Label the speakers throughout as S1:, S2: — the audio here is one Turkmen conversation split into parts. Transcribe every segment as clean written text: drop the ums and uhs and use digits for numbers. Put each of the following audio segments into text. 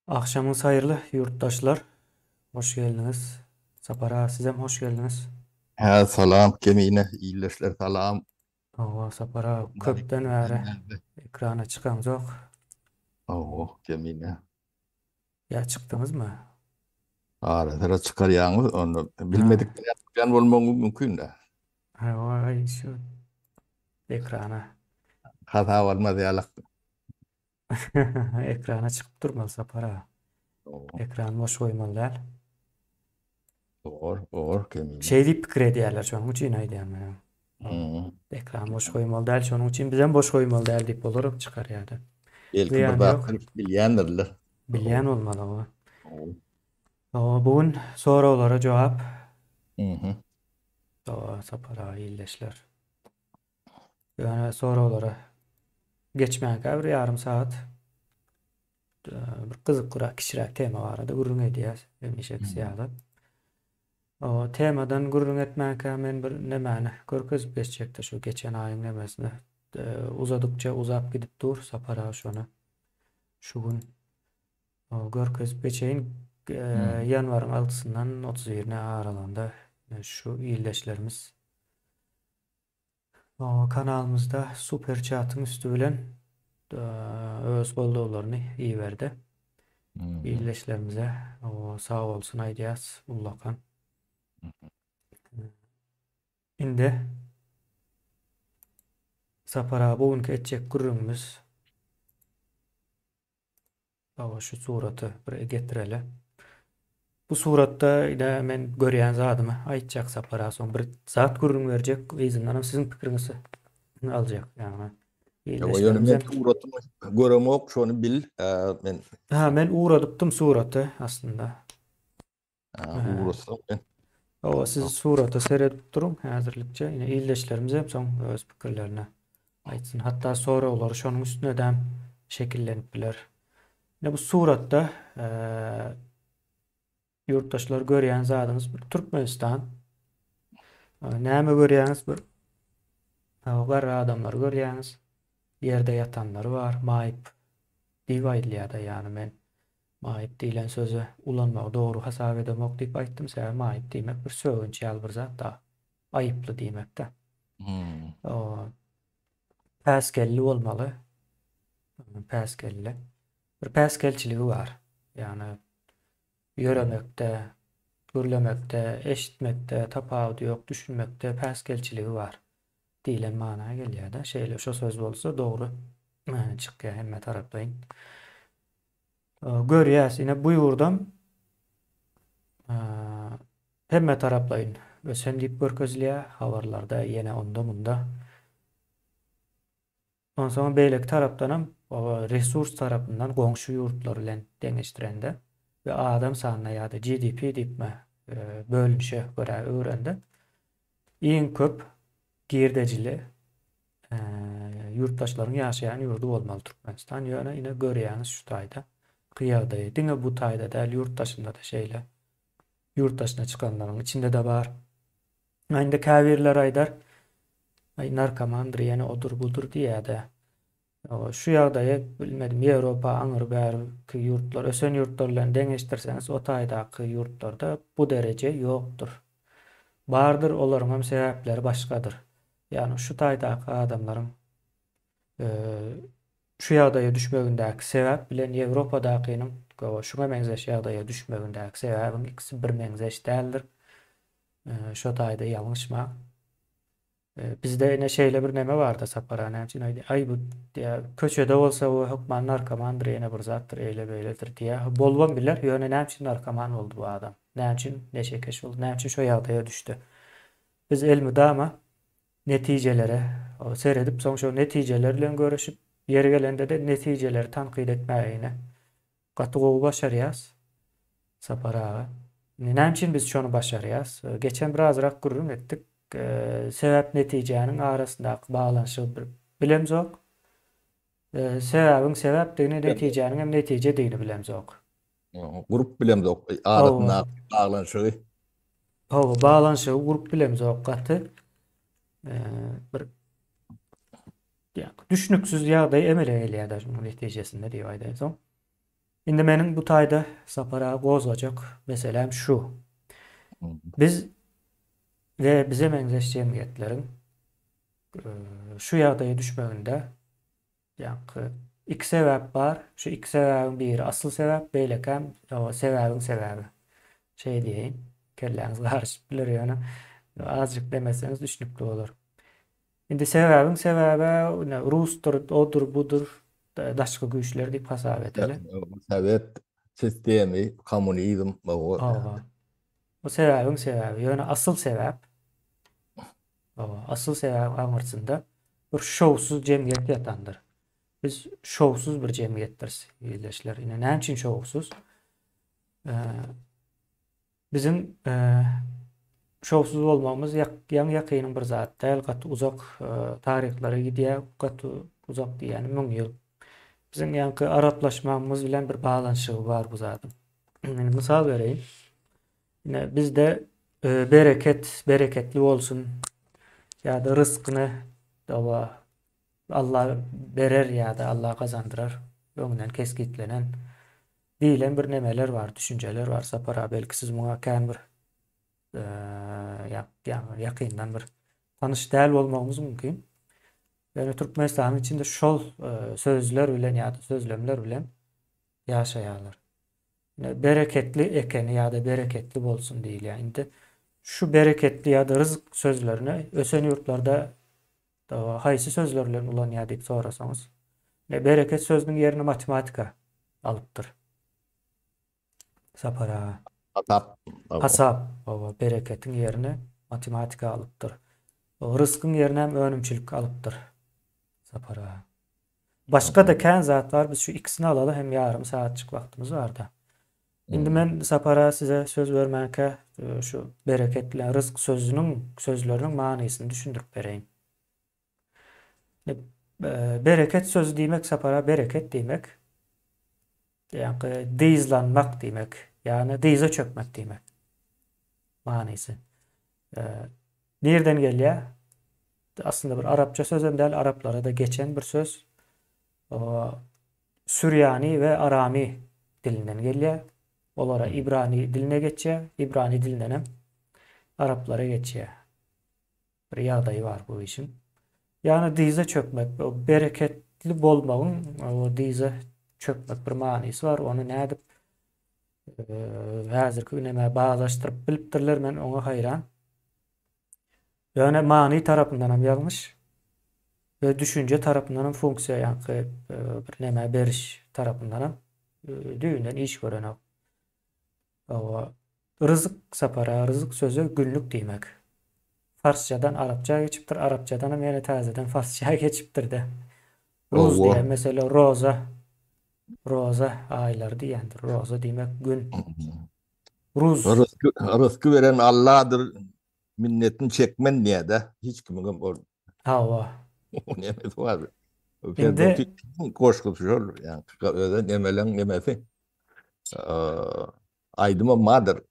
S1: Akşamınız hayırlı yurttaşlar. Hoş geldiniz. Sapara size hoş geldiniz.
S2: Ha, salam kemine iyileşler salam.
S1: Oo, Sapara
S2: Malik
S1: köpten beri
S2: nerede?
S1: ekrana çıkan yok.
S2: Oo kemine.
S1: Ya çıktınız mı?
S2: Ara çıkar yağmur onu
S1: Ha,
S2: bilmedik ben olmamı mümkün de.
S1: vay şu ekrana.
S2: Hata varmaz yalak.
S1: ekrana çıkıp durmalı Sapara.
S2: Oo,
S1: Ekran boş koymalı değil.
S2: or kemine.
S1: Şey deyip fikir ediyorlar şu an. Uçuyun aydı yani.
S2: Hmm.
S1: Ekran boş koymalı değil. Şu an için bizden boş koymalı değil deyip olurum çıkar yani.
S2: Belki bir
S1: Ziyan
S2: daha
S1: yok.
S2: bilyendirler.
S1: Bilyen
S2: Oo,
S1: olmalı o.
S2: oo.
S1: Bugün sorulara cevap.
S2: Hı hı.
S1: Sapara iyileşler. Yani sorulara geçmeyen kadar yarım saat bir kızık kurak kişiler tema var da gurrun ediyaz. Emnişek
S2: Hmm.
S1: siyada. O temadan gurrun etmeyen kadar men bir nemane körközüp geçecekti şu geçen ayın nemesine. Uzadıkça uzap gidip dur sapara şuna. Şu gün görközüp geçeyim
S2: Hmm.
S1: yanvarın 6'sından 31'ine aralanda şu iyileşlerimiz. O kanalımızda Super Chat'ın üstü bilen öz bolduğlarını iyi verdi.
S2: Hmm.
S1: İyileşlerimize o sağ olsun aydiyaz Ullakan. Indi sapara bugünkü etjek gurrumuz o şu suratı bir getireli. Bu suratta ida men görýän zadymy aýtjak sapara soň bir zat gurrun berjek. Izinden sizin pikrinizi aljak ýani.
S2: O yönü
S1: İyileşlerimiz
S2: men
S1: hem
S2: suratımı göremok şonu bil. Men
S1: men uğradypdym suraty aslında.
S2: uğrasam ben.
S1: O siz suraty seredip durun häzirlikçe. Ine iyileşlerimiz hem soň öz pikirlerini aýtsyn. Hatda soraglary şonuň üstüne däm şekillenip biler. Ne bu suratda yurttaşlar görýän zadyňyz bir Türkmenistan. Näme görýäňiz bir garry adamlar görýäňiz. Ýerde ýatanlar bar. Maýyp diýip aýdylýar-da ýani men maýyp diýilen söze ulanmagy dogry hasap edemok diýip aýtdym. Sebäbi maýyp diýmek bir sögünç ýaly bir zat da. Aýyply diýmek-de.
S2: Hmm.
S1: O päskelli bolmaly. Päskelli. Bir päskelçiligi bar. Ýani ýöremekde, gürlemekde, eşitmekde, tapawudy ýok, düşünmekde päskelçiligi bar. Diýilen manaya gelýär-de. Şeýle şo söz bolsa dogry çykýar hemme tarapdaýyn. Görýäs ine bu ýurdam hemme tarapdaýyn ösen diýip görkezilýär habarlarda ýene onda munda. Ondan soň beýleki tarapdanam o resurs tarapyndan goňşy ýurtlar bilen deňeşdirende we adam sanyna ýa-da GDP diýipmi bölünşe görä öwrende iň köp girdejili yurttaşlaryň ýaşaýan ýurdu bolmaly Türkmenistan. Ýöne ine görýäňiz şu taýda kıyada. Diňe bu taýda däl yurttaşynda da şeýle. Yurttaşyna çykanlaryň içinde de bar. Aýnda käbirler aýdar. Ay narkomandyr ýene odur budur diýär-de. Şu ýagdaýy bilmedim Ýewropa, aňyr bäri ýurtlar, ösen ýurtlar bilen deňeşdirseňiz o taýdaky ýurtlarda bu derece ýokdur. Bardyr, olaryň hem sebäpleri başgadyr. Ýani şu taýdaky adamlaryň şu ýagdaýa düşmegindäki sebäp bilen Ýewropadakynyň şuňa meňzeş ýagdaýa düşmegindäki sebäbiň ikisi bir meňzeş däldir. Şo taýda ýalňyşma. Bizde ine şeýle bir neme bar-da sapara näçin aýdy. Ay bu diýär köçede bolsa o hukman narkomandyr ýene bir zatdyr eýle beýledir diýär. Bolban biler ýöne näçin narkoman boldy bu adam. Näçin neşekeş boldy, näçin şo ýagdaýa düşdi. Biz elmi dama netijelere seredip soň şo netijeler bilen görüşip ýeri gelende de netijeleri tanqid etmäýine gaty başarýas sapara. Näçin biz şonu başarýas? Geçen birazrak gurrun etdik. Sebäp netijäniň arasyndaky baglanyşy bilemzok. Sebäbiň sebäpdigini netijäniň hem netije diýini bilemzok.
S2: Grup bilemzok.
S1: O
S2: Arasyna baglanşygy.
S1: o baglanyşy gurup bilemzok gaty. Bir ýa düşünüksiz ýagdaý emele gelýär-de şunyň netijesinde diýip aýdaýsoň. Indi menin bu tayda sapara gozlacak meselem şu. Biz ve bize benzeş cemiyetlerin şu ýagdaýa düşmeginde ýa-ni iki sebäp bar. Şu iki sebäbiň biri asıl sebäp, beýlekäm o sebäbiň sebäbi. Şey diýeýin, kelläňiz garşyp biler ýöne. Azjyk demeseniz düşnükli bolar. Indi sebäbiň sebäbi Rusdur, odur, budur, daşky güýçler diýip hasap eteli.
S2: Sovet sistemi, komünizm bu.
S1: Owa. O sebäbiň sebäbi. Ýöne asıl sebäp aňyrsynda bir şowsuz jemgyýet ýatandyr. Biz şowsuz bir jemgyýetdir ýyldaşlar. Ine näme üçin şowsuz? Bizim şowsuz bolmamız ýakynyň bir zat däl, gaty uzak taryhlary gidýär, gaty uzak diýýäni 1000 ýyl. Bizim ýa-ni araplaşmamyz bilen bir balanşygy bar bu zatym. Mysal bereyim. Ine bizde bereketli bolsun ýa-da rızkyny Allah berer ýa-da Allah gazandyrar. Öňünden keskitlenen diýilen bir nemeler bar, düşünjeler bar. Sapara belki siz muňa kän bir ýakyndan bir tanyş däl bolmagyňyz mümkin. Ýöne Türkmenistanyň içinde şol sözler bilen ýa-da sözlemler bilen ýaşaýarlar. Bereketli ekeni ýa-da bereketli bolsun diýilýär. Indi şu bereketli ýa-da rızık sözlerini ösen ýurtlarda haýsy sözler bilen ulanýar diýip sorasaňyz, bereket sözüniň ýerini matematika alypdyr. Sapara,
S2: Hatap.
S1: hasap, bereketiň ýerini matematika alypdyr. O rızkyň ýerine hem önümçilik alypdyr. Sapara. Başga da kän zat bar, biz şu ikisini alala hem ýarym saatçyk wagtymyz barda. Indi men sapara size söz bermäke şu bereketli rızk sözleriniň manysyny düşündirip bereýin. Bereket söz diýmek sapara bereket diýmek ýa-ni dyzlanmak diýmek, ýani dyza çökmek diýmek manysy. Nerden gelýär? Aslında bir Arapça söz hem däl, Araplara da geçen bir söz. Süryani ve Arami dilinden gelýär. Olara İbrani diline geçýär, İbrani dilinden hem Araplara geçýär. Bir ýagdaýy bar bu işin. Yani dyza çökmek, o bereketli bolmagyň o dyza çökmek bir manysy var. Onu nädip häzirki güneme bağlaşdyryp bilipdirler, men oňa haýran. Ýöne many tarapyndan hem ýalňyş we düşünje tarapyndan hem funksiýa ýa-ni bir näme beriş tarapyndan hem düýünden iş gören o rızık sapara, rızık sözü günlük diýmek. Farsçadan Arapçaya geçipdir, Arapçadan hem ýene täzeden Farsçaya geçipdir de. Ruz diýär, mesela roza aýlar diýendir. Roza diýmek gün. Ruz.
S2: Rızkı veren Allah'dır. Minnetin çekmen diýär-de. Hiç kimin
S1: Hawa.
S2: nemesi var.
S1: Indi
S2: Koşkusu şol. Yani öyle nemelen nemesi. Aydıma madır.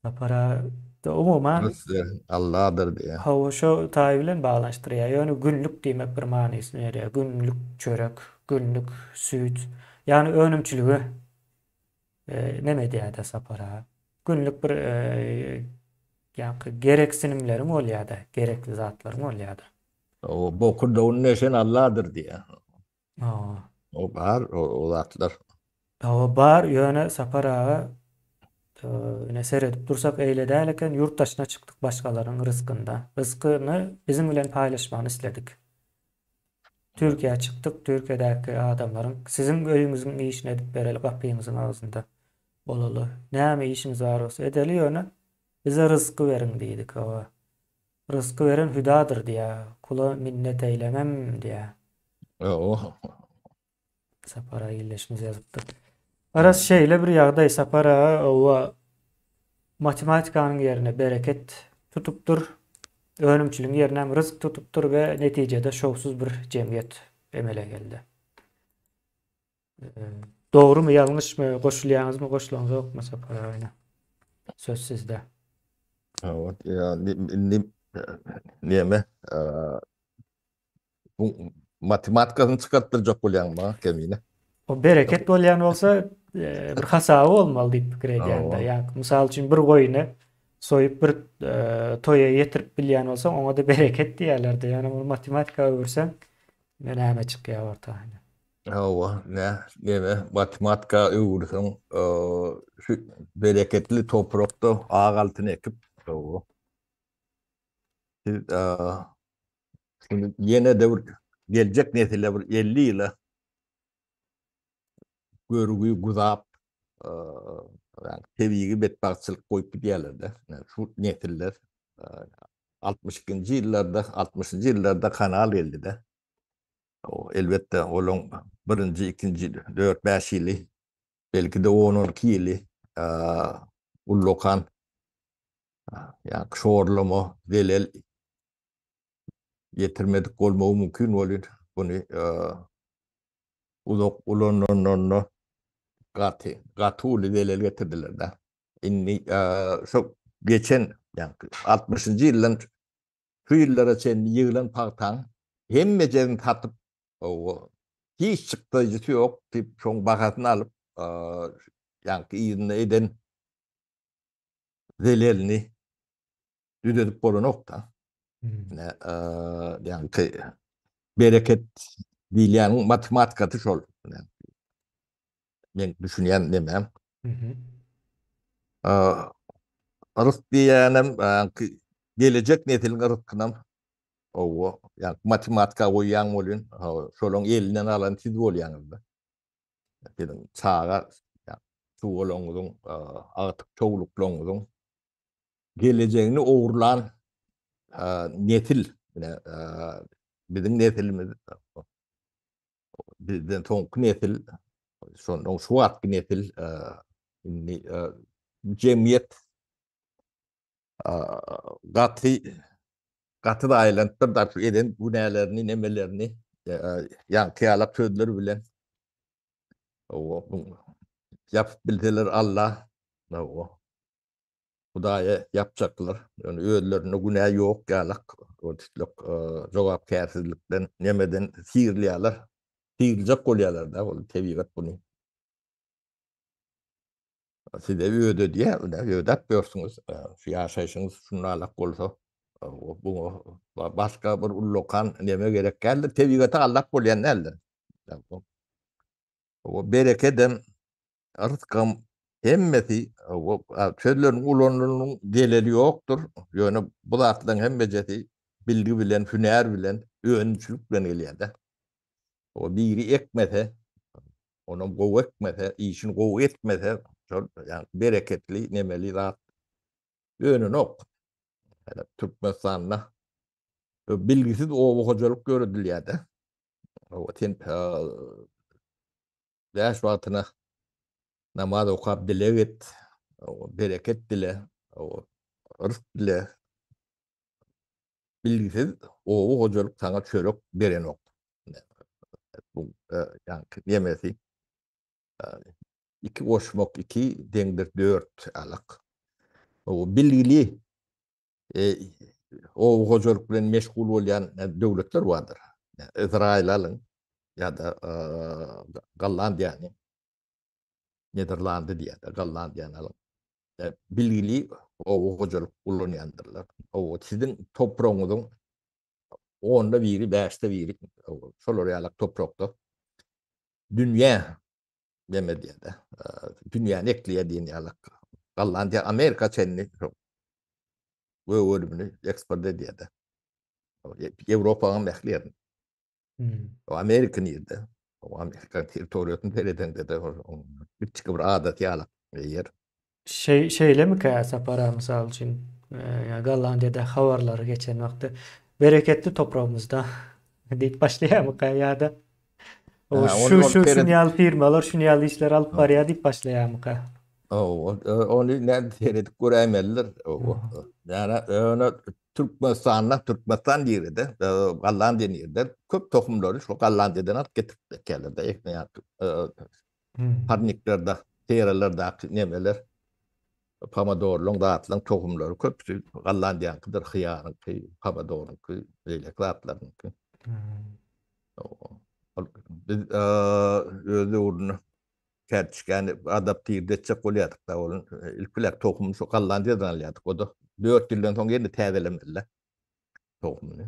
S1: Sapara da umuman
S2: Allah'dır diye.
S1: hawa şo taýy bilen baglanşdyrýar. Ýöne günlük diýmek bir manysyny berýär. Günlük çörek, günlük süýt. Ýani önümçiligi neme diýär-de sapara. Günlük bir ýa-ni gereksinimlerim bolýar-da, gerekli zatlarym bolýar-da.
S2: O bokur dowun neşen Allah'dır diye.
S1: Hawa.
S2: O bar, o zatlar.
S1: Hawa bar ýöne sapara ne seyredip dursak eýle däl eken ýurtdaşyna çykdyk başgalaryň rızkynda. Rızkyny bizim bilen paýlaşmagyny isledik. Türkiýe'ye çykdyk, Türkiýedäki adamlaryň sizin öýüňiziň işini edip bereli gapyňyzyň agzynda bolaly. Näme işimiz bar bolsa edeli ýöne bize rızky berin diýdik. Hawa. Rızky beren Hüdadyr diýär. Kula minnet eýlemem diýär.
S2: O.
S1: Sapara ýylleşmez ýazypdyr. Aras şeýle bir ýagdaý sapara o matematikanyň ýerine bereket tutupdyr. Önümçiligiň ýerine hem rızk tutupdyr we netijede şowsuz bir jemgyýet emele geldi. Dogrymy, ýalňyşmy, goşulýaňyzmy, goşulaňyz sapara ýene. Söz sizde.
S2: Evet, ya neme bu Matematikasını çıkarttıracak bolýan bana kemine.
S1: O bereket bolýan bolsa bir hasaby bolmaly diýip pikir edýär-de.
S2: Oo.
S1: Ýani mysal üçin bir goýuny soýup bir toýa ýetirip bilýän bolsaň oňa da bereket diýerler-de. Ýani bu matematikaga öwürseň näme çykýar ortagyna.
S2: Owa, ne matematika öwürseň şu bereketli toprakda ağ altyny ekip owa. Siz şimdi ýene de bir geljek nesille bir 50 ýyla görügü guzap yani tebigi betbaççılık koyup gidiyorlar. Yani şu nesiller 62. yıllarda 60. yıllarda Kanal 50'de o elbette onun birinci, ikinci, 4-5 yılı belki de 10-12 yılı Ullokan yani şorlama delel getirmedik olmağı mümkün olur. Bunu uzak ulanlarına Gatuli delel getirdiler de. Inni şu geçen yani 60. yılların şu yıllara sen yığılan partan hem mecerin tatıp o hiç çıktıcısı yok tip çok bakatını alıp yani iyini eden zelelini düdedip bolu nokta. Yani bereket değil yani matematikatı şol. Yani, ben düşünen demem. Arık diyenem gelecek netilin arıkınam o yani matematika oyan bolun şolong elinden alan siz bolýaňyzda. Dedim çağa yani şu bolongyň artık çoğuluklugyň geleceğini oğurlan netil bile bizim netilimiz bizden soňky netil şondan şu artky netil inni jemiyet Gatı da aýlantyp da eden bu nälerini nemelerini yani kıyalak sözleri bilen o yapıp bildiler Allah o Hudaýa yapacaklar. Yani öýlerine günah ýok ýalak o titlek jogapkärsizlikden nemeden sirliýärler. Sirijek bolýarlar da ol tebigat bunu. Size öýde diýe, öýdäp börsüňiz. Şu ýaşaýşyňyz şunalak bolsa bu başga bir ullokan neme gerek geldi. Tebigata allak bolýan näle. O berekedem arıtkam hemmeti o sözlerin ulanlarının deleli yoktur. Yani bu zatdan hemmeceti bilgi bilen, hüner bilen, öğünçülük bilen gelýär. O biri ekmese, onun gow ekmese, işini gow etmese, yani bereketli nemeli zat öňü ok. Yani Türkmenistan'da bilgisiz o hocalık görüldüler. O ten yaş wagtyna namaz okap dileget, o bereket dile, o rızk dile bilgisiz o hocalık sana çörek beren ok. Bu yani yemesi iki koşmak iki dengdir 4 alak. O bilgili o hocalık bilen meşgul bolýan döwletler vardır. Yani İsrail alın ya da Gallandiýany, Nederlandy diýär, Gallandiýany alın. Bilgili o hocalyk ullanýandyrlar. O sizin toprağınızın 10'da biri, 5'te biri şolar ýalak toprakda dünýä demediýär-de. Dünýäni ekleýär diýen ýalak. Gallandiýa Amerika çenini we bölümini eksport edýär-de. Ýewropaga mehlýär. O Amerikany ýerde. O Amerika territoriýasyny teredende de bir çykyp bir adat ýalak ýer.
S1: Şeyle mi kıyasa para misal için yani Gallandiyada havarları geçen vakti bereketli toprağımızda deyip başlayan mı ya da o şunu yal firmalar şunu yal işler alıp paraya deyip başlayan mı
S2: onu ne teredik göremeler yani Türkmenistan ýerinde Gallandiýa ýerinde köp tohumlary şu Gallandiýadan alıp getirip geldi yani parniklerde terelerde nemeler Pomodorluň dağıtılan tohumları köpüsü Gallandiýanykydyr, hyýaryňky, Pomodorunky, beýlek zatlaryňky. O- Biz özü urunu kerçikani adapte edecek olyadık da olun. İlkler tohumu şu Gallandiyadan alyadık. O da 4 yıldan sonra yeni täzelemediler tohumunu.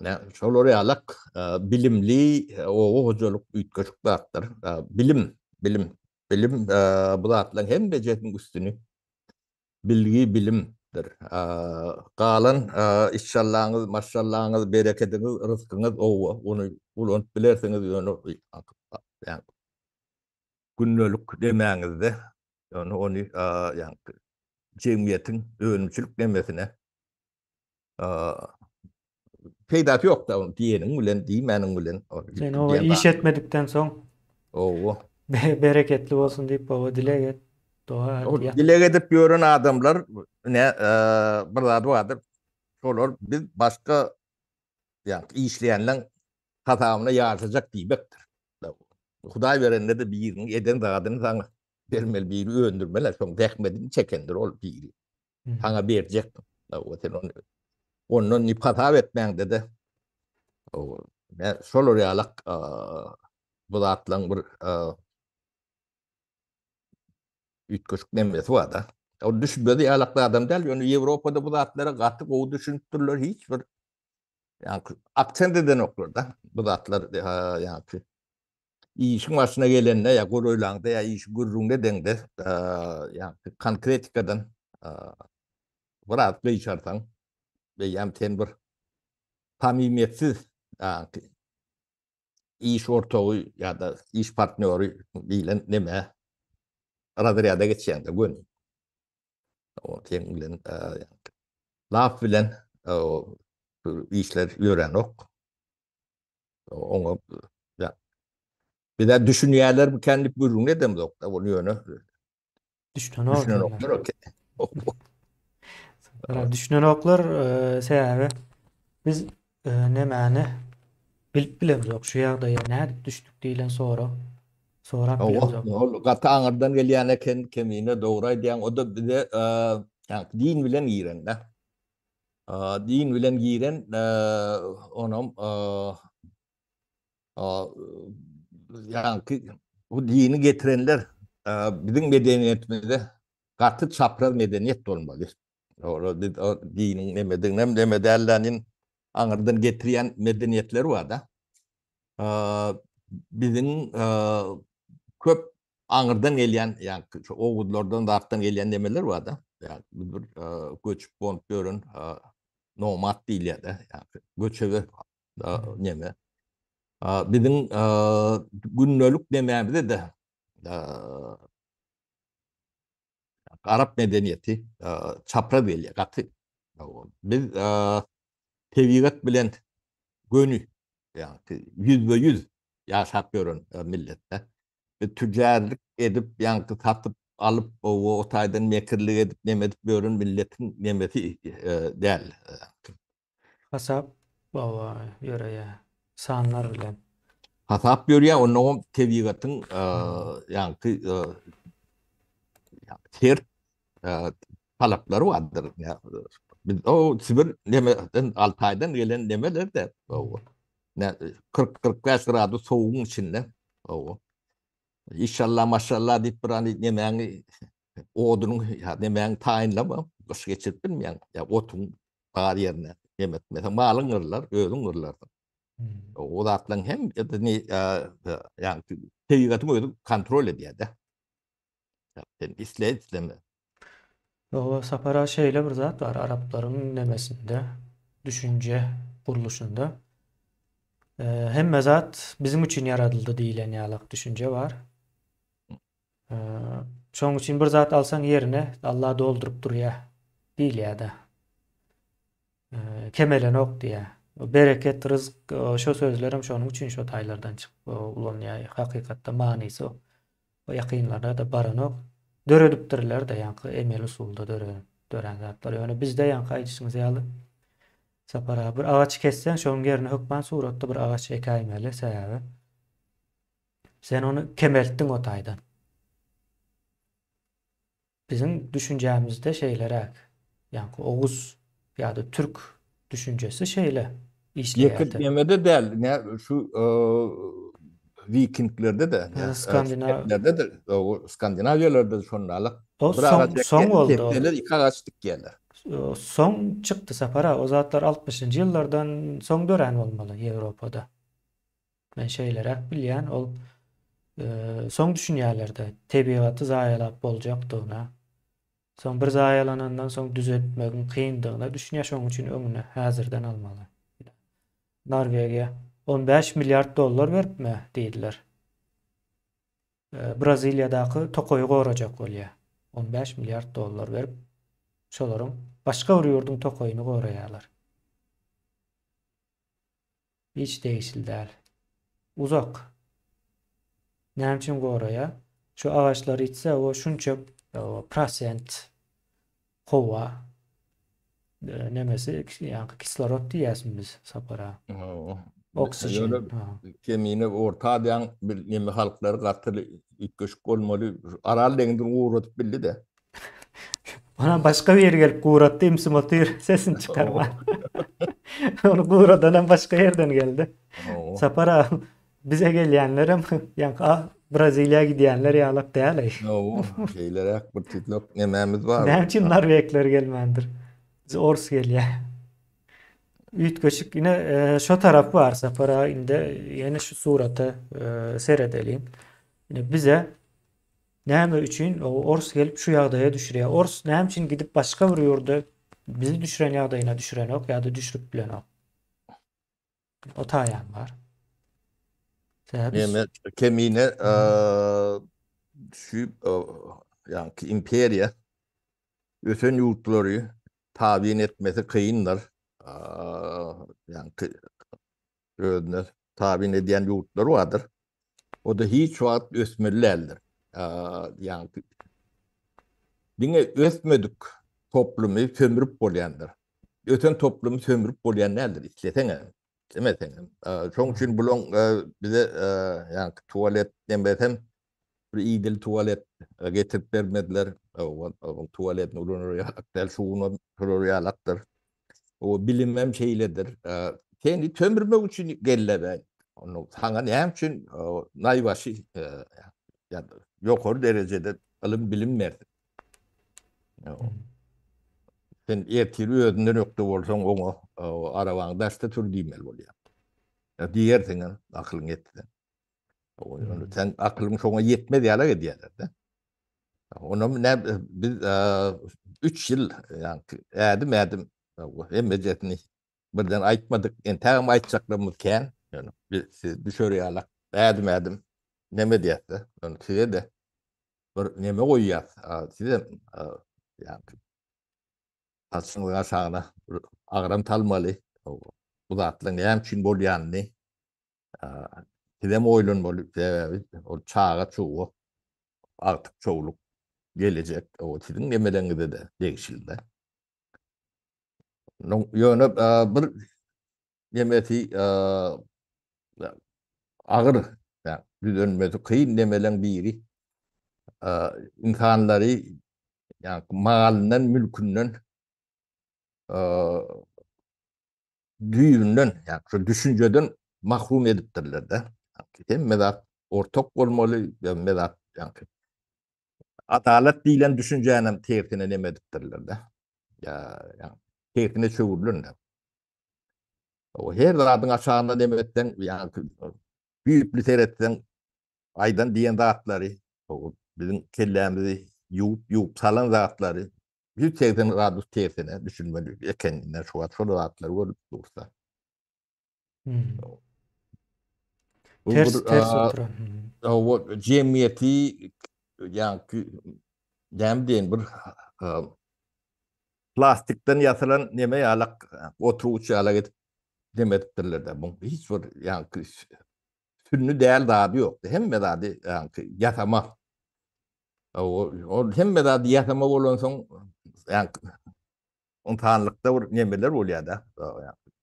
S2: Ne şol alak bilimli o hocalık ütköçük dağıtlar. Bilim bu dağıtlan hem becetin üstünü bilgi bilimdir. Galan inşallahınız, maşallahınız, bereketiniz, rızkınız o onu ulan bilerseniz onu yani günlük demänizde onu yani cemiyetin ölümçülük demesine peýdasy yok da onu diýeniň bilen, diýmäniň bilen
S1: Sen o
S2: diýen
S1: iş etmedikten son
S2: o
S1: bereketli olsun deyip o dilek et. Dua et ya.
S2: dilek edip ýören adamlar ne bir zat vardır. Şolar biz başka yani işleyenler hatamına yarışacak diýbekdir. Hudaý berende de birini eden zadyny sana bermeli biri öndürmeler soň dähmedini çekendir ol biri. Sana berjek. O sen onu ondan ipata etmeň dedi. O ne şol ýalak bu zatlaň bir ütköçük nemesi var da. O düşünmedi ýalakly adam däl. Ýöne Ýewropada bu zatlara gaty gowy düşünipdirler hiç bir yani akçent eden oklar da. Bu zatlar yani işin başına gelenle ya guruylaňda ya iş gurrunde deňde yani konkretikadan biraz geçersen ve ýam ten bir samimiyetsiz iş ortağı ya da iş partneri bilen neme radyada geçýände gön o ten bilen laf bilen o işler ýörenok oňa ya bir de düşünýärler bu kendi gurrunde demok da onu ýöne
S1: Düşünen
S2: düşünen
S1: oklar.
S2: oklar okey.
S1: Düşünen oklar sebebi biz nemani bilip bilemiz yok. Şu ýagdaýa nädip düşdük diýilen soram bilemiz yok.
S2: O gata aňyrdan gelýän eken kemine dogry diýen o da bir de yani din bilen giren da. Din bilen giren onam yani bu dini getirenler bizim medeniyetimizde katı çapraz medeniyet olmalı. O dinin nem demederlerinin aňyrdan getirýän medeniyetleri var da. Bizim köp aňyrdan gelýän yani owudlardan dartan gelýän nemeler var da. Yani bir göçüp bolup görün nomad diýilýär da. Yani göçebe neme. Bizim günlük dememizde de Arap medeniyeti çapraz gelýär, gaty. Biz tebigat bilen gönü yani %100 ýaşap görün milletde. Tüccarlyk edip yani satyp alıp o otaýdan mekirlik edip nemedip görün milletin nemesi däl.
S1: Hasap baba ýöre sanlar bilen.
S2: Hasap görýär onuň tebigatyň yani sert talapları vardır. Ya, biz o Sibir nemeden Altay'dan gelen nemeler de o. Ne 40-45 gradu soğuğun içinde o. İnşallah maşallah deyip bir hani nemeğini odunun ya nemeğini tayinlama kış geçirip bilmeyen ya otun bağır yerine yemek mesela malın ırlar, özün ırlar. O da atlan hem ya da ne yani teyigatın oydu kontrol ediyor da. Yani isteme.
S1: O sapara şeyle bir zat var Arapların nemesinde, düşünce kuruluşunda. Hem mezat bizim için yaratıldı diýilen ýalak düşünce var. Şoň için bir zat alsaň yerine Allah doldurup durýar diýilýär da. Kemelen ok diýär. Bereket, rızk, şo sözlerim şonuň üçün şo taýlardan çykyp ulanýar. Hakykatda manysy o. O ýakynlarda da baranok döredipdirler de ýanky emel usulda dören zatlar. Ýöne bizde ýanky aýdyşyňyz ýaly. Sapara bir ağaç kessen şoň yerine hökman suratda bir ağaç ekaýmeli sebäbi. Sen onu kemeltdiň o taýdan. Bizim düşünjämizde şeylerek ýanky Oğuz ýa-da Türk düşünjesi şeyle
S2: Yakın
S1: işleýärdi.
S2: demede değil. Ne şu Vikinglerde de ya
S1: Skandinav
S2: Şvedlerde de o Skandinavyalarda da şonnalık
S1: o
S2: bir ağaç
S1: son
S2: gelin
S1: oldu.
S2: tepdeler iki ağaçlık gelir.
S1: O son çıktı sapara. O zatlar 60-njy ýyllardan soň dören bolmaly Ýewropada. Men şeýlere bilýän ol soň düşünýärlerde tebigaty zaýalap boljakdygyna, soň bir zaýalanandan soň düzeltmegi kyndygyna düşünýär, şoň üçin öňüne häzirden almaly. Norwegiýa 15 milliard dollar beripmi diýdiler. Braziliýadaky tokoýu gorajak bolýar. 15 milliard dollar berip şolaryň başga bir ýurdun tokoýuny goraýarlar. Hiç değişil däl. Uzak. Näme üçin goraýa? Şu ağaçlar itse o şunça o prosent hova nemesi ýa kislorod diýäsmi biz sapara. Oksijen.
S2: Öyle
S1: Ha.
S2: kemine orta diýen bir neme halklar gatyly ikköşük bolmaly. Aral deňden uğratyp bildi de.
S1: Bana başka bir yer gelip guratdy imsim otyr sesini çıkarma. Onu guradan başka yerden geldi.
S2: Oo.
S1: Sapara bize gelýänlerim ýa Braziliýa gidýänler ýalap däl.
S2: Oo, şeylere bir titlok nememiz var.
S1: Näme üçin Norwegler gelmändir? Biz ors gelýär. Üýtgeşik ine şo tarapy bar sapara inde ýene şu suraty seredelin. Ine bize näme üçin o ors gelip şu ýagdaýa düşürýär? Ors näme üçin gidip başga bir ýurda bizi düşüren ýagdaýyna düşüren ok ýa-da düşürüp bilen ok. O taýan bar. Sebäbi
S2: Neme kemine şu yani imperiya öten yurtları tabiin etmesi kıyınlar. Yani ödünler tabiin ediyen yurtları vardır. O da hiç vaat ösmürlerdir. Yani dine ösmedik toplumu sömürüp bolyandır. Öten toplumu sömürüp bolyanlardır. İşletene. Demesene. Çok için bulun bize yani tuvalet demesem bir idil tuvalet getirip vermediler. O tuvaletin oraya aktar şuunu oraya aktır. O bilinmem şeyledir. Kendi tömürmek için gelirler. Onu sana ne için naybaşı yani yukarı derecede alım bilinmezdi. Sen ertiri ödünün yoktu olsan onu aravan daşta tür diymel oluyor. Diğer senin aklın etti. Sen aklın şuna yetmedi yala gidiyorlar da. Onu ne biz 3 yıl yani edim emecetini birden aytmadık. Yani tamam aytacaklarımız ken yani biz dışarıya alak edim neme diyetti. Yani size de bir neme koyuyor. Size yani aslında aşağına ağram talmalı. Bu zatla ne için bolyanını size mi oylunmalı o çağa çoğu artık çoğuluk gelecek. O sizin nemelerinize de değişildi. Yönü bir nemesi ağır. Yani bir dönmesi kıyın nemelen biri insanları yani malından, mülkünden düğünden yani şu düşünceden mahrum ediptirler de. Hem medat ortak olmalı medat yani adalet diyen düşüncenin tersine nemediptirler de. Ya yani tersine çövürlür de. O her zadın aşağında demetten yani büyük bir seyretten aydan diyen zatları o bizim kellerimizi yup salan zatları bir şeyden radus tersine düşünmeli kendinden şu zatları olup dursa.
S1: ters oturan.
S2: O cemiyeti yani dem diyen bir plastikten yasalan neme yalak oturucu yalak etip demediptirler de bu hiç var yani sünni değer daha yok hem medadi yani yatama o hem medadi yatama olan son yani on tanrılıkta var nemeler oluyor da yani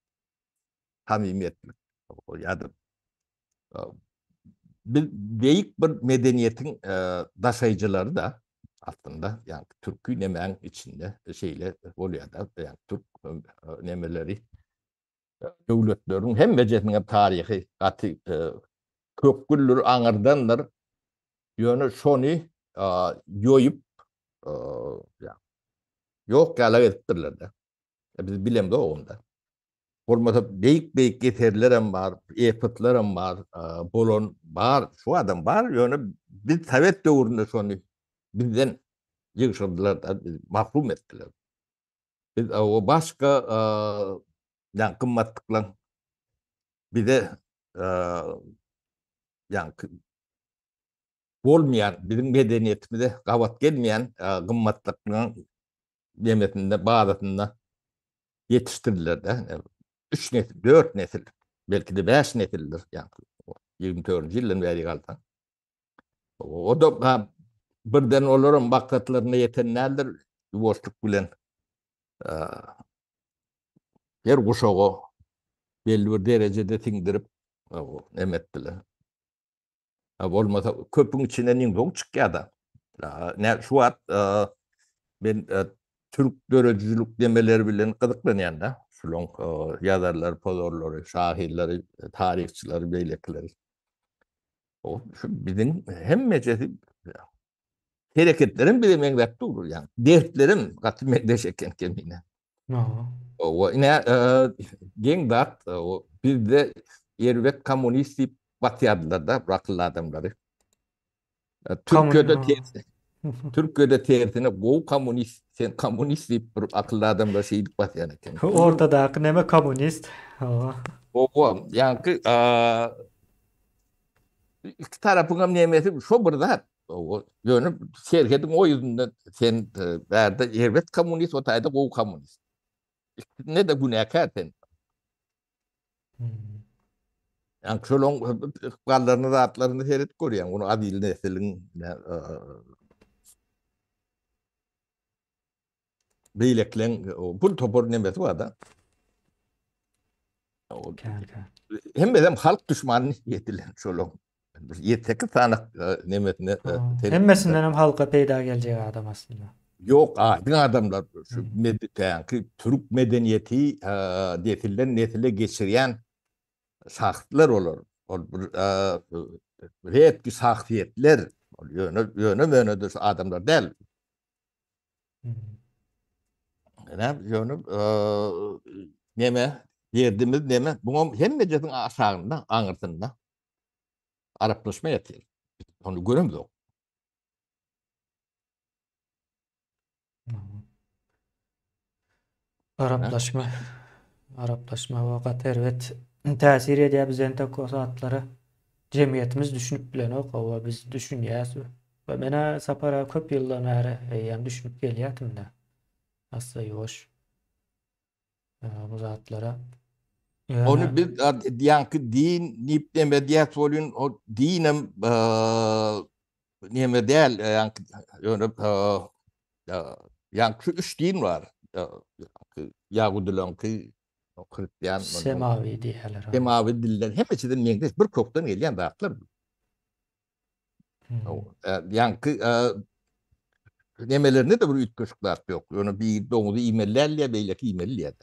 S2: samimiyetlik ya da bir büyük bir medeniyetin taşıyıcıları da aslında yani Türk'ü nemen içinde şeyle oluyor da yani Türk nemeleri döwletleriň hemme jetiniň taryhy gaty köpgüllür aňyrdanlar ýöne şony ýoýup ýa ýok galak edipdirler de. Biz bilemde onda. Bolmasa beýik geterlerem bar, epitlerem bar, bolon bar, şu adam bar ýöne biz Sovet döwründe şony bizden ýygşyrdylar da mahrum etdiler. Biz o başga ýa gymmatlyklaň bize ýa bolmayan, bizim medeniýetimize gawat gelmeýän gymmatlyklaň demetinde, badatynda yetiştirdiler de. 3 nesil, 4 nesil, belki de 5 nesildir. Yani 24. ýyldan beri galdan. O da birden olaryň maktatlaryna ýeten nädir? Boşluk bilen her guşagy belli bir derejede tiňdirip emetdiler. Bolmasa köpüň içinden ýyňdoň çykýar. Ne şu wagt ben Türk döredüzlük demeleri bilen gyzyklanýan da. Şulan ýazarlar, pozorlary, şahirleri, tarihçileri, beýlekleri. O şu bizim hemmejesi hereketlerim bile meňzep durur yani. Dertlerim gaty meňdeş eken kemine. O ine geň dat o bizde Erwek komünist diýip batýardylar da akylly adamlary. Türkiýede tersine gow komünist, sen komünist diýip bir akylly adamlar şeýdip batýan eken.
S1: Ortadaky neme komünist?
S2: O ýa-ni iki tarapyňam nemesi şo bir zat. O ýöne serhediň o ýüzünden sen bärde Erwek komünist, o taýda gow komünist. Ne de günäkär sen. Yani şolong gallarını rahatlarını seyret görýän. Onu adil nesiliň beýlekleň pul topor nemesi bar da. Hemmedem halk düşmanyny ýetilen şolong. 7-8 sanyk nemetine
S1: hemmesinden hem halka peýda geljek adam aslında.
S2: Yok, aydın adamlar şu Türk medeniyeti nesilden nesile geçirýän şahslar olur. Retki şahsiyetler yönü adamlar değil. Neme derdimiz neme? Bunu hemmejetin aşağında, aňyrtynda Araplaşma ýetýär. Onu göremdik.
S1: Araplaşma wagt elbet täsir edýär bizen tek o zatlara. Jemgyýetimiz düşünüp bilen ok, biz düşünýäs. We mene sapara köp ýyldan bäri ýa düşünüp gelýärdim-de. Asla ýoş. Bu zatlara.
S2: Onu biz diýanky din nip demediýat bolýan, o dinim neme däl, ýa-ni şu 3 din bar. Yahudilanky, Hristiýan,
S1: Semawi diýerler.
S2: Semawi diller hemmesiden meňdeş bir kökden gelýän zatlar. Ýa-ni nemelerini de bir ütköşükler ýok. Ýöne bir doňuzy imellerle beýleki imelliýär.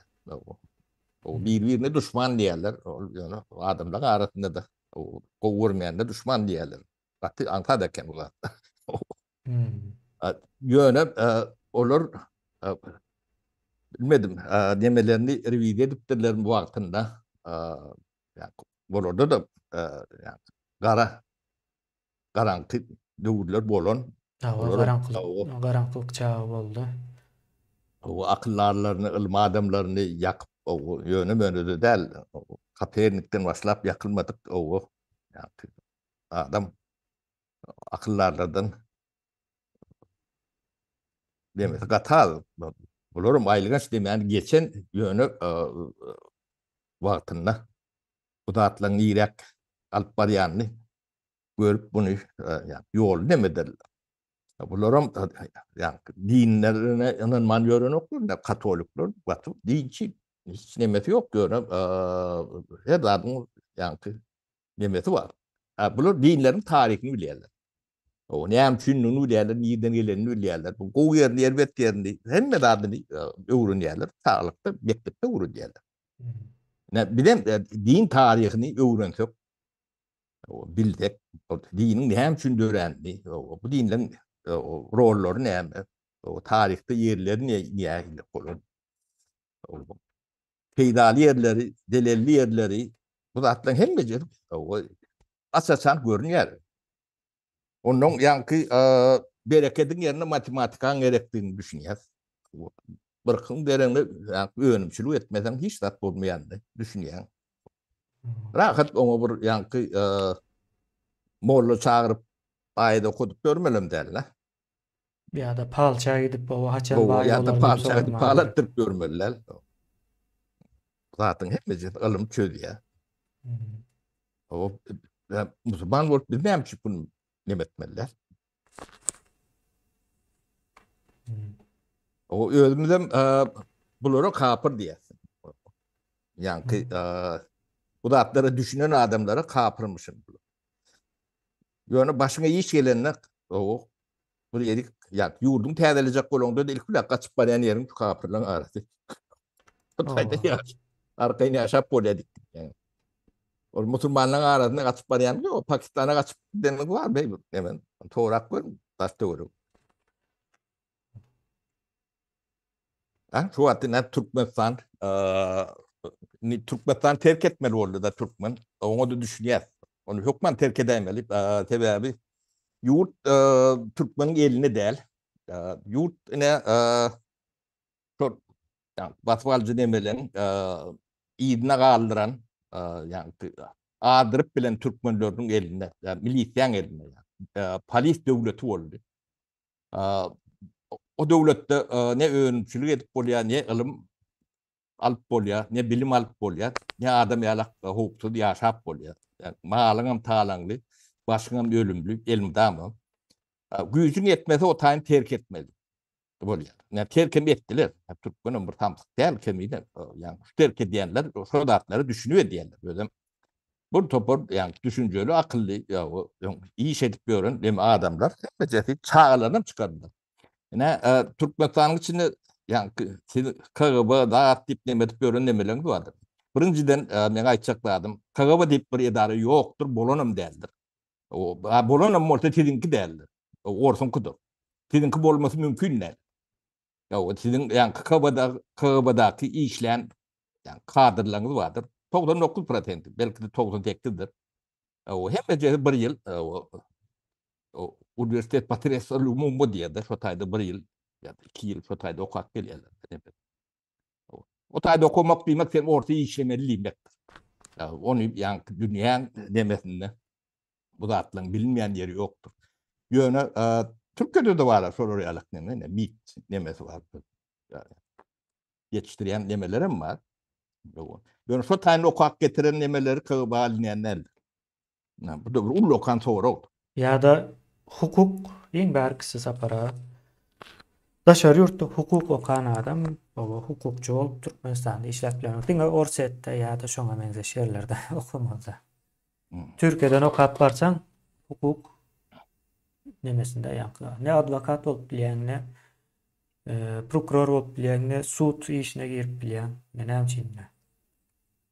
S2: O bir-birine düşman diýerler. Ýöne adamlar arasynda da gowurmaýanda düşman diýerler. Gaty aňsat eken bular. Ýöne olar bilmedim nemelerini rewide edipdirler bu wagtynda. Bolada da garanky döwürler bolan.
S1: Garanklyk çağı boldu.
S2: O akyllarlaryny, ilm adamlaryny ýakyp o ýöne mönüde däl. Kopernikden başlap ýakylmadyk o adam akyllarlardan demesi gatal. Olaryň aýlygaç demän geçen ýöne wagtynda bu zatlaryň ýerek alyp barýanyny görüp bunu ýol demediler. Bularam dinlerine inanman ýörenoklar, katolikler, batyp dinçi hiç nemeti ýok görüp her zadyň nemeti bar. Bular dinleriň tarihini bilýärler. O näme üçin onu bilýärler, nirden gelenini bilýärler. Bu gowy ýerni, elbet ýerni hemme zadyny öwrenýärler, sağlykda, mekdepde öwrenýärler. Bir de din tarihini öğrensek, bilsek, dinin hem için öğrendi, bu dinin rolleri ne, o tarihte yerleri ne olur, feydalı yerleri, delilli yerleri, bu zaten hem beceri, asasan görünüyor. Onun yankı bereketin yerine matematikan gerektiğini düşünüyoruz. Bırakın derine öğrenimçiliği etmeden hiç tat olmayandı düşünüyorum. Rahat ama bir yankı morlu çağırıp ayda okudup görmelem derler.
S1: Ya da palçaya gidip baba haçan
S2: O
S1: bayi
S2: ya da
S1: olar deyip
S2: parçaydı
S1: sorma gerek.
S2: parlattırıp görmeler. Zaten hepimiz alım çözüyor.
S1: Hmm.
S2: O Müslüman olup biz ne yapmış bunu nimetmeler.
S1: Hmm.
S2: O özümüzden bunları kapır diyesin. Yankı
S1: Hmm.
S2: bu da atları düşünen adamlara kapırmışım. Yani başına iş gelenler o bu yedik ya yurdum tedelecek kolonda ilk bile kaçıp barayan yerin kapırlan arası. Tayda
S1: Oo.
S2: ya arkayını yaşap politik. Yani. O Müslümanların arasında kaçıp barayan o Pakistan'a kaçıp demek var be hemen. Torak var. Taş doğru. Ha, şu hattında Türkmenistan Türkmenistan terk etmeli oldu da Türkmen. Onu da düşünüyor. Onu hükmen terk edemeli. Sebebi yurt Türkmen'in eline değil. Yurt ne çok yani Batvalcı demelen idine kaldıran yani adırıp bilen Türkmenlerin elinde. Yani milisyen elinde. Yani. Polis devleti oldu. E, o devlette ne öğrenimçilik edip oluyor ne ilim alıp bolya, ne bilim alıp bolya, ne adam yalak hukuksuz yaşap bolya. Yani malыңam talanlı, başыңam ölümlü, elim damam. Gücün yetmese o tayin terk etmeli. Bolya. Yani terk ettiler. Türkmen'in bir tamsık değil kemiğine. Yani terk edenler, sodatları düşünüyor diyenler. Böyle bu topor yani düşünceli, akıllı, ya o iyi iş edip gören dem adamlar hep çağlarını çıkardılar. Ne Türkmenistan'ın içinde yani KGB daha aktif demetip öğrenmeleriniz vardır. Birinciden ben aytacaklardım. KGB deyip bir idare yoktur, bolonum değildir. O bolonum olsa sizinki değildir. O orsunkudur. Sizinki bolması mümkün değil. Ya o sizin yani KGB'daki işleyen yani kadrlarınız vardır. 99% belki de 98'dir. O hem de bir yıl o üniversitet patresi mu diye de şotayda bir yıl ya da 2 yıl şotayda okuyup geliyorlar. O tayda okumak bilmek sen ortaya işlemeliyim. Ya, onu yani dünyanın demesinde bu da atlan bilinmeyen yeri yoktur. Yöne Türkiye'de de var soruyarak ne MİT demesi var. Yani, yetiştiren nemelerim var. Yöne şu tane okuyup getiren nemeleri kağıba alineyenlerdir. Bu da bir lokan sonra oldu.
S1: Ya da hukuk en berkisi sapara. Daşarı yurtda hukuk okan adam baba hukukçu olup Türkmenistan'da işlep bilen. Diňe Orset'te ya da şoňa benzeş yerlerde okumada.
S2: Hmm.
S1: Türkiye'den okap barsan hukuk nemesinde yankı. Ne advokat olup bilen ne prokuror olup bilen ne sud işine girip bilen ne nämçinne.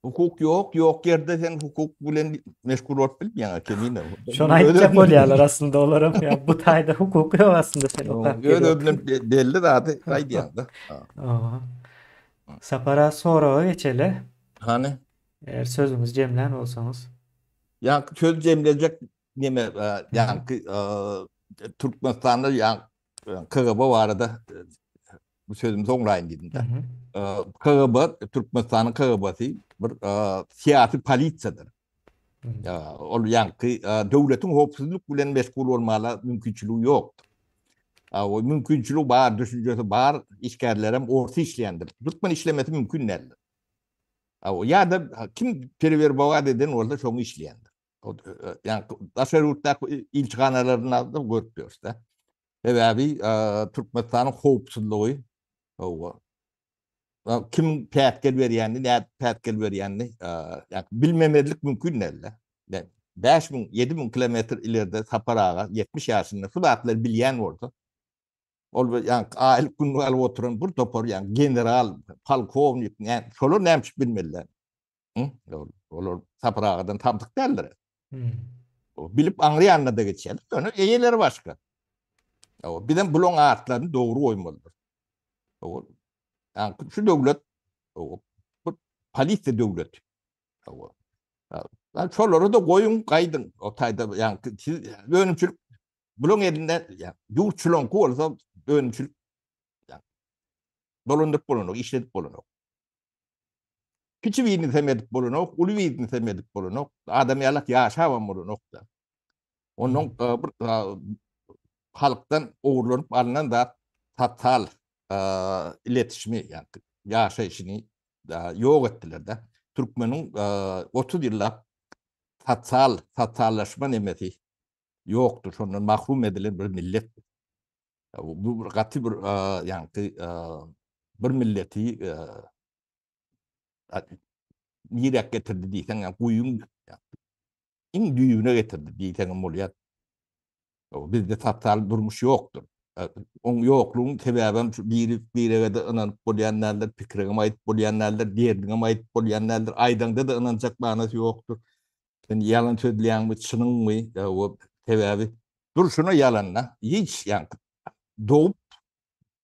S2: Hukuk yok yerde sen hukuk bilen meşgul olup bilmeyen kemine.
S1: Şonu aýtjak bolýarlar aslında olaram ya bu taýda hukuk ýok aslında sen okap
S2: Öyle
S1: gelýär.
S2: ödülüm belli zaten kaydı yandı.
S1: Aha. Sapara sorağa geçeli.
S2: Hani
S1: Eğer sözümüz cemlen olsanız.
S2: yani söz cemleyecek neme
S1: Hı hı.
S2: yani Türkmenistan'da yani KGB var da bu sözümüz online
S1: Hı
S2: dilinde.
S1: hı.
S2: KGB Türkmenistan'ın KGB'si bir siyasi politsiyadır.
S1: Hı.
S2: O yani devletin hopsuzluk bilen meşgul olmalı mümkünçülüğü yok. O mümkünçülüğü var, düşüncesi var, işgallerim orta işleyendir. Türkmen işlemesi mümkün değil. Ya da kim periver bava deden orada çok işleyendir. Yani Aşarurt'ta ilçhanalarına da görüyoruz da. Sebebi Türkmenistan'ın hopsuzluğu. Kim pätkel berýänini, näde pätkel berýänini yani bilmemelik mümkün değil. Yani 5.000 7.000 kilometre ileride Saparağa 70 yaşında şu zatlar bilýän bolsa ol yani aýlyk günlük alyp oturan bir topar yani general, polkovnik yani şolar näme bilmeliler. Olar saprağıdan tapdık derler.
S1: Hmm.
S2: O bilip anlayanla da geçer. Onu eyeleri başka. O bir de bulon ağıtlarını doğru oymalıdır. O yani şu devlet o bu paliste devlet. O yani şoları da koyun kaydın. O tayda yani önümçülük bulon elinde yani yurtçulon ku olsa önümçülük yani dolunduk bulunuk, işledip bulunuk. Küçü birini temedip bulunuk, ulu birini temedip bulunuk. Adam yalak yaşavam bulunuk da. Onun halktan uğurlanıp alınan da tatal iletişimi yani yaşayışını yok ettiler de. Türkmen'in 30 yıllar tatallaşma nemeti yoktur. Ondan mahrum edilen bir millet. Bu katı bir yani bir milleti nirek getirdi diysen yani kuyun in düğüne getirdi diysen moliyat. Bizde tatal durmuş yoktur. On yokluğun sebebem bir evde inanıp bolyanlarlar, fikrine ait bolyanlarlar, diğerine ait bolyanlarlar, aydanda da inanacak manası yoktur. Sen yalan söyleyen mi, çının mı, o sebebi. Dur şuna yalanla, hiç yani doğup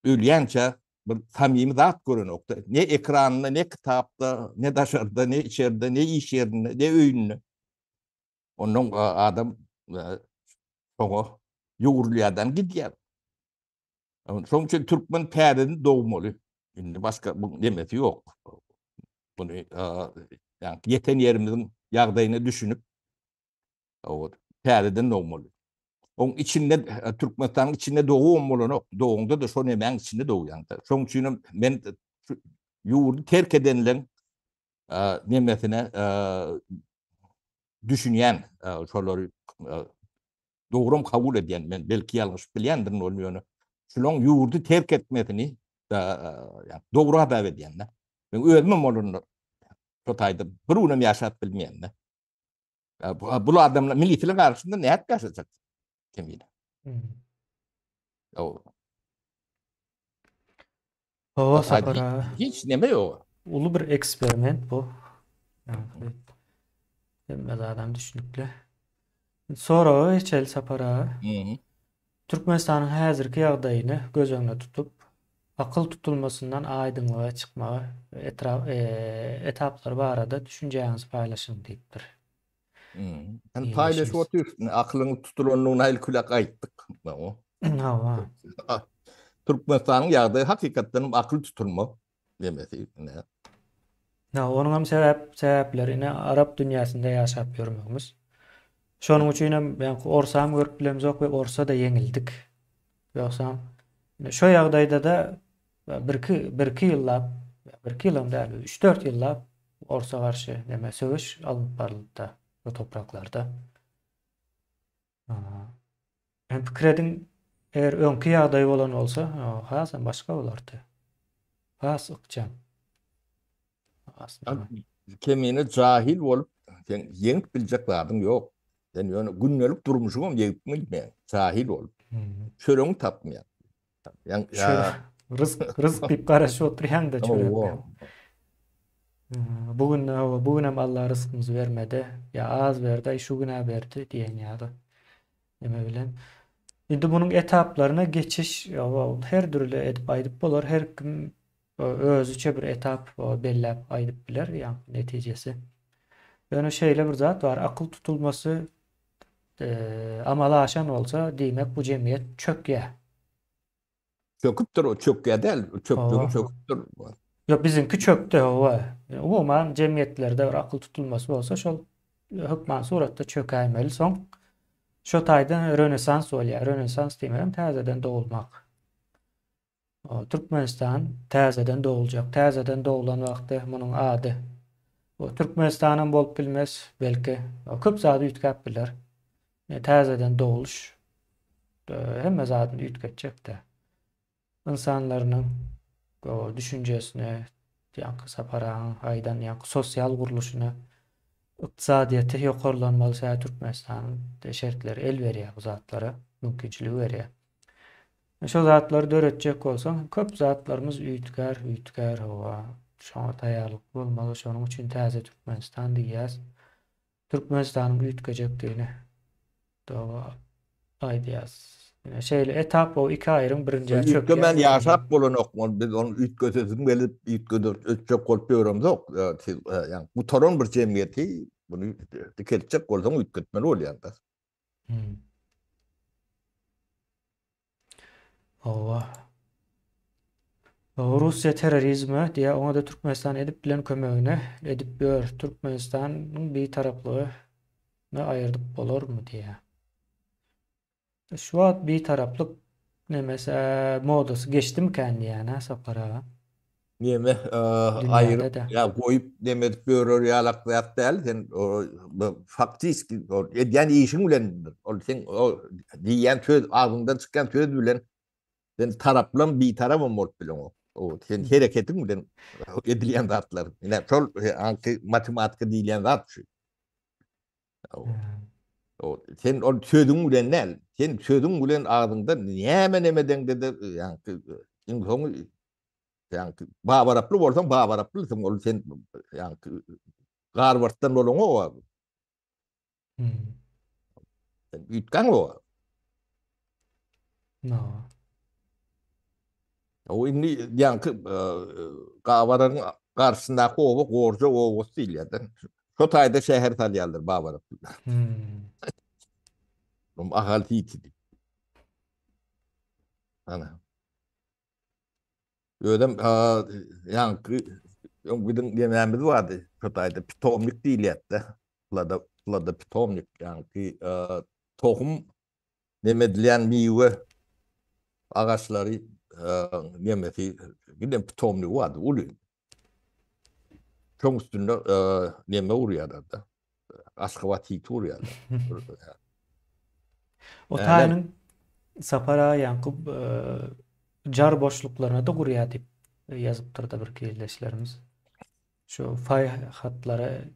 S2: ölüyence bir samimi zat görün nokta. Ne ekranında, ne kitapta, ne dışarıda, ne içeride, ne iş yerinde, ne öğünlü. Onun adam sonra yoğurluyadan gidiyor. Sonuç için Türkmen pärinin doğmalı. Şimdi başka bu demesi yok. Bunu yani yeten yerimizin yağdayını düşünüp o päriden doğmalı. Onun içinde Türkmenistan'ın içinde doğu olmalı. Doğunda da son emeğin içinde doğuyan. Sonuç için ben yurdu terk edenlerin nemesine düşünen şoları doğrum kabul eden ben belki yanlış bilendirin olmuyor. Şunun yurdu terk etmesini yani doğru haber ediyenler. Ben ölmem onun sotayda bir unem yaşat bilmeyenler. Bu adamlar milletine karşısında ne hep yaşayacak kemiğine.
S1: Hmm.
S2: O
S1: O
S2: sotayda
S1: sapara
S2: hiç neme yok.
S1: ulu bir eksperiment bu. Yani, bilmez adam düşünükle. Sonra içel sapara Türkmenistan'ın häzirki ýagdaýyny göz öňüne tutup, akıl tutulmasından aýdynlyga çykmagy etaplar barada düşünjeňizi paýlaşyň diýipdir.
S2: Yani paylaş
S1: Iýleşimiz.
S2: otuyorsun. Aklını tutulanlığına el kulak ayttık. O.
S1: Hawa.
S2: Türkmenistan'ın yağdığı hakikaten akıl tutulma demesi.
S1: Onuň hem sebäplerini Arap dünýäsinde ýaşap ýörmegimiz. Şonuň üçin hem orsam görüp bilemizok we orsa da yeňildik. Ýoksa şo ýagdaýda da bir-iki ýyllap, bir-iki ýylam däl, 3-4 ýyllap orsa garşy näme söwüş alyp baryldy bu topraklarda. Hem pikir ediň, eger öňki ýagdaý bolan bolsa, hasam başga bolardy. Has ykjam. Aslında.
S2: Kemiğine cahil olup yenip bilecek adın yok. Yani günlük durmuşum yenip bilmeyen. Cahil olup. Çörüğünü tapmayan. Yani
S1: Şöyle rızk diýip garaşy oturýan da çörekden. Bugün hem Allah rızkymyzy bermedi. Ya az berdi, şu güne berdi diýen ýaly. Neme bilen. Indi bunyň etaplaryna geçiş her türlü edip aýdyp bolar. Her kim özüçe bir etap belläp aýdyp biler ýa netijesi. Ýöne şeýle bir zat bar. Akyl tutulmasy amala aşan bolsa diýmek bu jemgyýet çökýär.
S2: çöküptür o çöküye değil. Çöktüğün çöküptür.
S1: Yo bizimki çöktü hova. Umuman jemgyýetlerde bir akyl tutulmasy bolsa şol hükman suratda çökäýmeli. Soň şo taýdan Rönesans bolýar. Rönesans diýmem täzeden dogulmak. Türkmenistan täzeden doguljak. Täzeden dogulan wagty munyň ady. O Türkmenistanyň bolup bilmez belki. Köp zady üýtgäp biler. Täzeden doguluş hemme zadyny üýtgetjek de. İnsanlarynyň o düşünjesine, ýa-ni saparaň aýdan ýa-ni sosial guruluşuna, ykdysadyýaty ýokarlanmaly sähä Türkmenistanyň şertleri el berýär bu zatlara, mümkinçiligi berýär. Şo zatlary döretjek bolsaň, köp zatlarymız üýtgär, hawa. şoňa taýýarlyk bolmaly. Şonuň üçin täze Türkmenistan diýýäs. Türkmenistanyň üýtgejekdigine doga aýdýas. Ýene şeýle etap o iki aýrym birinji çökýär,
S2: Üýtgemen
S1: ikinji.
S2: ýaşap bolanok, biz onu üýtgötesim gelip üýtgöder öççek bolup ýöремzok. Yani bu toron bir jemgyýeti, bunu dikelçek bolsaň üýtgetmeli bolýar-da.
S1: Hmm. Owa. Russiýa terrorizmi diýe oňa da Türkmenistan edip bilen kömegine edip ber. Türkmenistanyň bir taraplygyny aýyrdyp bolarmy diýe. Şu wagt bir taraplyk nemese modasy geçdimiken diýene sapara.
S2: Niýme aýryp
S1: Dünýäde de.
S2: ya goýup demedik börer ýalaklap däl, sen faktiski edýän işiň bilen ol sen o diýen söz ağzyndan çykan söz bilen sen taraplan bir tarapam bolup bilen o. O sen hereketiň bilen edilýän zatlar. Ine şol anky matematika diýilen zat şu. O sen o sözüň bilen näl? Sen sözüň bilen ağzyndan näme nemeden de ýani soňy ýani babaraply bolsaň babaraplysың, ol sen ýani Garwarddan bolaň o.
S1: Hmm.
S2: Sen üýtgen o.
S1: No.
S2: O indi ýani Garwardın garşysyndaky owa gorja owas diýilýär. Şo taýda şäher salýarlar babaraply.
S1: Hmm.
S2: Ahal tiýdi. Ana. Ödem ýani bizim dememiz bardy. Şo taýda pitomnik diýilýär-de. Bulada pitomnik ýani tohum nemedilen miwe ağaçları nemesi giden pitomnik bardy. Uly. Çoň üstünde neme urýar da. Aşgabat urýar.
S1: O taýynyň sapara ýankyp jar boşluklarına da gurýar diýip ýazypdyrda bir keýleşlerimiz. Şu fay hatları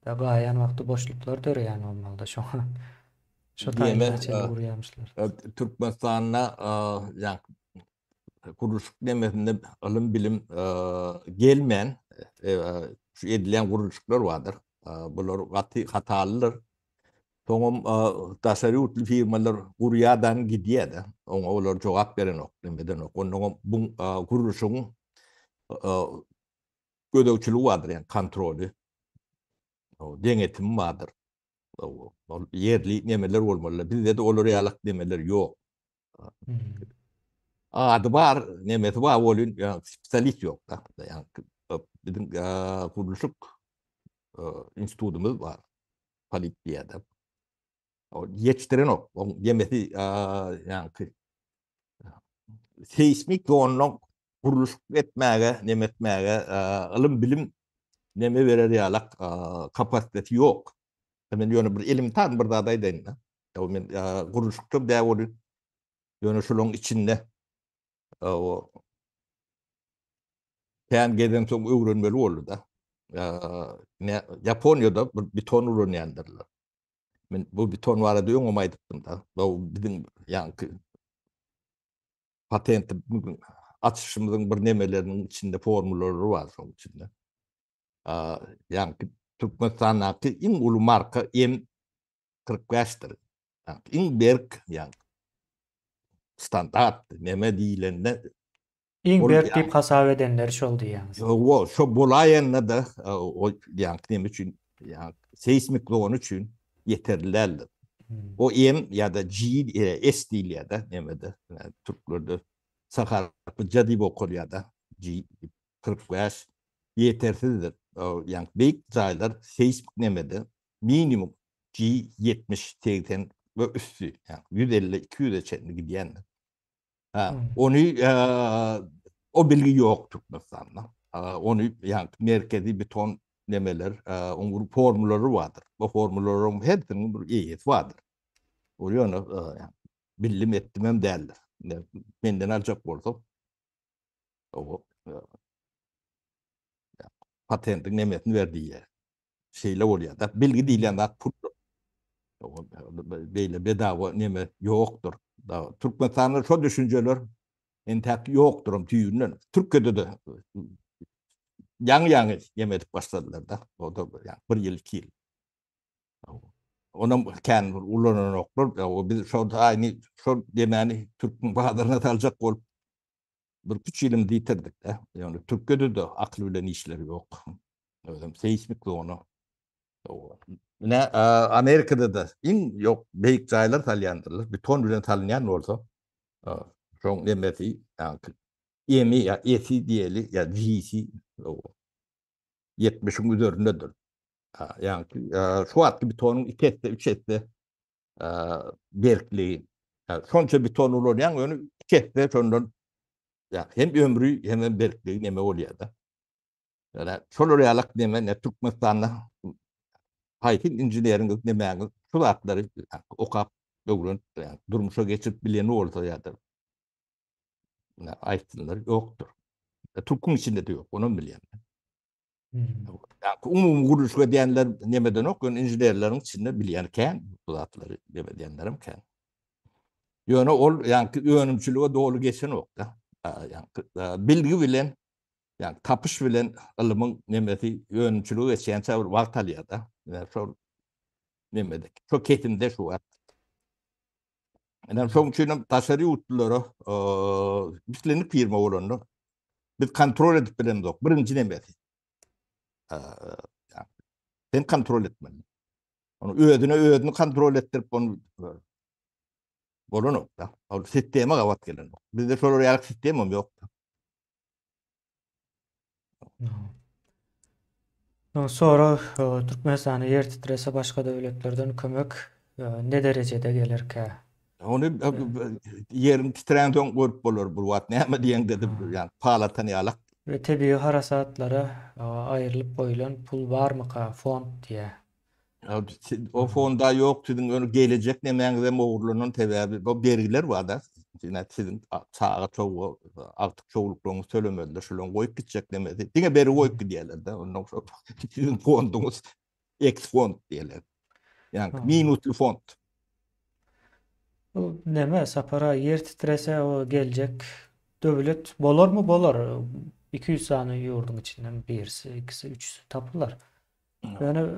S1: da gaýan wagty boşluklar dörýän bolmaly şoňa. Şo taýyna çenli gurýarmyşlar.
S2: Türkmenistanyna ýani gurulşyk nemesinde ilm bilim gelmän şu edilen gurulşyklar bardyr. Bular hatalydyr. Soňam daşary utly firmalar gurýardan gidýär-de. Oňa olar jogap berenok, demeden ok. Onuň bu gurulşygyň gödöwçiligi bardyr, ýani kontroly. O deňetimi bardyr. O yerli nemeler bolmaly. Bizde de olar ýalyk nemeler ýok. Ady bar, nemesi bar bolýan, ýani spesialist ýok da. Ýani bizim gurulşyk institutumuz bar. Polisiýada. O yetiştiren o. O yemesi ýani seismik zonlaryň guruluş etmäge, nemetmäge ilm bilim neme berer ýalyk kapasitesi ýok. Men ýöne bir ilim tan bir zat aýdyn. O men gurulşykda däw bolan ýöne şolaryň içinde o tän geden soň öwrenmeli boldy da. Japonya'da bir beton uranýandylar. Men bu beton barada öňüme da. Bu bizim ýani patent açışymyzyň bir nemeleriniň içinde formulary bar şoň içinde. Ýani Türkmenistanyň iň uly marka M45'tir. Iň berk ýani standart neme diýilende
S1: Iň berk diýip hasap edenler şol diýýäňiz.
S2: O şo bolaýanna da o ýani neme üçin ýani seismik zon üçin yeterlilerdir. O M ýa-da G, S diýilýär da nemede. Türklerde Sakarapy diýip okulýar-da. G 45 yetersizdir. Ýani beýik jaýlar seismik nemede minimum G 70-80 we üstü, ýani 150-200 çenli gidýändir. Onu o bilgi ýok Türkmenistanda. Onu ýani merkezi beton nemeler, onun formulary bardyr. Bu formularyň hepsiniň bir eýeti bardyr. O ýöne bilim etmem däldir. Menden aljak bolsa o patentin nemesini berdiýär. Şeýle bolýar da bilgi diýilen zat pul. Beýle bedawa neme ýokdur. Türkmenistanda şo düşünjeler entäk ýokdur tüýünden. Türkiýede de Yan yemedik başladılar da. O da yani 1 yıl 2 yıl. Onun kendi ulanan oklar o biz şu aynı şu demeni Türk'ün bahadırına talacak olup bir 3 yılım ditirdik de. Yani Türkiye'de de akıl bilen işleri yok. Öyle seismik de onu. Ne Amerika'da da in yok büyük çaylar talyandılar. Bir ton bilen talyan olsa. Son demeti yani EMI ya EC diyeli ya GC o 70'in üzerindedir. Yani şu hattı bir tonun 2 ette 3 ette Berkeley. Sonuçta bir ton olur yani onu 2 ette sonundan yani hem ömrü hem Berkeley neme oluyor da. Yani şoloriyalak neme ne Türkmenistan'da haykin injineering neme şu hatları yani, okap öğren yani, durmuşa geçip bileni olsa ya da yani, aydınlar yoktur. Türk'ün içinde de yok. Onu biliyorum.
S1: Hmm.
S2: Yani, umum kuruluşa diyenler nemeden yok. İnjinerlerin içinde biliyorken bu zatları diyenlerim ken. Yani ol yani yönümcülüğe doğru geçen nokta. Yani bilgi bilen yani tapış bilen ılımın nemeti yönümcülüğü geçen çabuk vakt alıyor da. Yani şu nemedik. Çok ketimde şu var. Yani son için tasarı utluları bizlerini firma olanı biz kontrol edip bilen yok. Birinci nemeti. Yani ben kontrol etmem. Onu ödünü kontrol ettirip onu bolon nokta. O sisteme kavat gelen. Bizde şöyle real sistemim yok.
S1: Sonra Türkmenistan'a yer titrese başka devletlerden kömek ne derecede gelir ki?
S2: Onu
S1: E,
S2: yerin titreyen don görüp bolor bu vat ne ama diyen dedi yani palatan yalak.
S1: Ve tabii harasatlara ayrılıp koyulan pul var mı ka fond diye.
S2: O fonda yok sizin onu gelecek ne men ve moğurlunun tebebi o belgiler var da. Yani sizin sağa çoğu artık çoğulukluğunu söylemediler. Şöyle koyup gidecek demedi. Dine beri koyup gidiyorlar da. Ondan sonra sizin fondunuz ex fond diyorlar. Yani minuslu fond.
S1: Bu neme sapara yer titrese o gelecek devlet bolar mı bolar. 200 tane yurdun içinden birisi, ikisi, üçüsü tapılar. Yani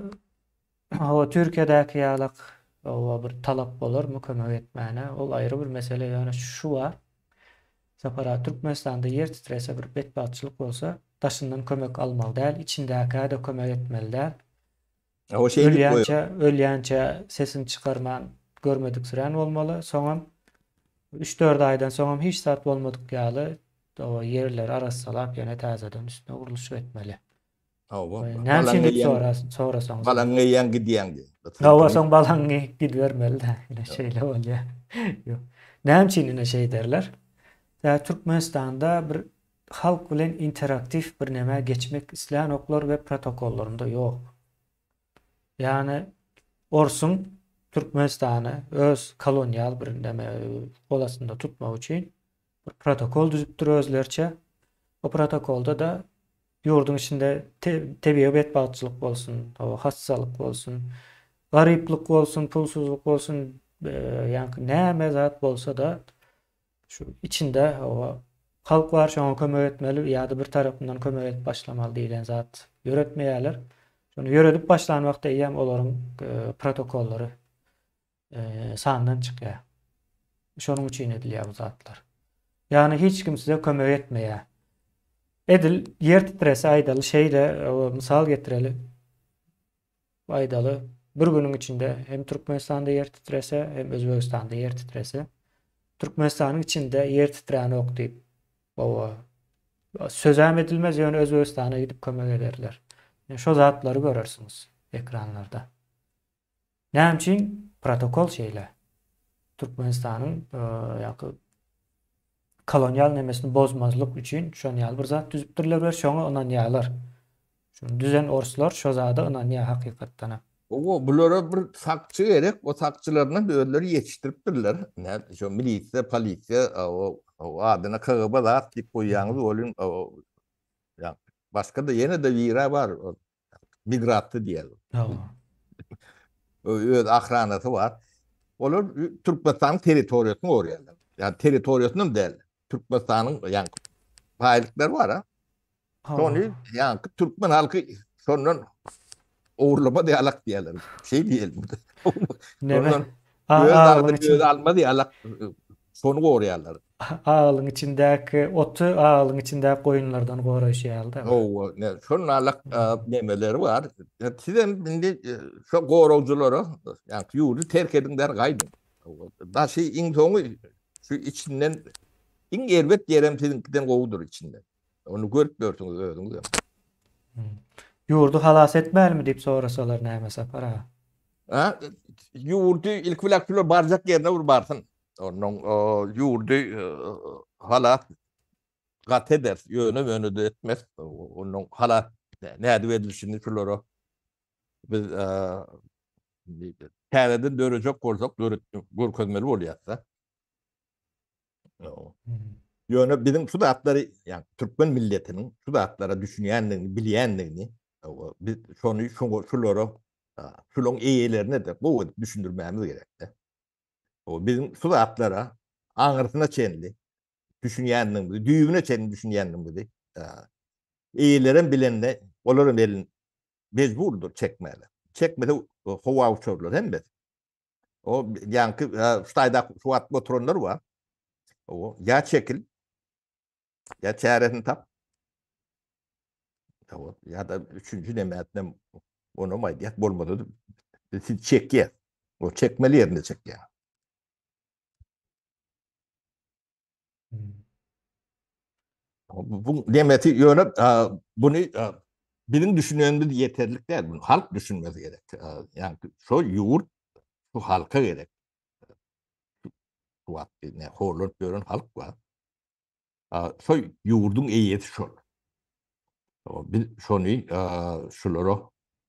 S1: o Türkiye'deki yalak o bir talap bolar mı kömek etmene. O ayrı bir mesele yani şu var. Sapara Türkmenistan'da yer titrese bir bedbahtçılık olsa taşından kömek almalı değil. İçindeki de kömek etmeli değil.
S2: O şeylik koyuyor.
S1: Ölyança sesini çıkarman görmedik süren olmalı. Sonra 3-4 aydan sonra hiç sarp olmadık yağlı o yerler arassalap yine tazeden üstüne kuruluş etmeli. Ne hemşinlik sonrasınız onu.
S2: Balan yiyen gidiyen diye.
S1: Hava son balanı gidivermeli de yine şeyle oluyor. Yok. Ne hemşinine şey derler. Ya Türkmenistan'da bir halk bilen interaktif bir neme geçmek isteyen oklar ve protokollarında yok. Yani Orsun Türkmenistan'ı öz kolonyal bir neme kolasında tutmak için bir protokol düzüptür özlerçe. O protokolda da yurdun içinde tebiyet bağçılık olsun, o hastalık olsun, gariplik olsun, pulsuzluk olsun, yani ne mezat olsa da şu içinde o halk var şu an kömür etmeli ya da bir tarafından kömür et başlamalı deyilen zat yöretmeyeler. Şunu yöretip başlanan vakti iyem onların protokolları sağından çıkıyor. Şunun için ediliyor bu zatlar. Yani hiç kim size kömür etmeye. Edil yer titrese aydalı şeyle misal getireli aydalı bir günün içinde hem Türkmenistan'da yer titrese hem Özbekistan'da yer titrese Türkmenistan'ın içinde yer titreyen ok deyip o sözem edilmez yani Özbekistan'a gidip kömek ederler. Yani şu zatları görürsünüz ekranlarda. Ne için protokol şeyle Türkmenistan'ın kolonyal nemesini bozmazlık için şonu yal bir zat düzüptürler ve şonu onan yalar. Şunu düzen orslar şu zada onan ya hakikattan.
S2: O bunlara bir sakçı gerek. O sakçılarına böyleleri yetiştiriptirler. Ne şu milisiya, polisiya o adına KGB da atlayıp koyacağınız olun yani başka da yine de vira var. Migratı diyelim.
S1: Tamam.
S2: Öyle ahranatı var. Olur Türkmenistan'ın teritoriyasını oraya. Yani teritoriyasını değil. Türkmenistan'ın yani paylıkları var ha. Sonra
S1: Ha.
S2: yani Türkmen halkı sonra uğurlama diyalak diyorlar. Şey diyelim.
S1: Nebe?
S2: Sonra göz
S1: Ağılın
S2: aldı, göz
S1: için
S2: alma diyalak sonu koruyorlar.
S1: ağılın içindeki otu ağılın içindeki koyunlardan koruyuşu da mı?
S2: O ne sonra alak
S1: Hmm.
S2: demeleri var. Sizin şimdi şu korucuları yani yurdu terk edinler gaydın. Da şey in sonu şu içinden in elbet yerem sizinkiden kovudur içinden. Onu görüp görsünüz özünüz.
S1: Hmm. Yurdu halas etmeli mi deyip sorasalar näme sapara?
S2: Ha, yurdu ilk vilakçılar barcak yerine vur barsın. Onun yurdu hala kat eder. Yönü de etmez. Onun hala ne adı verilişini şuları biz kâreden dörecek korsak görkezmeli oluyorsa.
S1: Hmm.
S2: Yönü bizim şu da atları yani Türkmen milletinin şu da atlara düşünenlerini, bilenlerini biz şuları şunun iyilerine de bu düşündürmemiz gerekti. O bizim su atlara ağrısına çenli düşünýändiň biri, düýbüne çenli düşünýändiň biri. Eýelerin bilenle olaryň elin mecburdur çekmeli. Çekmede howa uçurlar hemme. O ýanky ştaýda suwat motorlar var. O ya çekil ya çäresini tap. O ya da üçüncü nemätne onu maýdýat bolmady. Siz çekýär. O çekmeli ýerinde çekýär.
S1: Hmm.
S2: Bu demeti yönüp bunu benim düşünmemde yeterlik değil. Bunu halk düşünmesi gerek. Yani şu yurt şu halka gerek. Şu ne horluk gören halk var. Şu yurdun iyiyeti şu. Biz şunu şuları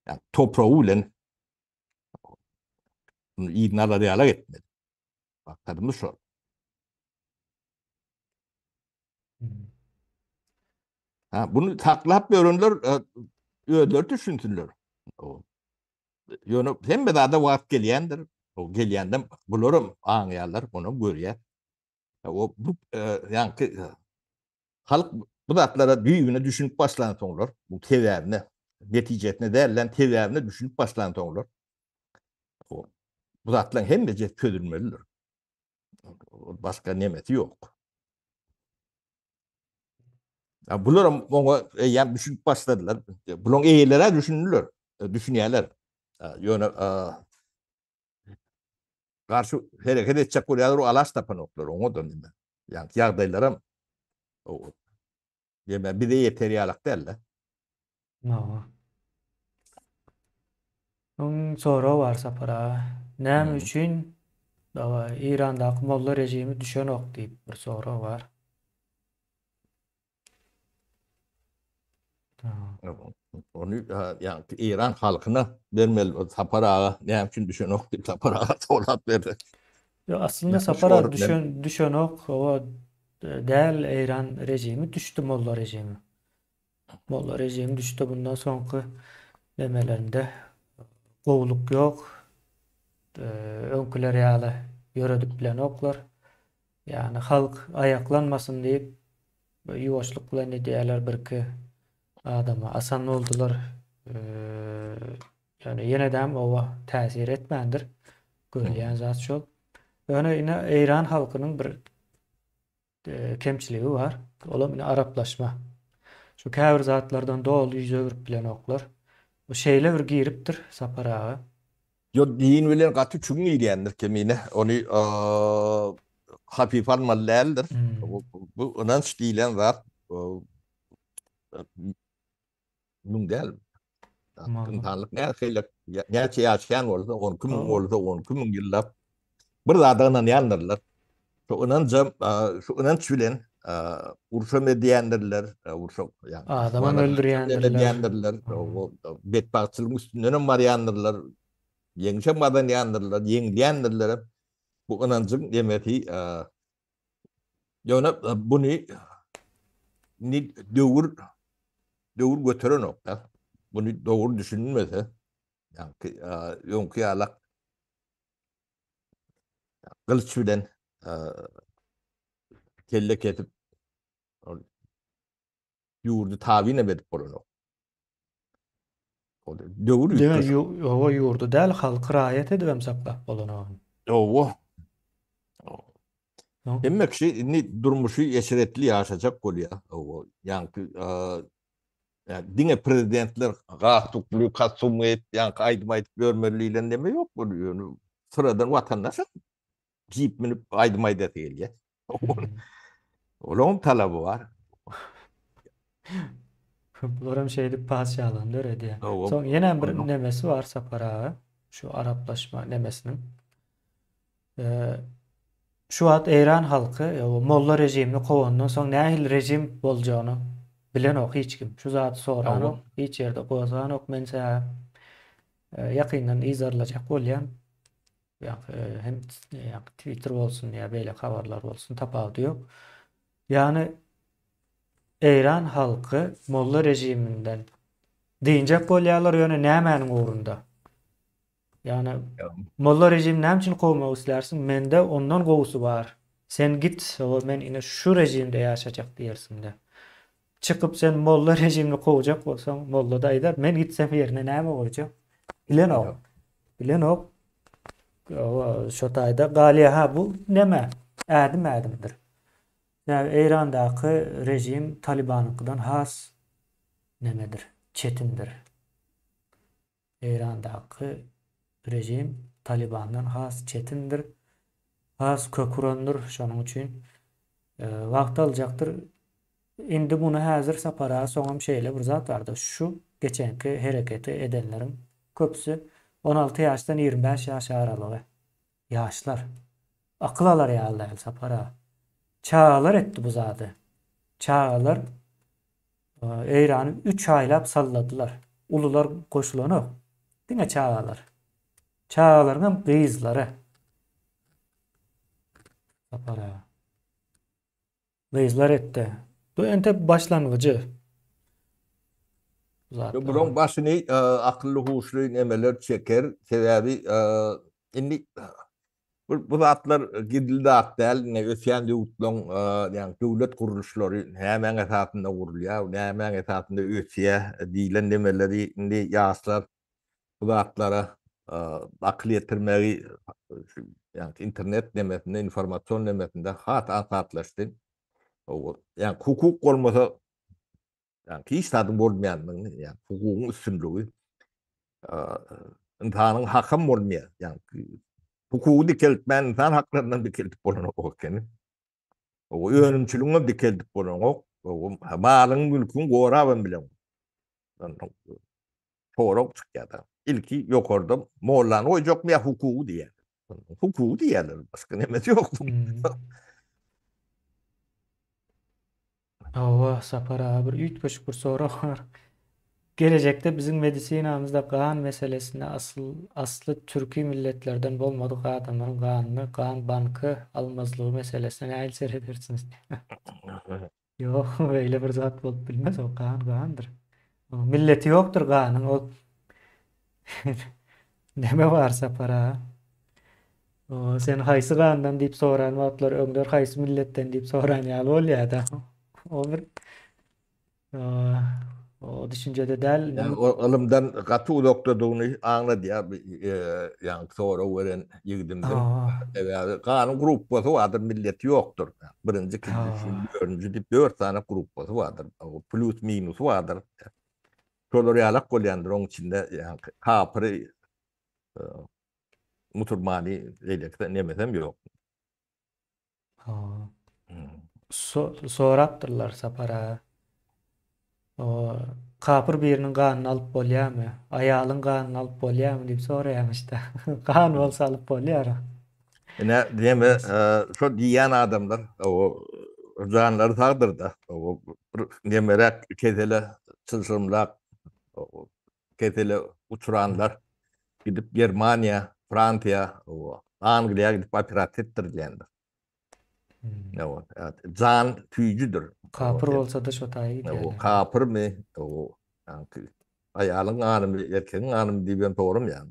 S2: yani toprağı ile bunu iyi narları ala etmedi. Baklarımız şu.
S1: Hmm.
S2: Bunu taklap görünler ödür düşünsünler. O yönü hem de daha vaat geliyendir. O geliyenden bulurum ağayalar bunu görüyor. O bu yani halk bu datlara büyüğüne düşünüp başlayan tonlar. Bu teverine neticesine değerlen teverine düşünüp başlayan tonlar. O bu datların hem de çözülmelidir. Başka nimeti yok. Ya bulurum onu yani düşünüp başladılar. Bunun iyilere düşünürler. Düşünüyorlar. Yönü karşı hareket edecek oluyorlar o alaş tapan oklar. Onu dönüyor. Yani yağdaylarım o yeme bir de yeteri alak derler.
S1: No. Onun soru var sapara. Näme
S2: Hı.
S1: üçin dawa İrandaky molla rejimi düşenok diýip bir soru var. Ha.
S2: Onu yani İran halkına vermeli. Taparağa ne için düşünüyor ki taparağa soğuk verdi.
S1: Yo, aslında
S2: Yanlış
S1: sapara
S2: doğru ben.
S1: düşenok o däl İran rejimi düştü molla rejimi. Molla rejimi düştü bundan soňky demelerinde gowluk yok. Öňküleri ýaly ýöredip bilen oklar. Yani halk ayaklanmasın diýip ýuwaşlyk bilen diýerler birki adama asan oldular. Eee yani ýene-däm owa täsir etmändir. Görýän zat şol. Öňe ine Eýran halkynyň bir kemçiligi var. Olam ine araplaşma. Şu käbir zatlardan dol ýüze görüp bilen oklar. O şeýle bir giripdir saparaga.
S2: Yo din bilen gatı çünkü ýerler kemine. Onu hafif almalılardır.
S1: Hmm.
S2: Bu inanç diýilen zat bunun değil.
S1: Malum.
S2: Tıntanlık ne şeyle gerçi yaşayan olsa 12 min
S1: O
S2: olsa 12 min yıllar bir zadağından yanırlar. Şu inancım şu inanç bilen urşam ediyendirler, urşam yani
S1: adamam
S2: ahmanı
S1: öldürýändirler.
S2: ediyendirler,
S1: Hmm.
S2: o bedbahtçılığın üstünden var yanırlar, yenişemadan yanırlar, yengiyendirler. Bu inancın demeti yani bunu ni dövür götüren nokta. Bunu doğru düşünülmese yani yonki alak kılıç bilen kelle ketip Ýurdu tabyn edip bolan. O döwür
S1: Diňe
S2: ýutdur.
S1: owa ýurdu däl halky raýat edibem saklap bolan.
S2: Owo.
S1: No.
S2: Demek ki inni durmuşy eşeretli ýaşajak bolýar. Owo ýa-ni diňe prezidentler gaýtykly kasum edip ýa-ni aýdym aýdyp görmeliler deme ýok bolýar. Sıradan watandaş jip minip aýdym aýdyp gelýär.
S1: Hmm.
S2: Olam talabı var.
S1: Bularım şeydi padişahlandı öyle diye.
S2: Owo
S1: Son yine bir
S2: onu
S1: nemesi var Sapara. Şu Araplaşma nemesinin. Ee, şu at İran halkı o Molla rejimini kovandan soň nähil rejim boljagyny bilen ok hiç kim. Şu zat soran
S2: owo
S1: ok hiç yerde gozan ok mense ýakyndan izarlajak bolýan. Hem Twitter bolsun ya böyle habarlar bolsun tapawdy ýok. Yani İran halkı Molla rejiminden diýinjek bolýarlar ýöne nämäniň ugrunda. Yani Molla rejim näme üçin gowmak islersiň? Mende ondan gowusy bar. Sen git, men ine şu rejimde ýaşajak diýersiň de. Çıkıp sen Molla rejimini gowjak bolsaň, Molla da aýdar, men gitsem ýerine näme bolajak? Bilen ok. Bilen ok. Şo taýda galya ha bu näme? Ädim-ädimdir. Yani İran'daki rejim Taliban'ınkidan has nemedir? Çetindir. İran'daki rejim Taliban'dan has çetindir. Has kökürendir. Şonun üçin wagt alacaktır. Indi bunu häzir Sapara soňam şeýle bir zat bardy. Şu geçenki hereketi edenlerin köpüsü 16 ýaşdan 25 ýaş aralygy. Ýaşlar. Akıl alar ýaly Sapara. Çağalar etti bu zady. Çağalar İran'ı 3 aylap salladılar. Ulular koşulany. Diňe çağalar. Çağalarynın gyzlary. Sapara. Gyzlar etdi. Bu ente başlangıcı.
S2: Bulan başyny akylly huşly nemeler çeker. Sebäbi indi bu zatlar gidildi akdal ne ösýän döwletleň ýa-ni döwlet guruluşlary hämen esasynda gurulýar, hämen esasynda ösýär diýilen nemeleri indi ýaşlar bu zatlara akly ýetirmegi ýa-ni internet nemesinde, informasiýon nemesinde hat asatlaşdy. Yani hukuk olmasa yani hiç tadım olmayanın yani hukukun üstünlüğü insanın hakkım olmuyor. Yani hukuku dikeltmen insan haklarından dikeltip olan o kendi. O yönümçülüğüne dikeltip olan o malın mülkün goraben bilen. Torok çıkıyor da. İlki yok orada Moğolların o yok mu ya hukuku diye. Hukuku diyeler. Başka nemesi yok.
S1: Owa Sapara bir üýtgeç bir soru var. Gelecekte bizim medisinamızda gan meselesine aslı Türki milletlerden bolmadyk adamlaryň ganyny, gan bankı almazlyğı meselesine näil seredersiniz? Yok, öyle bir zat bolup bilmez o gandır. O milleti yoktur ganyň o neme var Sapara? O sen haýsy gandan diýip soran wagtlar öňler haýsy milletten diýip soran ýaly bolýar da. O bir o düşüncede däl
S2: Yani o alımdan katı ulukladığını anladı ya yani sonra veren yigdimden kanun grupası vardır milleti yoktur. Birinci, ikinci, üçüncü, dördüncü deyip 4 tane grupası vardır. Plus minus vardır. Şoları yalak kolyandır onun içinde yani kapırı muturmani eylekte nemesem yok.
S1: Sorapdyrlar Sapara. O kapır birinin ganyny alyp bolýarmy? Aýalyň ganyny alyp bolýarmy diýip soraýarmyş da. Gan bolsa alyp bolýar.
S2: Ne deme şu diýen adamlar o janlary tagdyrda o nemerek ketele çılçımlak o ketele uçuranlar gidip Germaniya, Fransiya, o Angliýa gidip operat etdirýändir. No, can tüyücüdür.
S1: Kapır bolsa da şo taýy
S2: O
S1: diýerler.
S2: kapır mı? O yani ayalın anımı, erkeğin anımı diye ben doğrum yani.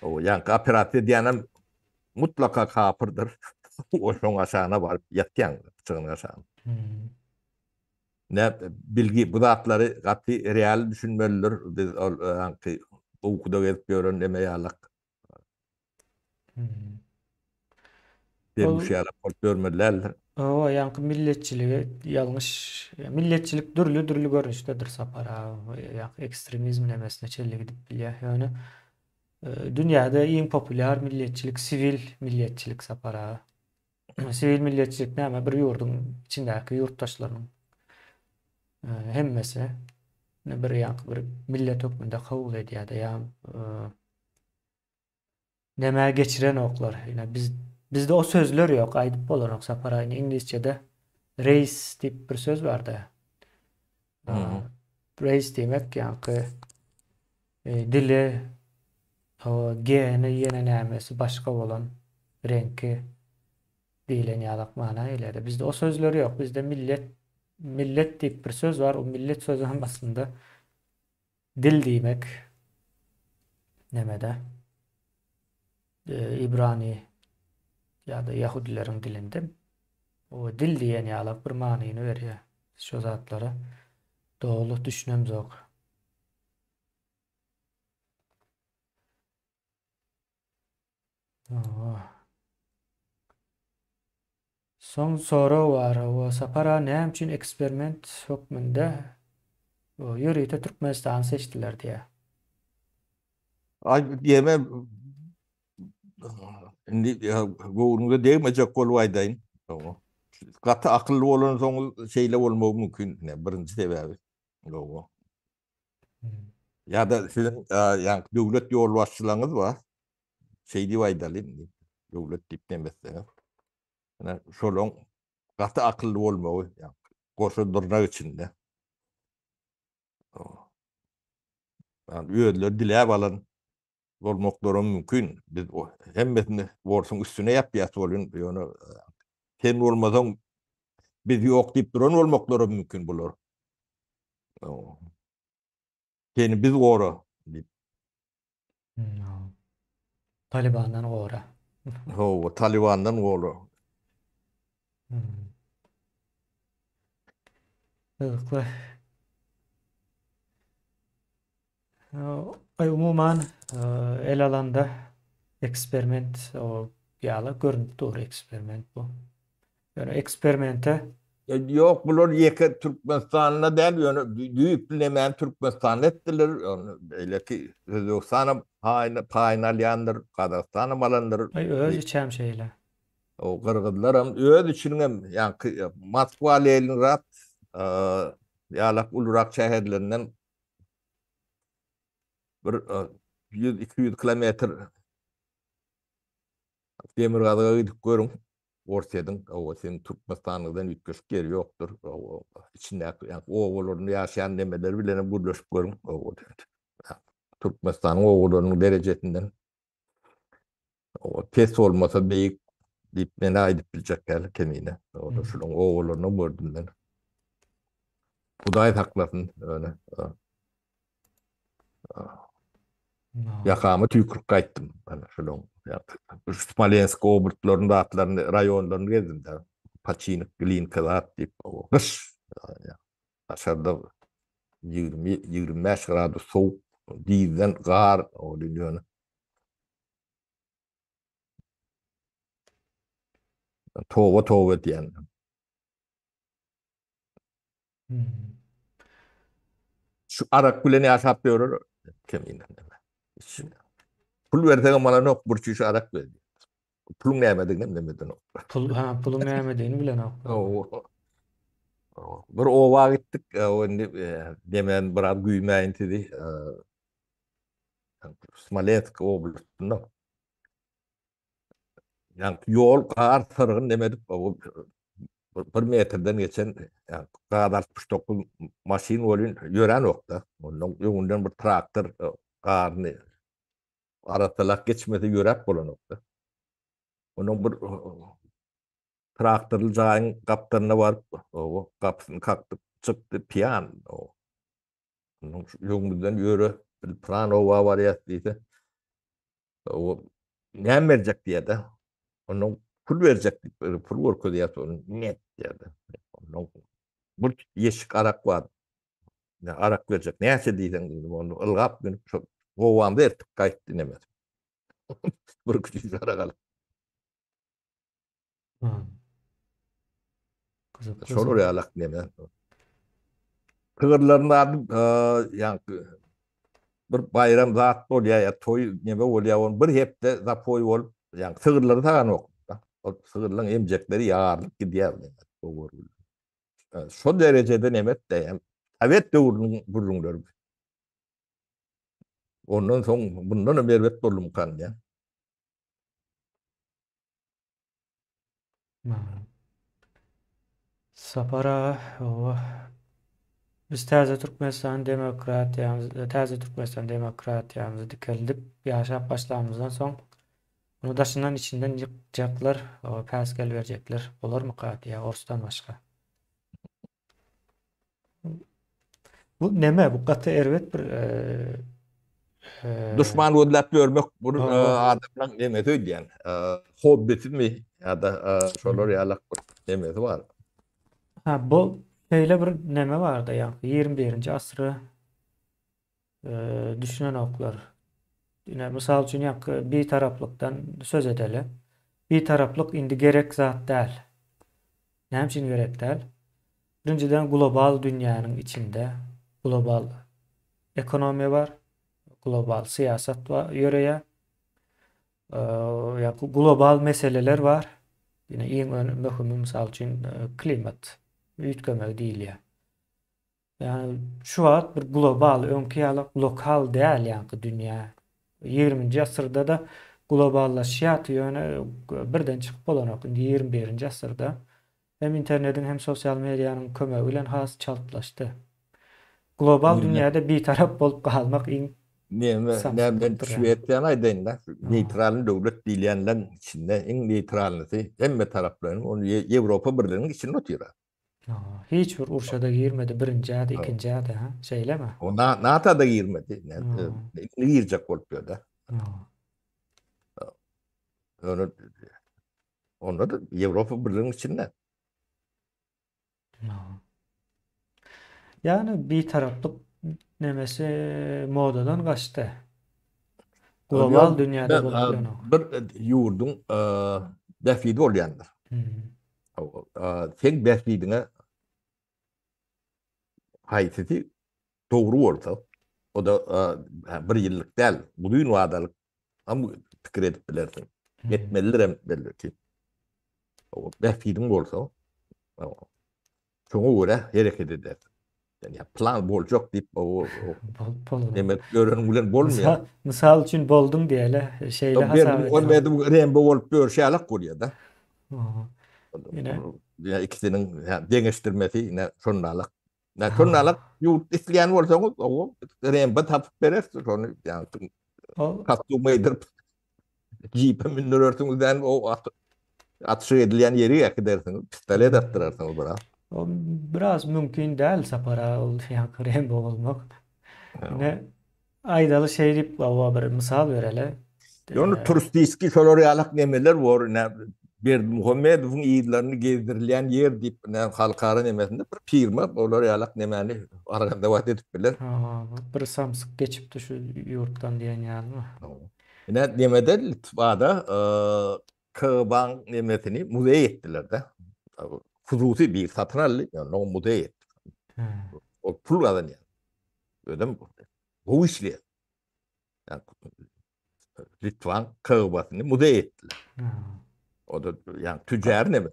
S2: O yani operasyon diyenem mutlaka kapırdır. O son aşağına varıp yatyan, çığın aşağına.
S1: Hmm.
S2: Ne bilgi bu zatları katı real düşünmelidir. Biz anki okuda gezip gören deme yalak.
S1: Hmm.
S2: Bir bu
S1: Ol
S2: şeyler kol görmeliler.
S1: o yankı milletçiliği yanlış. Milletçilik dürlü dürlü görünüştedir sapara. Yankı ekstremizm nemesine çelle gidip bilýär. Yani dünyada en popüler milletçilik sivil milletçilik sapara. Sivil milletçilik näme? Bir ýurdun içindäki ýurtdaşlaryň hemmesi bir yankı bir millet hökmünde kabul edýär ýa näme geçiren oklar. Ýa bizde o sözler ýok. Aýdyp bolanok sapara. İngilizce'de race diýip bir söz bar-da.
S2: Hı hı.
S1: Race diýmek ýa-ni dili, o geni ýene nämesi başga bolan renki diýilen ýalyk mana eýledi. Bizde o sözler ýok. Bizde millet diýip bir söz bar. O millet sözü hem aslında dil diýmek nemede İbrani ýa-da Yahudilerin dilinde o dil diýen ýalyk bir manyny berýär. Şu zatlara dogly düşünem zok. Oh. Son soru var. O sapara näme üçin eksperiment hökmünde o ýörüýte Türkmenistany seçdiler diýe.
S2: Ay diyeme şimdi goğunuza değmeyecek kol vaydayın. Tamam. Katı akıllı olan son şeyle olmağı mümkün. Ne birinci sebebi. Tamam.
S1: Hmm.
S2: Ya da sizin yani devlet yol başçılığınız var. Şey diye vaydalıyım. Devlet tip demezseniz. Yani şolon katı akıllı olmağı. Yani koşudurmak içinde. Yani üyeler dile alın. Olmakları mümkün. Biz o hemmesini borsun üstüne yapıyat olun. Yani sen olmadan biz yok deyip duran olmakları mümkün bulur. Seni biz goru.
S1: No. Talibandan gora.
S2: Ho, Taliban'dan goru.
S1: Hmm. Ylgly. Umuman el alanda eksperiment o ýaly görünüp dur eksperiment bu. Yani eksperimente
S2: Yok bulur yeke Türkmenistan'la değil yani büyük bilemeyen Türkmenistan ettiler. Yani öyle ki Kazakistan'a payinalyandır, Kazakistan'a malandır.
S1: öz içäm şeýle.
S2: O Kırgızlar hem öz için hem yani Moskva Leningrad yalak ulurak şehirlerinden bir 100-200 kilometr demir gazyga gidip görün. Ortadan o senin Türkmenistan'dan ütköş geri yoktur. O içinde yani oğullarını yaşayan demeleri bile birleşip görün. O Türkmenistan'ın oğullarının derecesinden o pes olmasa beyik deyip beni aydıp bilecekler kemiğine. O da
S1: Hmm.
S2: şunun oğullarını gördüm ben. Hudaý saklasın öyle.
S1: No.
S2: Yakama tüykürük kayttım. Bana şunun. Smolensk oblastlarında atlarını, rayonlarını gezdim de. Paçinik, Glinka at deyip o kış. Aşağıda 20-25 grad soğuk. Dizden gar o dünyanı. Tova tova diyen.
S1: Hmm.
S2: Şu arak bile ne yaşap diyor. Kemiğinden. Pul versene bana nok burçu şu arak verdi. Pulun ne yemedin ne demedin o.
S1: Pulun näme bilen ok.
S2: Bir ova gittik. O demen biraz güymeyin dedi. Smolensk oblastında. Yani yol kar sarığın demedik. O bir metreden geçen yani kar 69 maşin olun yören okta. Onun yolundan bir traktör karını aratalak geçmedi yörep bolan okta. Onun bir traktörlü jayın kaptanına varıp o kapısını kalktı çıktı piyan o. Onun yolundan yürü bir plan ova var ya deydi. O ne verecek diye de onun pul verecek pul korku diye onun net diýerdi. Onu bir ýeşik arak bar. Ne arak verecek. Näçe diýsen dedim onu ılgap dönüp şo gowamda ertip gaýtdy neme. Bir küçük arak alyp.
S1: Ha, kızıklı
S2: Şolar
S1: soň.
S2: ýalak neme. Kıgırlarında adı yani bir bayram zat bolýar ya toy neme bolýar on bir hepde zapoy bolup yani sığırları tagan ok. O sığırlaryň emjekleri ýagarlyp gidýär. Şo derecede nemet de hem evet döwrüniň burunlary. Ondan soň bundan berbat boldum kan ya.
S1: Ha. Sapara o biz täze Türkmenistan demokratiýamyzy dikeldip ýaşap başlamamızdan soň bunu daşından içinden yıkacaklar, o päskel verecekler. Olur mu Katiya? Orsuzdan başka. Bu neme? Bu katı ervet bir
S2: Düşman ödläp görmek bu
S1: o
S2: adamlaryň nemesi öýdýän. Hobbiti mi ýa-da şolar ýalak bir nemesi bar.
S1: ha bu şöyle bir neme vardı ya. 21. asrı düşünen oklar. Yine misal üçün bir taraflıktan söz edeli. Bir taraflık indi gerek zat däl. Näme üçin gerek däl? Birinciden global dünyanın içinde global ekonomi var, global siyaset var, yöreýär. Ya global meseleler var. Yine iň möhimi misal üçin klimat, üýtgemek diýilýär. Yani şu wagt bir global öňki ýaly lokal däl ýa-ni dünýä. 20-nji asyrda da globallaşýar ýöne birden çykyp bolanok. 21-nji asyrda hem internetiň hem sosial mediýanyň kömegi bilen has çalplaşdy. Global dünýäde bir tarap bolup galmak iň
S2: Nämen
S1: samsaklyktır yani.
S2: Şweýetiýan aýdaýynda
S1: Ha,
S2: neytral döwlet diýilýänler içinde iň neytralnysy hemme taraplaryň onu Ýewropa Birliginiň içinde oturýar.
S1: ha. Hiç bir urşada girmedi. Birinci ýa-da ikinci ýa-da ha. Şeýlemi?
S2: O NATO da girmedi.
S1: Ha,
S2: Girjek bolup ýa-da.
S1: ha,
S2: Onu da Ýewropa Birliginiň içinde.
S1: ha. Yani bir taraplık nemesi modadan kaçtı. Global dünyada bolup ýanyk.
S2: Bir ýurdun bähfidi bolýandyr. Sen bähfidiňe haýsy dogry bolsa, o da bir ýyllyk däl, buýyn wadalyk am pikir edip bilersiň. Etmelidirem belki. O bähfidiň bolsa, şoňa görä hereket eder. Yani plan boljak diýip o
S1: Bolur.
S2: göreniň bilen bolmaýar.
S1: Misal üçün boldum diýele şeýle hasap
S2: Ben on
S1: edip.
S2: bedim rembe bolup görşýärlik bolýar da.
S1: Ha, Yine
S2: Ya ikisinin deňeşdirmesi ine şondalyk. Na
S1: ha.
S2: şondalyk ýurt isleýän bolsaňyz o rembe tapyp berersiz şonu ýani
S1: O
S2: kastumy edip jipe mindirersiňizden o atyşy edilýän ýeri ýakydersiňiz, pistolet atdyrarsyňyz bira.
S1: o biraz mümkin däl sapara ol ýa-da rembe bolmak. Yine aýdaly şey diýip bir misal bereli.
S2: Ýöne turistiski şolar ýalyk nemeler bar. Berdimuhammedowyň ýyllaryny gezdirilýän ýer diýip halkara nemesinde bir firma olar ýalyk nemeni araganda wagt edip biler.
S1: Ha, bir samsyk geçipdi şu ýurtdan diýen ýalymy?
S2: Ine nemede Litvada Kıban nemesini muzey ettiler de. Hususi bir satın aldı. Yani o muzey etti.
S1: Ha,
S2: O pul kadar yani. Öyle mi? Bu işli. Yani Litvan Kıban'ını muzey ettiler.
S1: ha.
S2: O da yani tüccar ne mi?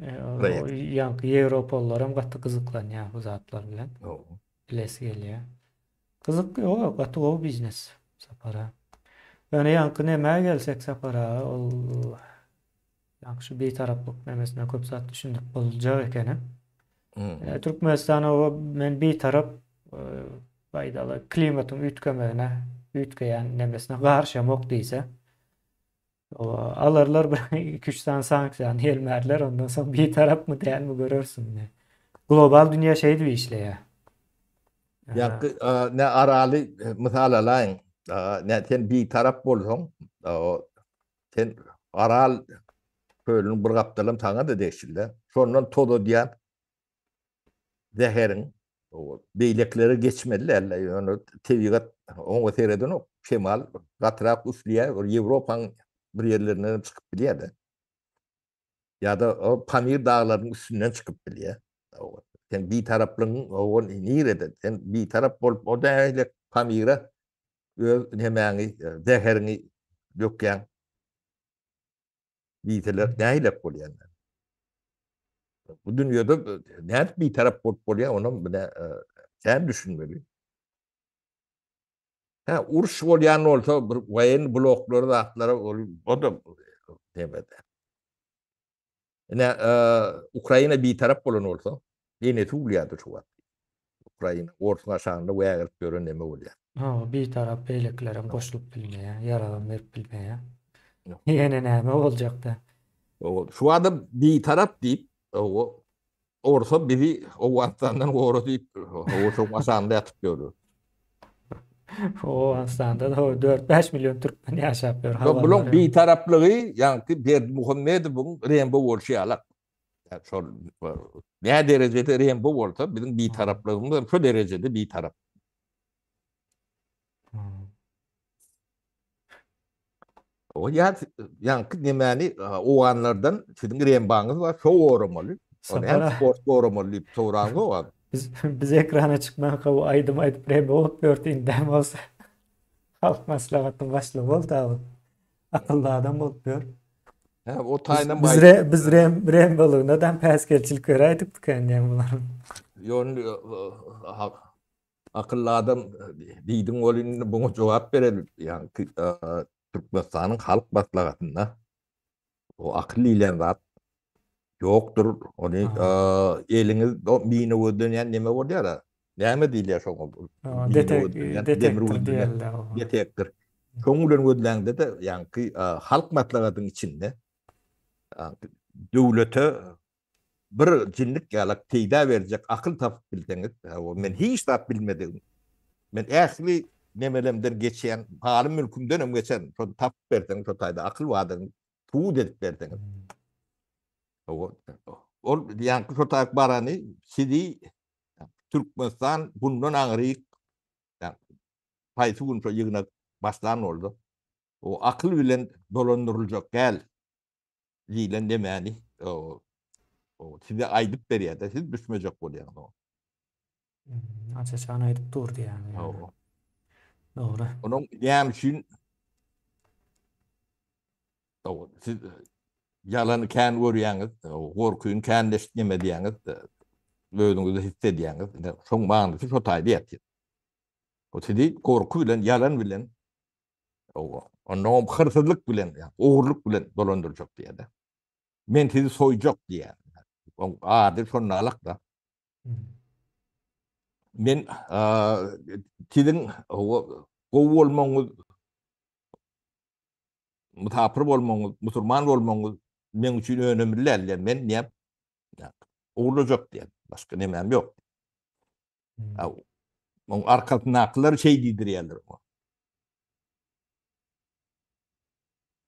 S1: O ýanky Ýewropalılar gatty gyzyklanýar bu zatlar bilen. Bilesi gelýär. Gyzyk o gatty o biznes sapara. Yani ýanky näme gelsek sapara ol ýanky şu bir taraplyk nemesine köp zat düşündük boljak ekeni. Türkmenistan o men bir tarap faýdaly klimatyň üýtgemegine, üýtgeýän nemesine garşamok diýse alarlar 2-3 tane sanksiýon elmerler ondan soň bir tarap mı däl mi görersiň. Global dünýä şey diýip işleýär.
S2: Yani ne araly misal alaýyn. Ne sen bir tarap bolsaň, sen aral Pölün bir gapdalym taňa da deşildi. Şondan todo diýen zeherin o beýlekleri geçmediler. Yani tebigat oňa seyreden o şemal gatrak usliýe Ýewropaň bir ýerlerinden çykyp bilýärdi. Ýa-da o Pamir dağlarynyň üstünden çykyp bilýär. Sen bir taraplyň o nirede sen bir tarap bolup o da Pamira öz nemäňi zeherini dökýän biteler nähilep bolýar. Bu dünýede näet bir tarap bolup bolýar, onu bile sen düşünmeli. Ha, uruş bolýan bolsa bir wayen bloklary zatlara o da demedi. Ine Ukraina bir tarap bolan bolsa, ýene tuglýardy şu wagt. Ukraina ortaňa şanly wägirip gören neme bolýar.
S1: Bir tarap beýleklerim goşulyp bilmeýär, ýardam berip bilmeýär. Ýene näme boljakda?
S2: O şu adam bir tarap diýip o orsa biri o wagtdan gowra diýip o çok aşanda ýatyp görür.
S1: O Afganistan'da da 4-5 milyon Türkmen yaşap ýör.
S2: Yo bulun bir taraplygy ýa-ni Berdimuhammedowyň rembo bolşy alak. Şol näme derejede rembo bolsa bizim bir taraplygymyz şu derejede bir tarap. O ýa-ni nemäni o anlardan sizin rembaňyz bar, şo goramaly. Onu hem sport goramaly diýip soraňy o.
S1: Biz ekrana çıkmak bu aydım aydıp rembo olup örtüğünden olsa. Halk maslahatın başlığı oldu abi. Akıllı adam olup gör.
S2: O taýdan
S1: Biz remboluguna da päskelçilik göraydık tıkanyan bunların.
S2: Ýön akıllı adam diýdiň bolýan buňa jogap berelim. Ýani Türkmenistanyň halk maslahatynda o akylly bilen zat ýokdur. Ony eliňiz mine ödünýän neme bolýar? Näme diýilýär şoňa? Detektir. Şoň bilen ödüläňde de ýani halk maslahatynyň içinde döwlete bir jinlik ýalak teýda berjek akıl tapyp bilseňiz, men hiç tap bilmedim. Men ähli nemelemden geçen, haly mülkümden hem geçen, şo tapyp berseň, şo taýda akıl wadyny tuğ edip berseňiz. Ol ýani şo taýda barany sizi Türkmenistan bundan aňyryk paýsy gün şo ýygyna başlan boldy. O akıl bilen dolandyryljak gel diýilen demäni o size aýdyp berýär-de, siz düşmejek bolýar o.
S1: Açaçan aýdyp durdy ýani. Dogry.
S2: Onuň ýam üçin siz ýalany kän görýäňiz, gorkuň känleşdirmediýäňiz, özüňizi his edýäňiz, şoň maňlysy şo taýda ýatyr. O sizi gorku bilen, ýalan bilen, onuň hırsyzlyk bilen, ogurluk bilen dolandyrjak diýär-de. Men sizi soýjak diýär. Ady şonu alak da. Men sizin gowy bolmaňyz, mutapyr bolmaňyz, musulman bolmaňyz men üçin önemli. Men näp ogurlajak diýär. Başga nemem ýok. Oň arkasyndakylar şey diýdirýärler.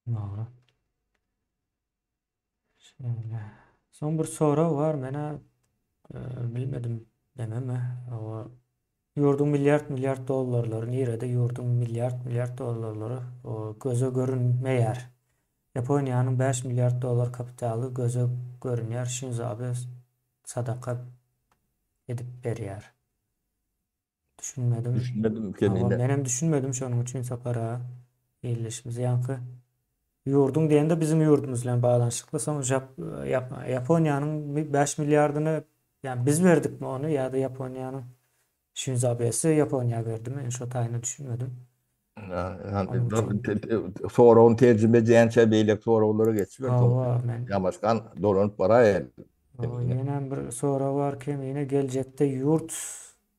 S1: Doğru. Son bir soru var mene bilmedim dememe. O yurdun milyard dollarları nirede yurdun milyard dollarları o göze görünmeýär. Japoniýanyň 5 milyard dollar kapitaly göze görünýär. Shinzo Abe sadaka edip berýär. Düşünmedim
S2: kendine.
S1: Benim düşünmedim şonuň üçin sapara ýerleşimiz ýankı. Yurdun diýende bizim yurdumuz bilen baglanyşykly. Soň Japoniýanyň 5 millardyny ýani biz berdikmi onu ýa-da Japoniýanyň Shinzo Abe'si Japoniýa berdimi? Şo taýyny düşünmedim.
S2: Sonra onu tercüme edýänçe beýlek sorawlara geçiyor.
S1: Men
S2: ýamaşkan dolanyp barýar.
S1: Ýene bir soraw bar ki, ýene geljekde yurt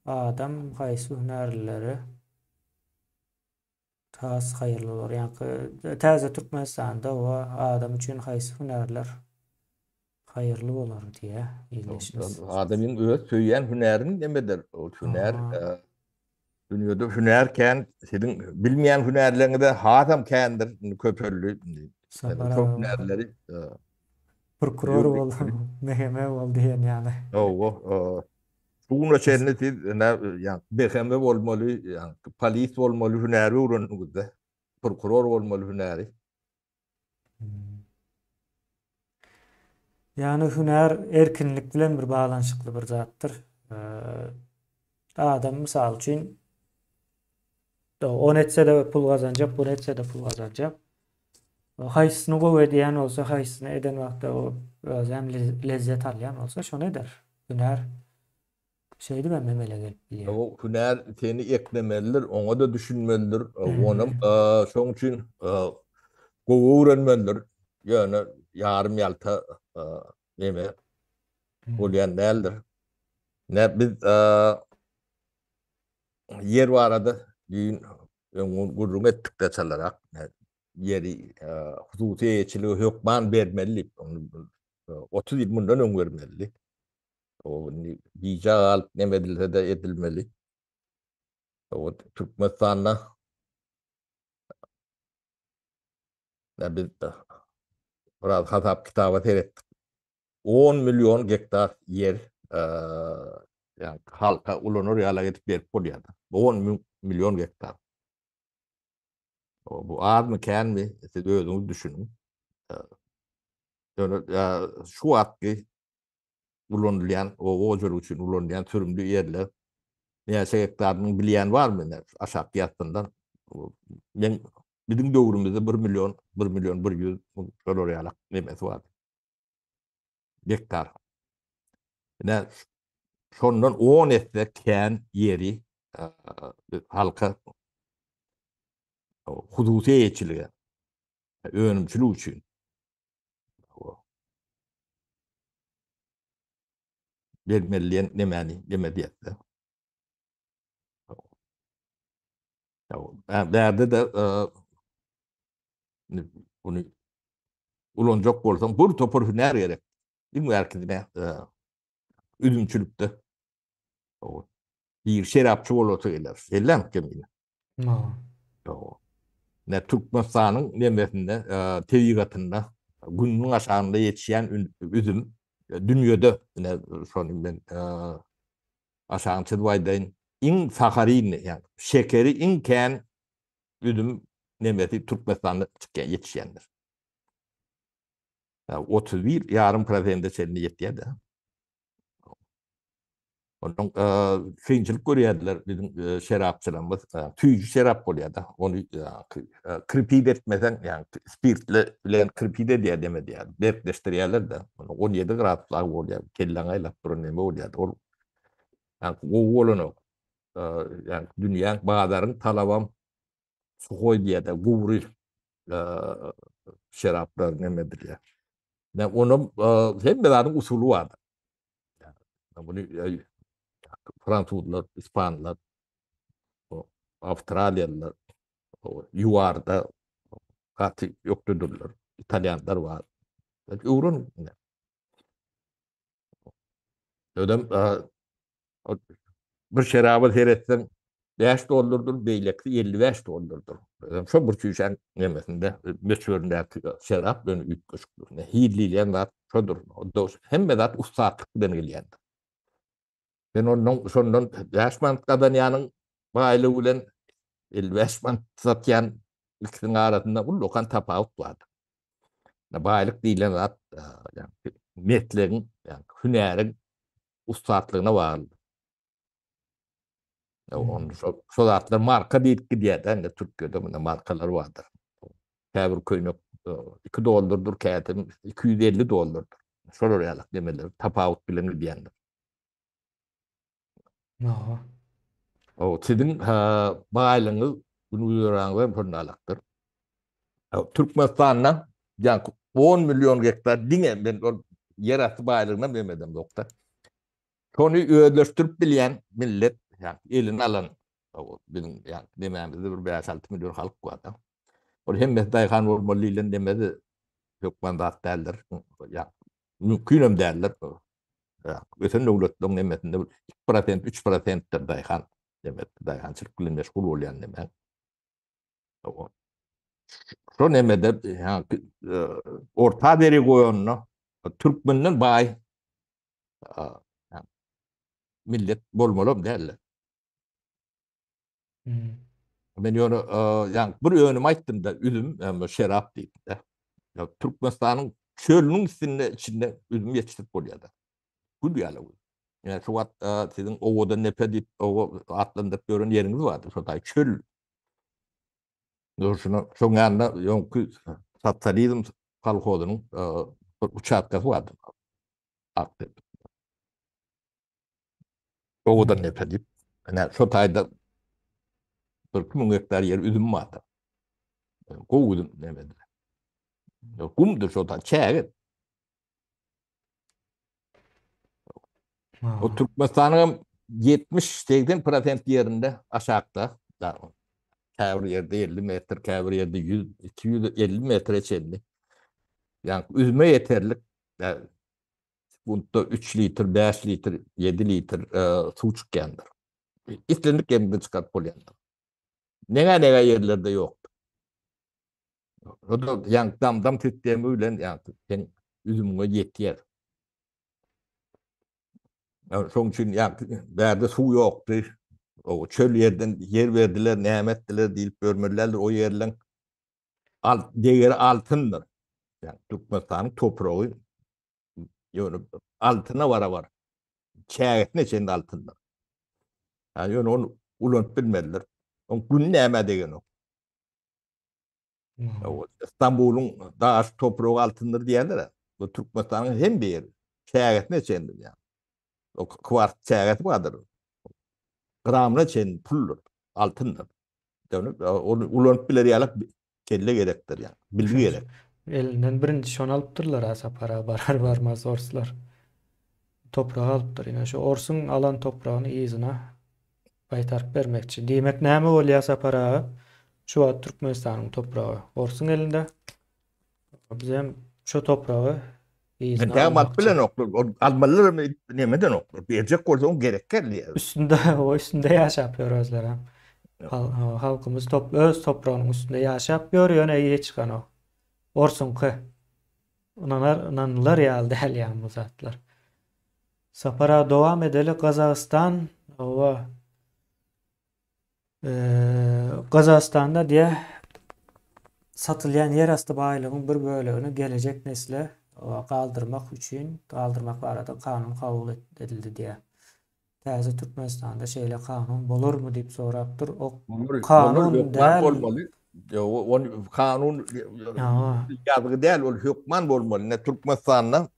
S1: adam haýsy hünärlileri tas haýyrly bolar. Ýani täze Türkmenistanda o adam üçin haýsy hünärler haýyrly bolar diýe ýerleşimiz.
S2: Adamyň öz söýýän hünerini demedir. O hüner dünýede hünerken senin bilmeýän hünerlerini de hatam kändir köpörlü. Çok hünerleri
S1: Prokuror
S2: Yok,
S1: bol, meheme bol diyen yani.
S2: o şuňa çenli yani beheme bolmaly, yani polis bolmaly, hünäri öwrenýärdi. Prokuror bolmaly, hünäri.
S1: Hmm. Yani hüner erkinlik bilen bir bağlanşykly bir zatdyr. Adam misal üçin o etse de pul kazanacak, bu etse de pul kazanacak. Haýsysyny gowy edýän bolsa, haýsysyny eden wagtda o özem lezzet alýan bolsa şonu eder. Hüner şeydi ben memele gelip bilýär.
S2: O hünär seni eklemelidir, oňa da düşünmelidir. Onuň
S1: Hmm.
S2: şoň üçin gowy öwrenmelidir. Ýöne ýarym ýalta neme
S1: Hmm.
S2: bolýan däldir. Ne biz yer barada düýün gurrun etdik çalarak yeri hususi eýçiligi hökman bermeli. Onu 30 ýyl mundan öňermeli. O biza alyp neme edilse de edilmeli. O Türkmenistan'a biz biraz hasap kitaba seyretdik. 10 milyon gektar yer yani halka ulanır ýala getip berip bolýardy. 10 milyon gektar. Bu az mı kän mi? Siz özüňiz düşünün. Şu wagtky ulanylýan, owajar üçin ulanylýan türümli ýerler näçe hektaryny bilýän barmy? Aşak ýatyndan. Men bizim döwrümizde 1 milyon, 1 milyon 100 şol ýalak nemesi bar. Gektar. Ne şondan 10 etse kän ýeri halka hususi eýçiligi, önümçülük üçin. Bermeliýän nemäni, neme diýetdi. Bärde de bunu ulanjak bolsaň bir topar hünär gerek. Iň erkine üzümçülükde. Bir şerapçı bolsa geler. Ellem kemine.
S1: No.
S2: Ne Türkmenistanyň nemesinde, tebigatynda günüň aşagynda ýetişýän üzüm dünýede şonu men aşagyny baýdaýyn iň saharin yani şekeri iň kän üzüm nemesi Türkmenistanda çykýan ýetişýändir. 31 yarım prosente çelini ýetýär. Onuň kynçylyk görýärler bizim şerapçylarymyz. Tüýjü şerap bolýar-da. Onu kripide etmesen yani spirtle bilen kripide diýe demediýär. Berkleşdirýärler de. 17 graduslar bolýar. Kelleň aýlap duran neme bolýar. Ol yani gowy bolany yani dünýäň bazaryň talabam suhoy diýe-de gowry şeraplar neme bilýär. Ne onuň hemme zadyň usuly bar. Bunu Fransuzlar, İspanlar, Avustralyalılar, yuvarda katı yoktudurlar. İtalyanlar var. Öwren ödem bir şerabı seyretsen 5 dolardır, beýlekli 55 dolardır. Şo bir çüşen nemesinde meşhurunda şerap beni üç köşkür. Ne hillilen var, şodur. O hemme zat ustaatlyk bilen gelýär. Ben onun şondan 5 manatdan ýanyň baýlygy bilen 55 manat satýan ikisiniň arasynda ullukan tapawut bar. Baýlyk diýilen zat yani metlegiň, yani hünäriň ustaatlygyna bagly. Onu şo zatlar marka diýip gidiýär. Türkiýede bunda markalar bardyr. Häzir köýnek 2 dolardyr, kätem 250 dolardyr. Şolar ýalyk demeler tapawut bilen gidiýär.
S1: No.
S2: Siziň baýlygyňyz bunu ýöraňyz purnalykdyr. Türkmenistanyň yani 10 milyon gektar diňe ben yer asty baýlygyna memedem doktor. Şonu öýleşdirip bilýän millet yani elini alan bizim yani demämizde bir 5-6 milyon halk bar. O hemme daýhan bolmaly diýilen demedi yok mandat däldir. Ya mümkün däldir. Öten döwletden nemesinde 2%, 3% daýhan demek daýhançylyk bilen meşgul bolýan demek. Şo nemede yani orta deri goýanyna Türkmenden bay yani millet bolmalım derler.
S1: Hmm.
S2: Ben onu yani bir önüm ayttım da üzüm şerap deyip de. Ya Türkmenistan'ın çölünün içinde üzüm yetiştirip oluyor da. Bu duyarlı bu. Yani şu at sizin Ova'da Nepe deyip Ova atlandırıp gören yeriniz vardı. Şu çöl. Şuna şu yanında yonkü Sosyalizm kolhodunun uçakası vardı. Attı. Ova'da
S1: Hmm.
S2: Nepe deyip. Yani şu tayda 40 bin hektar yer üzüm vardı. Kovudun demediler. Kumdur şu tay çeğit. O
S1: Ha.
S2: Türkmenistan'ın 70-80% yerinde aşağıda. Kavr yerde 50 metre, kavr yerde 100, 250 metre çelli. Yani üzme yeterlik. Yani bunda 3 litre, 5 litre, 7 litre su çıkkandır. İstendik yerinde çıkart polyandır. Nega yerlerde yok. O da yani dam sistemiyle yani sen üzümüne yetiyer. Yani son için yani berde su yoktu. O çöl yerden yer verdiler, nimettiler deyip görmürlerdir. O yerlerin değeri altındır. Yani Türkmenistan'ın toprağı yani altına var. Çeyrekne içinde altındır. Yani onu ulan bilmediler. On gün neme degen o.
S1: Ha.
S2: İstanbul'un dağış toprağı altındır diyenler. Bu Türkmenistan'ın hem bir yeri. Çeyrekne içinde yani. O kvart çeyrek vardır. Gramına içinde puldur. Altındır. Yani onu ulan bilir yalak kelle gerektir yani. Bilgi
S1: Şunç
S2: gerek.
S1: elinden birinci şon alıptırlar asa para barar barmaz orslar. Toprağı alıptır. Yine şu orsun alan toprağını iyisine baytarıp vermekçi. Diýmek näme bolýar saparagy? Şu wagt Türkmenistanyň topragy. Orsun elinde. Bizem şu toprağı
S2: Ben
S1: iyisine
S2: de
S1: almakçy.
S2: makbule nokta. Almalılar mı nemeden nokta. Verecek olsa on gerekir diye.
S1: Üstünde o üstünde yaşapıyor özler hem. Halkımız öz toprağının üstünde yaşapıyor. Yöne iyi çıkan o. Orsun ki. Inanırlar ya del yani bu zatlar. Sapara devam edeli Kazakistan o Kazakistan'da diye satılyan yerastı baylığın bir bölüğünü gelecek nesle kaldırmak için kaldırmak arada kanun kabul edildi diye. Täze Türkmenistan'da şeyle kanun bolur mu deyip soraptır. O
S2: Olur
S1: kanun
S2: hükman
S1: del
S2: olmalı. O kanun
S1: ya
S2: yazgı değil, o hükman olmalı. Ne Türkmenistan'la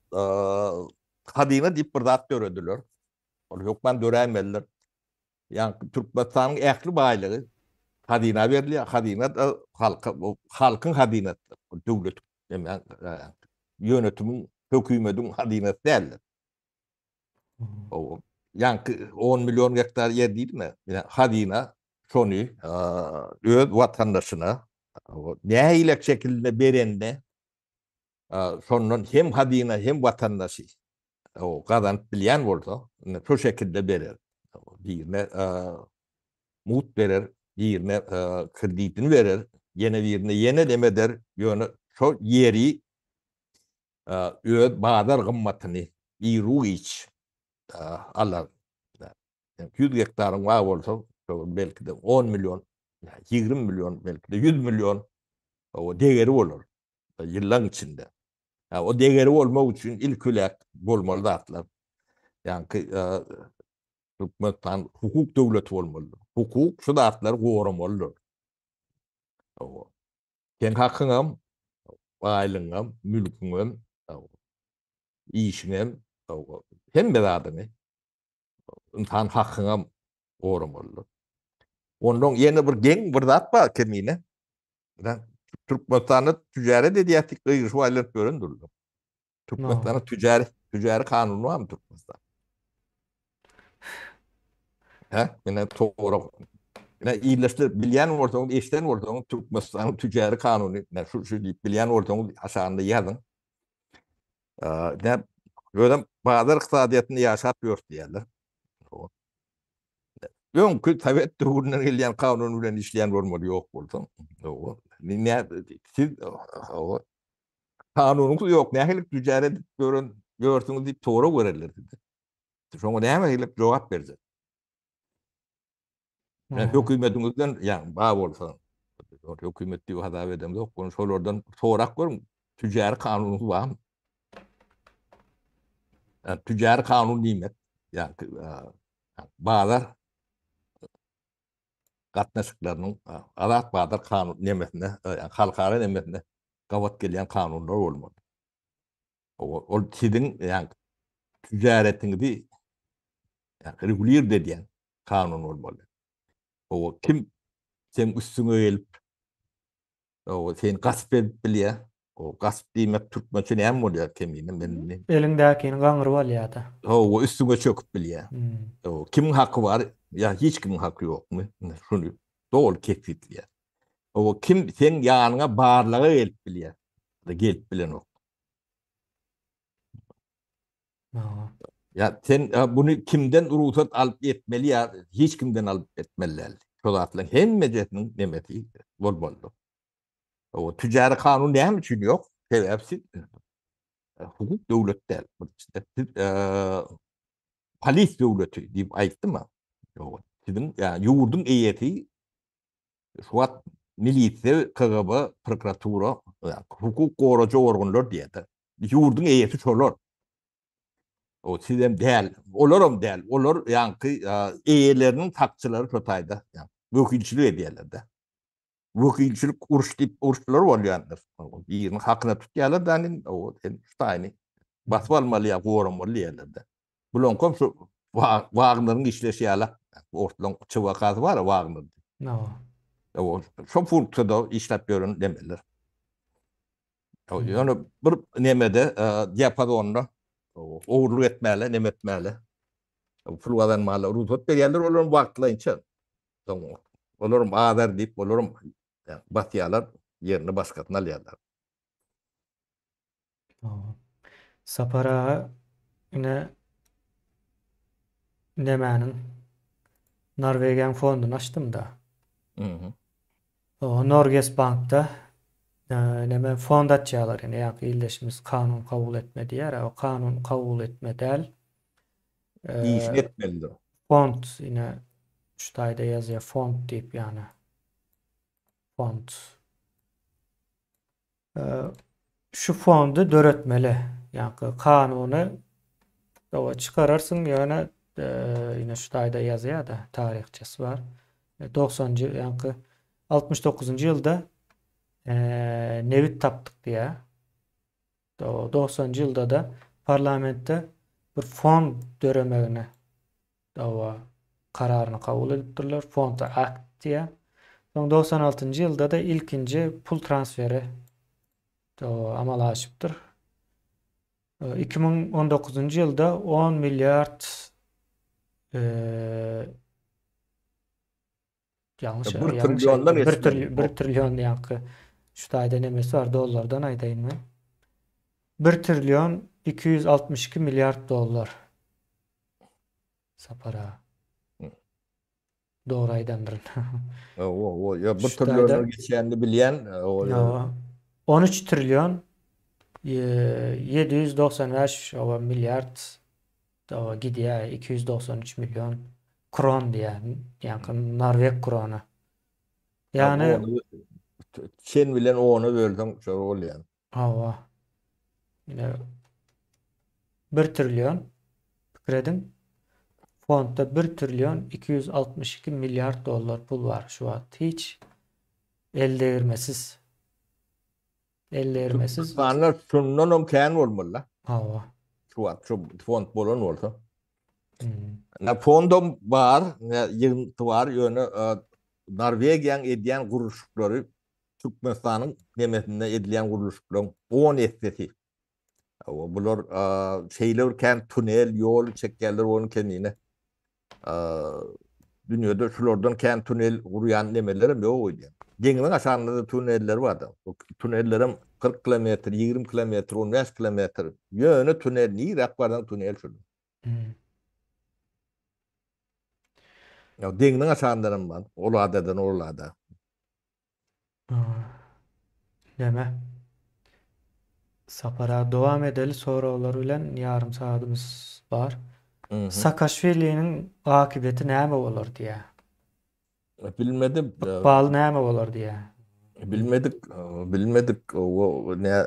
S2: kadına deyip bir zat görüdüler. O hükman döremeliler. Yani Türkmenistan'ın ehli baylığı kadına veriliyor. Kadına da halkın kadinası. Devlet. Yani, yönetimin, hükümetin kadinası değiller. O, yani 10 milyon hektar yer değil mi? Yani Hadina, şonu öz vatandaşına ne ile şekilde berende sonun hem Hadina hem vatandaşı o kadar bilen olsa şu şekilde verir. Birine mut verir, birine kreditini verir, yine birine yine demeder yönü şu yeri öz bağlar kımmatını iru iç Allah. Yani 100 hektarın var olsa belki de 10 milyon, 20 milyon, belki de 100 milyon o değeri olur yıllar içinde. Yani o değeri olmak için ilk ölek olmalı da atlar. Yani hükümetten hukuk devleti olmalı. Hukuk şu da atlar korumalı. Sen hakkın aylığın, mülkün, işin, hem bir adamı, insan hakkın korumalı. Ondan yeni bir gen bir zat var kemine. Türkmenistan'da tücari dediyatik kıyışı aylık göründürdü.
S1: no.
S2: Türkmenistan'da tücari kanunu var mı Türkmenistan? He? Yine doğru. Yine iyileştir, bilen ortamı, eşten ortamı Türkmenistan'ın tücari kanunu. Ne şu deyip bilen ortamı aşağında yazın. Ne böyle bazı iktisadiyetini yaşatıyor diyorlar. Yok ki tabii doğrudan gelen kanun bilen işleyen olmadı yok oldu. Ne siz kanunumuz yok. Nähili tücare görsüňiz diýip tora göreler dedi. Şoňa näme jogap berdi.
S1: Oo.
S2: Hökümetimizden ýa ba bolsa hökümet diýip hada edem yok. Onu şolardan sorak görüm. Tücari kanunumuz barmy? Tücari kanun nimet? Yani bağlar gatnaşyklarynyň adat bağlar kanun nemesine, halkara nemesine gawat gelýän kanunlar bolmaly. Ol siziň ýani tüjaretiňizi regulier edýän kanun bolmaly. O kim sen üstüňe gelip sen gasp edip bilýär. O gasp diýmek türkmençe näme bolýar kemine men
S1: Eliňdäkini gaňryp alýar-da.
S2: o üstüňe çöküp bilýär.
S1: Hmm.
S2: O kimin hakkı var? Ya hiç kimin hakkı yok mu? Şunu doğru keşfetliyor. O kim sen yanına bağırlığa gelip biliyor. Da gelip bilen o.
S1: Oo.
S2: Ya sen bunu kimden ruhsat alıp etmeli ya hiç kimden alıp etmeliler. Çoğatlan hem mecetinin nemeti bol boldu. O ticari kanun ne için yok? Sebepsiz hukuk devlet değil. İşte, polis devleti deyip ayıttı mı? O, sizin yani yurdun eyeti Şuat milisiýa, KGB, prokuratura, hukuk goraja organlar diýdi. Ýurdun eýesi şolar. O sizem däl, olaram däl. Olar ýanky eýeleriniň takçylary şotaýda. Wökilçilik edýärler-de. Wökilçilik uruşlar bolýandyr. Birini hakyna tutýarlar da o ştaýny basıp almaly, gorammaly diýerler-de. Bulan şu Wagner'ın işleşýärler. Ortadan çywakazy bar, Wagner.
S1: Oo.
S2: O şu funksiyada işlep görün demeler. Yani bir nemede diapazonda oğurluk etmeli, nem etmeli. Fulvadan malı ruhsat berýärler olaryň wagtlaýynça. Olaryň adar diýip, olaryň batýarlar, ýerini başgatyna alýarlar.
S1: Oo. Sapara ine nemäniň Norwegian fondunu açdym da. O Norges Bank'ta neme fond açýarlar. Yani ýa-ni kanun kabul etmedi ýa o kanun kabul etme del.
S2: İşin etmelidir.
S1: Fond ine şu taýda ýazýar fond diýip ýani. Fond. Şu fondu döretmeli. Yani kanuny o çıkarırsın ýöne ine şu taýda ýazýar da tarihçesi var. 90-njy ýa-ni 69-njy ýylda nevit tapdyk diýä. 90-njy ýylda da parlamentde bir fond döremegine dawa kararyny kabul edipdirler. Fond akt diýä. 96-njy ýylda da ilkinji pul transferi amala aşypdyr. 2019-njy ýylda 10 milyard yanlış
S2: Bir trilyondan
S1: bir trilyon ýa-ni şu taýda nemesi var dollardan aýdaýyn men. 1 trilyon 262 milyard dollar. Sapara. Doğru aýdandyryn.
S2: O ya bir trilyonu geçýändi bilýän
S1: o 13 trilyon 795 milyard da gidýär 293 milyon kron diýär. Yani Norweg kronu. Yani
S2: sen bilen onu böldüm şol bolýan.
S1: Hawa. Ine 1 trilyon pikredin fondda 1 trilyon 262 milyard dollar pul var şu wagt. Hiç elde girmesiz.
S2: Sanlar şundan kän bolmaly.
S1: Hawa.
S2: Şu wagt şu fond bolan bolsa. Fondum bar, yığıntı var, ýöne Norwegiýan edýän gurulşyklary Türkmenistanyň nemesinde edilýän gurulşyklaryň 10 etdi. Bular şeýler kän tunel, ýol çekýärler onu kendine. Dünýede şulardan kän tunel gurýan nemelerim ýok idi. Deňiň aşagynda tuneller bardy. O tunellerim 40 kilometr, 20 kilometr, 15 kilometr. Ýöne tunel, niýerek bardan tunel şol. Ya deňiň aşagyndaram bar. Oladadan olada.
S1: Deme. Sapara devam edeli sonra olar bilen yarım saatimiz var.
S2: Hı hı.
S1: Saakashvili'nin akıbeti näme bolar diye.
S2: Bilmedim.
S1: Ykbaly näme bolar diye.
S2: Bilmedik. Bilmedik. O ne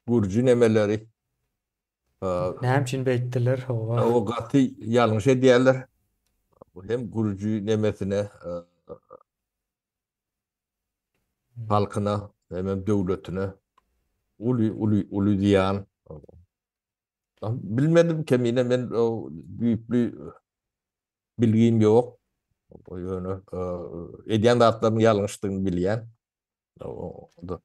S2: Gurcu nemeleri.
S1: Näme üçin beýtdiler howa.
S2: O gatı yanlış ediyorlar. Hem Gurcu nemesine, halkına, hem devletine, ulu diyan. Bilmedim kemine ben o büyüklü bilgim yok. O yönü ediyen dağıtların yanlışlığını bilen. O da.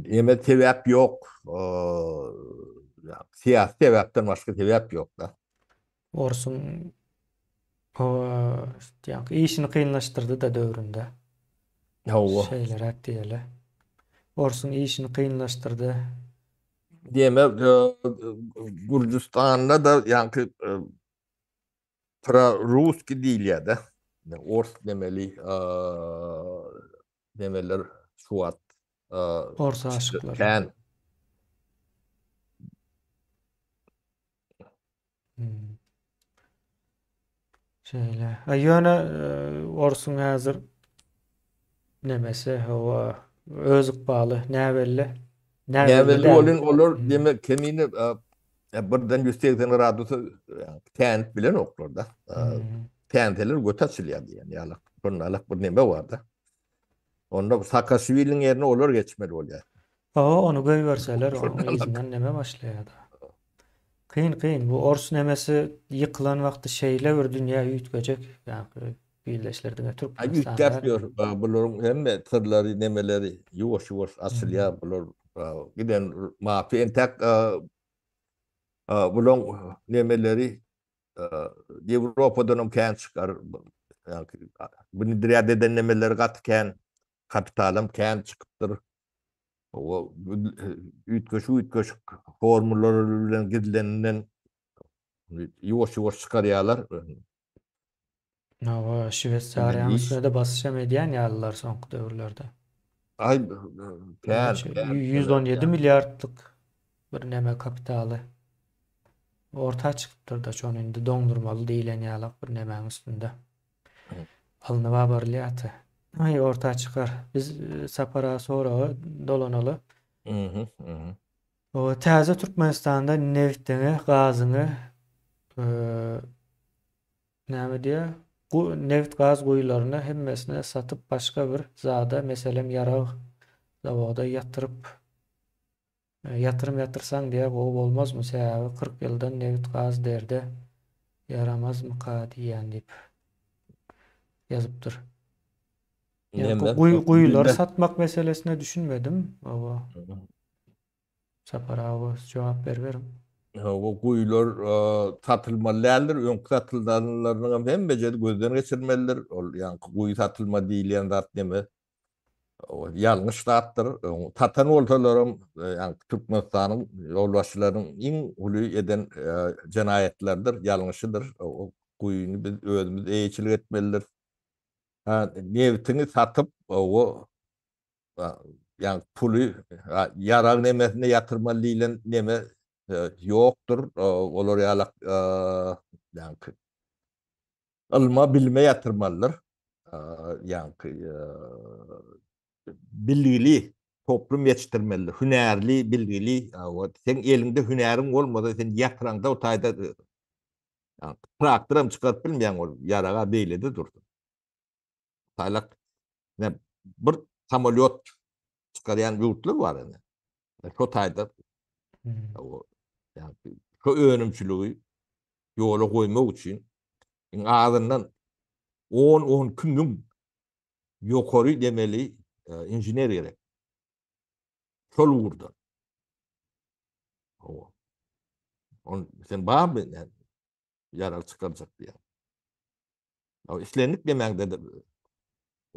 S2: Yeme sebep yok. Ya, siyasi sebepten başka sebep yok da.
S1: Orsun o ýa-ni işini kynlaşdyrdy da döwründe.
S2: O
S1: Şeyler hep diýeli. Orsun işini kynlaşdyrdy.
S2: diyeme Gürcistan'da da yankı Ruski değil ya da Ors demeli demeler Suat
S1: Orsa aşıkları.
S2: Ken
S1: Hmm. Şeýle. Ýöne Orsun häzir nemesi o öz ykbaly näbelli. Näbelli
S2: Nevelli
S1: däl.
S2: olun olur
S1: Hmm.
S2: deme kemini buradan 180 radyusu Ken bilen oklarda.
S1: Hmm.
S2: Kenteler götaçılıyor yani yalak. Bunun alak bir neme vardı. Onda Saakashvili'nin yerine olur geçmeli oluyor.
S1: O onu göýberseler
S2: Bunun
S1: onun
S2: alak.
S1: izinden neme başlaýardy. Kyn bu Ors nemesi ýykylan wagty şeýle bir dünýä üýtgejek. Ýa-ni Birleşlerdiňe
S2: Ay
S1: Türkmenistan
S2: yüklep
S1: däl.
S2: diyor. Bunların hem tırları nemeleri yuvaş yuvaş
S1: Hmm.
S2: asılya bunlar giden mafi entek bunların nemeleri Avrupa'dan kan çıkar. Yani, bunu diriyade eden nemeleri katken kapitalım kan çıkıptır. O ütköş formüllerle gidilenden yuvaş yuvaş çıkarıyorlar.
S1: Hawa
S2: Bilmem
S1: Şwetsariýanyň
S2: iş.
S1: üstüne de basışam edýän ýalylar soňky döwürlerde.
S2: Ay kan
S1: Neçe
S2: kan
S1: 117 milyardlyk bir neme kapitaly orta çykypdyr da şonu indi doňdurmaly diýilen ýalyk bir nemäň üstünde. Alnyp barlýaty. Ay orta çykar. Biz sapara sonra dolanaly.
S2: Hı hı hı.
S1: O täze Türkmenistanda neftini, gazyny näme diýär? Bu neft gaz goýularyny hemmesine satyp başga bir zada, meselem ýarag zawoda ýatyryp yatırım yatırsan diye bu olmaz mı? Sebäbi 40 ýyldan neft gaz derde yaramaz mı ka diýen dip ýazypdyr. Yani bu
S2: Neme
S1: goýulary
S2: bilmem.
S1: satmak meselesine düşünmedim. Baba sapara jogap berberim.
S2: O kuyular satılmalıdır. Ön satılanlarının hem beceri gözden geçirmelidir. Yani kuyu satılma değil yani zat deme. O yanlış zattır. Tatan ortalarım yani Türkmenistan'ın yolbaşçıların en ulu eden cinayetlerdir, yanlışıdır. O kuyunu biz özümüz eğicilik etmelidir. Neftini satıp o yani pulu yarar nemesine yatırmalı neme yoktur. Olur yalak yani alma bilme yatırmalıdır. Yani bilgili toplum yetiştirmelidir. Hünerli, bilgili. Sen elinde hünerin olmadı. Sen yapranda o tayda yani, traktörüm çıkartıp bilmeyen ol. Yarağa beyledi durdu. Taylak ne bir samolyot çıkarayan yurtlar var yani. Şu tayda
S1: Hmm.
S2: o yani şu önümçülüğü yola koymak için ağzından 10 günün yukarı demeli injiner gerek. Çol vurdu. O. Sen bağ mı yani yarar çıkaracak diye. O işlenlik demek dedi.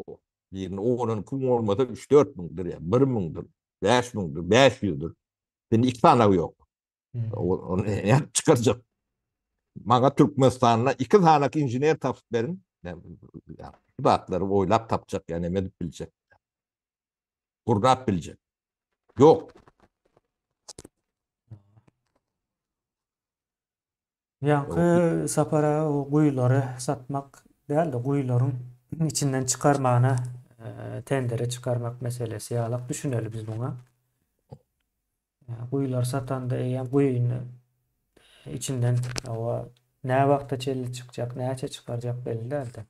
S2: O. Yerine 10'un gün olmasa 3-4 bindir ya. 1 bindir. 5 bindir. 500'dür. Senin 2 tane yok.
S1: Hmm.
S2: Onu yani çıkaracak. Bana Türkmenistan'la 2 tane injiner tapıp verin. Yani, bu da atları oylap tapacak yani edip bilecek. Gurnap bilecek. Yok.
S1: Yankı sapara o kuyuları satmak değil de kuyuların içinden çıkarmağına tendere çıkarmak meselesi yalak düşünelim biz buna. Kuyular satan da yani kuyunun içinden o ne vakta çelli çıkacak, ne açı çıkaracak belli değil de.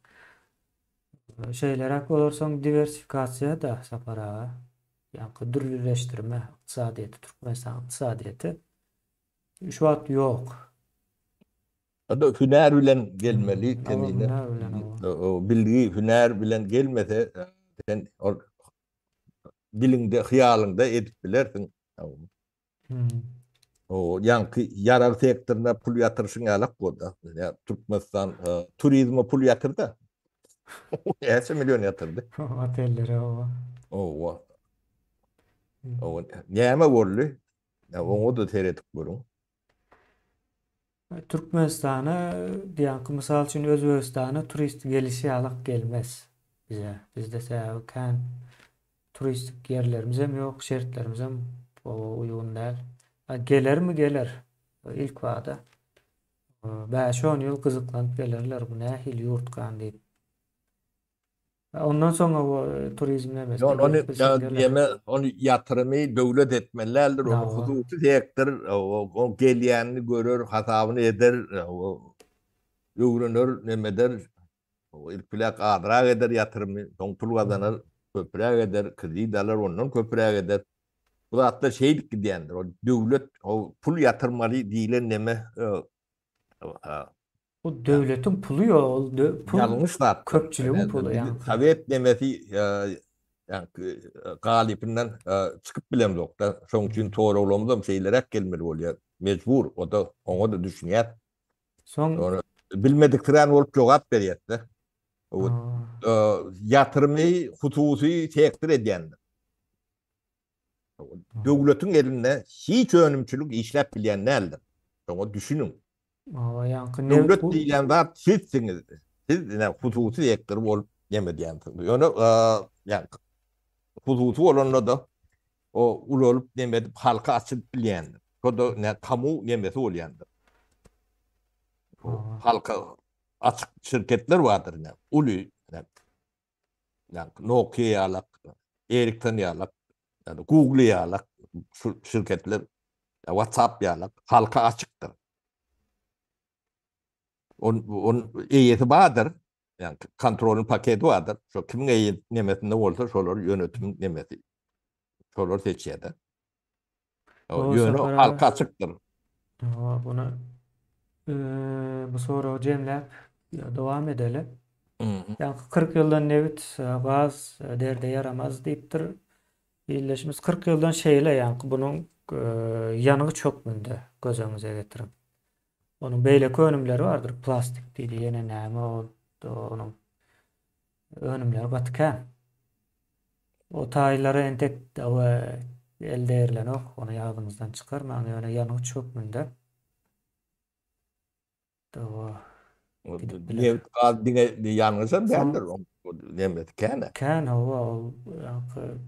S1: Şeyler hak olursan diversifikasya da sapara. Yankı dürlüleştirme iktisadiyeti, Türkmenistan iktisadiyeti. Şu an yok.
S2: Adı hüner bilen gelmeli
S1: Ama
S2: kendine.
S1: ne öyle ama.
S2: O bildiği hüner bilen gelmese sen dilinde, hıyalında edip bilersin.
S1: Hmm.
S2: O yankı yarar sektörüne pul yatırsın alak koda. Ya Türkmenistan turizme pul yatırdı. 50 milyon yatırdı.
S1: Otellere o.
S2: O
S1: Hmm.
S2: neyme bollu. Ya onu
S1: Hmm.
S2: da seyretip görün.
S1: Türkmenistan'a diýen misal üçin Özbegistan'a turist gelişi alıp gelmez bize. Bizde sebäbi turistik yerlerimiz hem yok, şeritlerimiz hem uygun däl. Gelir mi gelir. İlk wada. 5-10 ýyl gyzyklanyp gelirler bu nähil ýurtkan diýip. Ondan soňra bu turizm
S2: Yani
S1: emesde
S2: onu
S1: gelip bilsen gelir.
S2: diyeme onu yatırımı devlet etmelidir. Onu
S1: Dawa.
S2: hususi sektör o gelýänini görür, hasabyny eder, o öwrenir, nemeder. O ilk adrak eder yatırımı, son pul kazanır, köpürek eder, kredi alır, ondan köpürek eder. Bu da hatta şeylik gidiyendir. O devlet o pul yatırmalı diýilen neme
S1: Bu
S2: ya
S1: devletin pulu ýok. Pul
S2: yanlış zattır.
S1: köpçüligiň pulu
S2: Bizim
S1: ýankı.
S2: Sovet nemesi yani galibinden çıkıp bilem yok da son için doğru olamam şeyler hep gelmeli oluyor. Mecbur. O da ona da düşünüyor.
S1: Soň
S2: Onu bilmediklerini olup cevap veriyor da. O yatırımı hususi sektör ediyendir. Devletin elinde hiç önümçülük işlep bilen ne eldir? Onu düşünün.
S1: Yankı ne
S2: Devlet
S1: bu
S2: diýen zat sizsiniz. Siz ne hususi sektör bolup yeme diýen. Onu yani hususi olanlar da o ul olup demedip halka açıp bilýändir. O da ne kamu nemesi bolýandyr. O halka açık şirketler vardır ne. Ulu ne. Yani Nokia alak, Ericsson alak, yani Google alak şu şirketler WhatsApp alak halka açıktır. On eýeti bardır. Yani kontrolün paketi vardır. Şu kimin eýet nemesinde bolsa şolar yönetim nemesi. Şolar seçýärler. O
S1: o
S2: yönü
S1: sapara
S2: halka açıktır.
S1: buna bu soru jemläp dowam edelim.
S2: Hı.
S1: Yankı 40 ýyldan nebit gaz derde yaramaz diýipdir. Birleşimiz 40 ýyldan şeýle yankı bunuň ýanygy çok münde gözüňize getirin. Onun beýleki önümleri vardır. Plastik diýdi, ýene näme o onun önümleri batykän. O taýlary entek elde edilen onu ýagynyzdan çykarmaň, ýöne ýanygy çok münde. Dawa gidip biler.
S2: Ne gaz diňe ýalňyza
S1: Son
S2: berdir. O nemesi kene.
S1: kän hawa yankı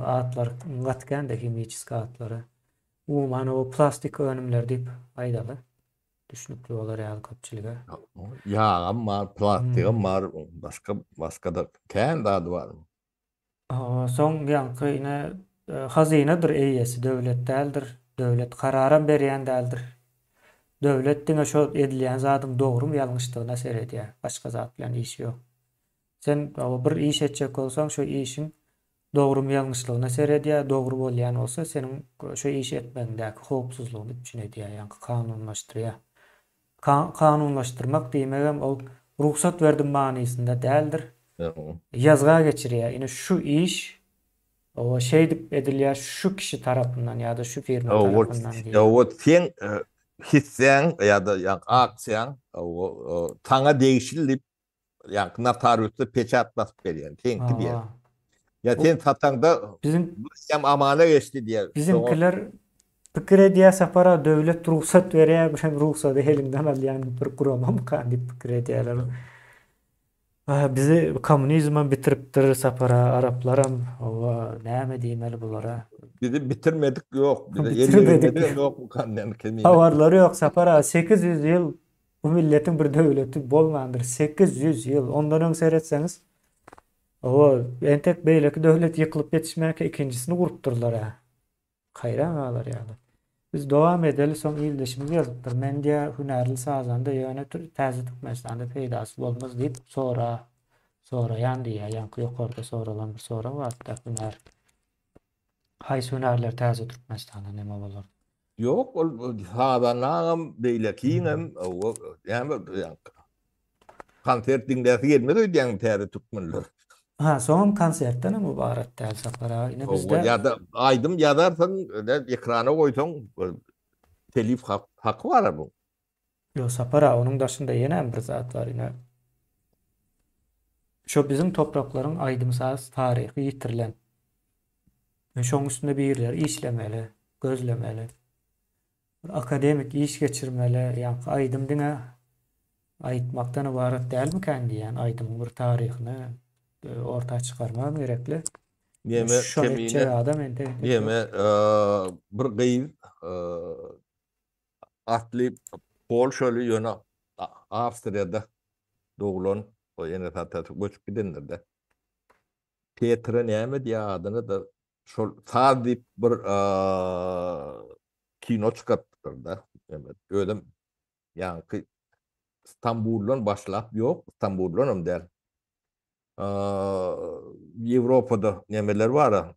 S1: atlar gatken de himiçisk atlary. Umuman o plastik önümler diýip aýdaly. Düşnükli olar ýaly köpçülige.
S2: Yağam var, plastigim
S1: Hmm.
S2: var, başka da kene daha var.
S1: Soň ýankı ine hazynadyr eýesi, döwlet däldir. Döwlet kararan berýän däldir. Döwlet diňe şo edilýän zadyň dogrumy ýalňyşlygyna ser edýär. Başga zat bilen işi ýok. Sen bir iş etjek bolsaň şo işiň dogrumy ýalňyşlygyna ser edýär. Dogru bolýan bolsa seniň şo iş etmegiňdäki howpsuzlygyny üçin edýär, ýa-ni kanunlaşdyrýar. Kanunlaşdyrmak diýmegem ol ruhsat berdim manysynda däldir. Yazga geçirýär. Ine şu iş o şey dip edilýär şu kişi tarapyndan ýa-da şu firma tarapyndan diýip.
S2: O sen hissen ya da yani aksiyan o tana değişilip yani notarüste peçat basıp berýär. Tenki diýer.
S1: Aa,
S2: Ya
S1: bu
S2: sen satanda
S1: bizim
S2: hem amana geçti diye.
S1: bizimkiler pikir edýär sapara döwlet ruhsat berýär, bir ruhsaty elinden alýan bir kurama mı kan dip pikir edýärler. Bizi komünizm bitiripdir sapara Araplarım. Ova näme diýmeli bulara?
S2: Bizi bitirmedik yok. Bize
S1: Bitirmedik.
S2: ellemedik yok bu kandan kemine.
S1: Havarları yok sapara 800 yıl bu milletin bir devleti bolmandır. 800 yıl. Ondan öň seyretseniz o entek beýleki devlet yıkılıp yetişmäke ikincisini gurupdurlar ha. Hayran ağlar yani. Biz devam edeli son iyildeşimiz yazıptır. Mendiya hünerli sazanda yöne täze türkmenistanda peýdasy bolmaz diýip sonra yandy ya yankı ýokarda soralan bir sora var da hüner. Haýsy hünerler täze Türkmenistanda näme bolar?
S2: Yok ol hadanam beylekinem o yani konsert dinlesi gelmedi ödyan teri Türkmenler.
S1: Ha, son konsertten mi ibaret däl sapara? Ine
S2: O
S1: bizde
S2: ya da aydım yazarsan öyle ekrana koysan telif hakkı var bu.
S1: yo sapara onun daşında ýene bir zat var ine. Şo bizim toprakların aýdymsaz taryhy ýitirilen. Şoň üstünde birler işlemeli, gözlemeli. Bir akademik iş geçirmeli. Yani aýdym diňe aýtmakdan ibaret dälmi kendi yani aýdymyň bir taryhyny ortaya çykarmak gerekli.
S2: Yeme
S1: Şonu etjek
S2: kemine
S1: adam ente
S2: yeme bir gıyız atli Polşalı yöne Avstriyada doğulan o yine hatta göçüp gidenler de Petra näme diýä adyny da şol sady bir kino çykartdylar da. Evet, ödüm ýa-ni İstanbuldan başlap ýok, İstanbuldan däl. Ýewropada nemeler bar,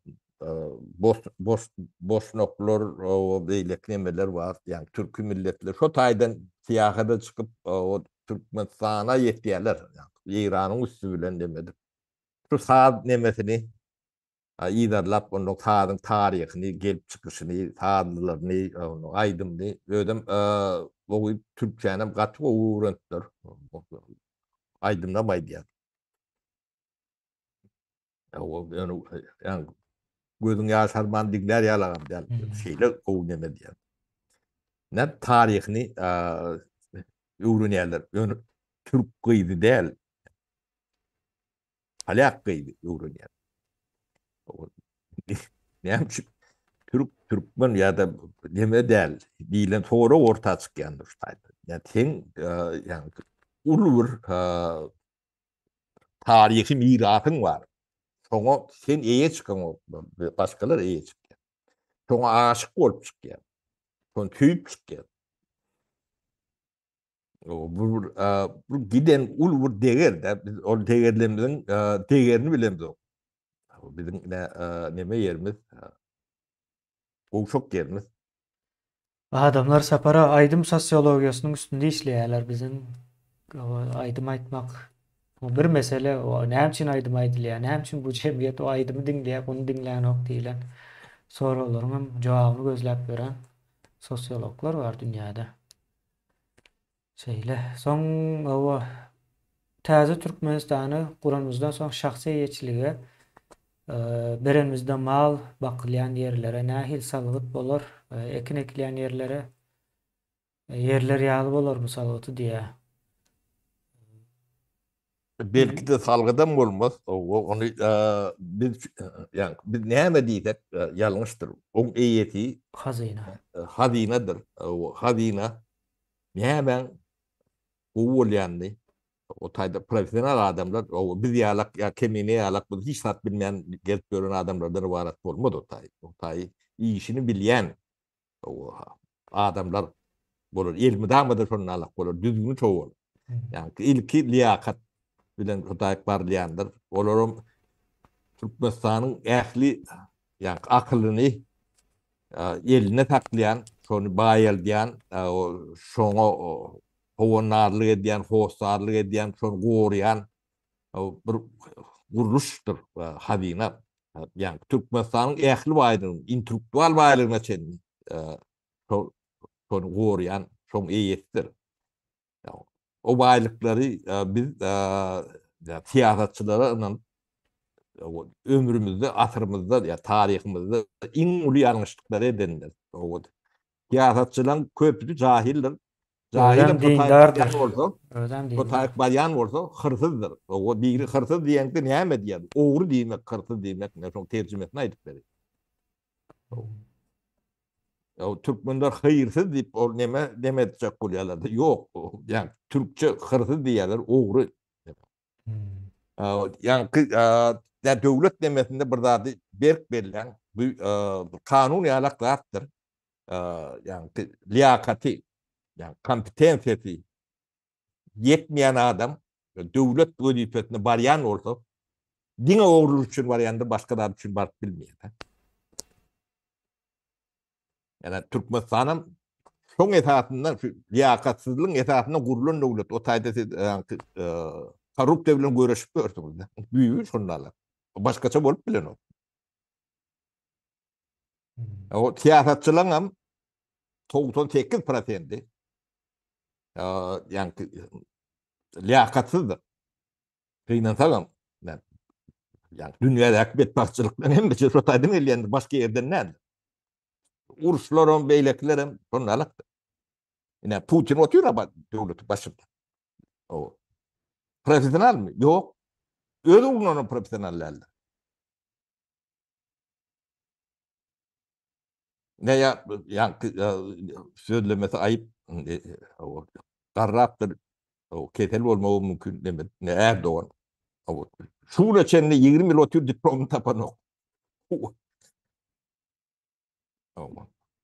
S2: Bosnoklar, o beýlek nemeler bar, ýani türkü milletler. Şo taýdan syýahada çykyp o Türkmenistana ýetýärler. İranyň üstü bilen demedim. Şu saat nemesini iýdarlap onu taýdyň taryhyny, gelip çykyşyny, taýdanlaryny, onu aýdymny ödüm bu türkçänem gaty öwrendiler. Aýdymlamaý diýär. O yani gözüň ýaşarman digler ýalagam diýär. Şeýle öwrünme diýär. Ne taryhyny öwrenýärler. Ýöne türk gyzy däl. Polyak gyzy öwrenýär. Näme Türkmen ýa-da neme däl, diýilen toğra orta çykýandyr şaýda. Ya teň ýani ulur taryhy mirasyň bar. Şoňa sen eýe çykan başgalar eýe çykýar. Şoňa aşyk bolup çykýar. Şonu tüýüp çykýar. Bu giden ulur deger de biz ol degerlerimiň degerini bilemdik. Bizim neme yerimiz Gowşok yerimiz.
S1: adamlar sapara aýdym sosiologiýasynyň üstünde işleýärler bizim aýdym aýtmak. O bir mesele o näme üçin aýdym aýdylýar, näme üçin bu jemgyýet o aýdymy dinleýär, bunu dinleýän ok diýilen sorallaryň jogabyny gözläp beren sosiologlar bar dünýäde. Şeýle soň o täze Türkmenistany guramyzdan soň şahsy ýetçiligi berenimizde mal bakylýan ýerlere nähil salgyt bolar, ekin ekilýän ýerlere yerler ýaly bolar bu salgyty diýä.
S2: Belki de salgıdan bolmaz. Onu biz yani biz näme diýsek ýalňyşdyr. Oň eýeti
S1: Hazyna.
S2: hazinadyr. O hazina näme gowulýandy. O taýda professional adamlar o biz ýalak ya kemine ýalak bu hiç zat bilmeýän gelip gören adamlardan ibaret bolmady o taý. O taý işini bilýän o adamlar bolar. Ilmi damadyr şonu alak bolar. Düzgün çoğul bolar. Yani ilki liyakat bilen hudayk barlayandır. Olarum Türkmenistan'ın ähli yani akylyny eline taklayan, şonu baýal diýen, şoňa howonarlyk edýän, howsarlyk edýän, şonu gorýan bir guruluşdyr hazina. Yani Türkmenistan'ın ähli baýlygyny, intellektual baýlygyna çenli şonu gorýan, şoň eýetdir. O baýlyklary biz siýasatçylara ömrümizde, asrımızda ya tarihimizde iň uly ýalňyşlyklary edenler. Siýasatçylaryň köpüsi jahildir. Zahiren
S1: Özem
S2: Totayk baryan
S1: dindardır.
S2: bolsa,
S1: Özem dindar.
S2: Totayk baryan bolsa hırsızdır. O biri hırsız diýende näme diýer? Ogry diýmek, hırsız diýmek, ne şoň terjimesini aýdyp berer. O Türkmenler hayırsız diýip ol näme demedjek bolýarlar. Ýok, ýani türkçe hırsız diýerler, ogry.
S1: Hmm.
S2: Yani ya devlet demesinde bir zady berk berilen bu kanun ýalaklardyr. Yani liyakati, yani kompetensiyeti yetmeyen adam devlet vazifesine baryan olsa dine oğruluk için baryandır, başkalar için barıp bilmeyen. Yani Türkmenistan'ın son esasından, şu liyakatsızlığın esasından kurulan devlet. O tayda yani, karup devletin görüşüp görsünüz. Büyüğü şunlarla. Başkaça bolup bilen o. O siyasetçilerin hem 98%'i yani liyakatsızdır. Kıynatalım. Yani dünyadaki bedbahtçılıktan hem de Çeşotaydın elleyendir. Başka yerden nedir? Uruslarım, beyleklerim bunlarlıktır. Yine Putin oturuyor ama devleti başında. O. Profesyonel mi? Yok. Öyle bulunan profesyonellerle. Ne ya, yani söylemesi ayıp. O, garraptır. O ketel olma mümkün demedi. Ne Erdoğan. O. Şuğla çenle 20 yıl oturuyor diplomu tapan o.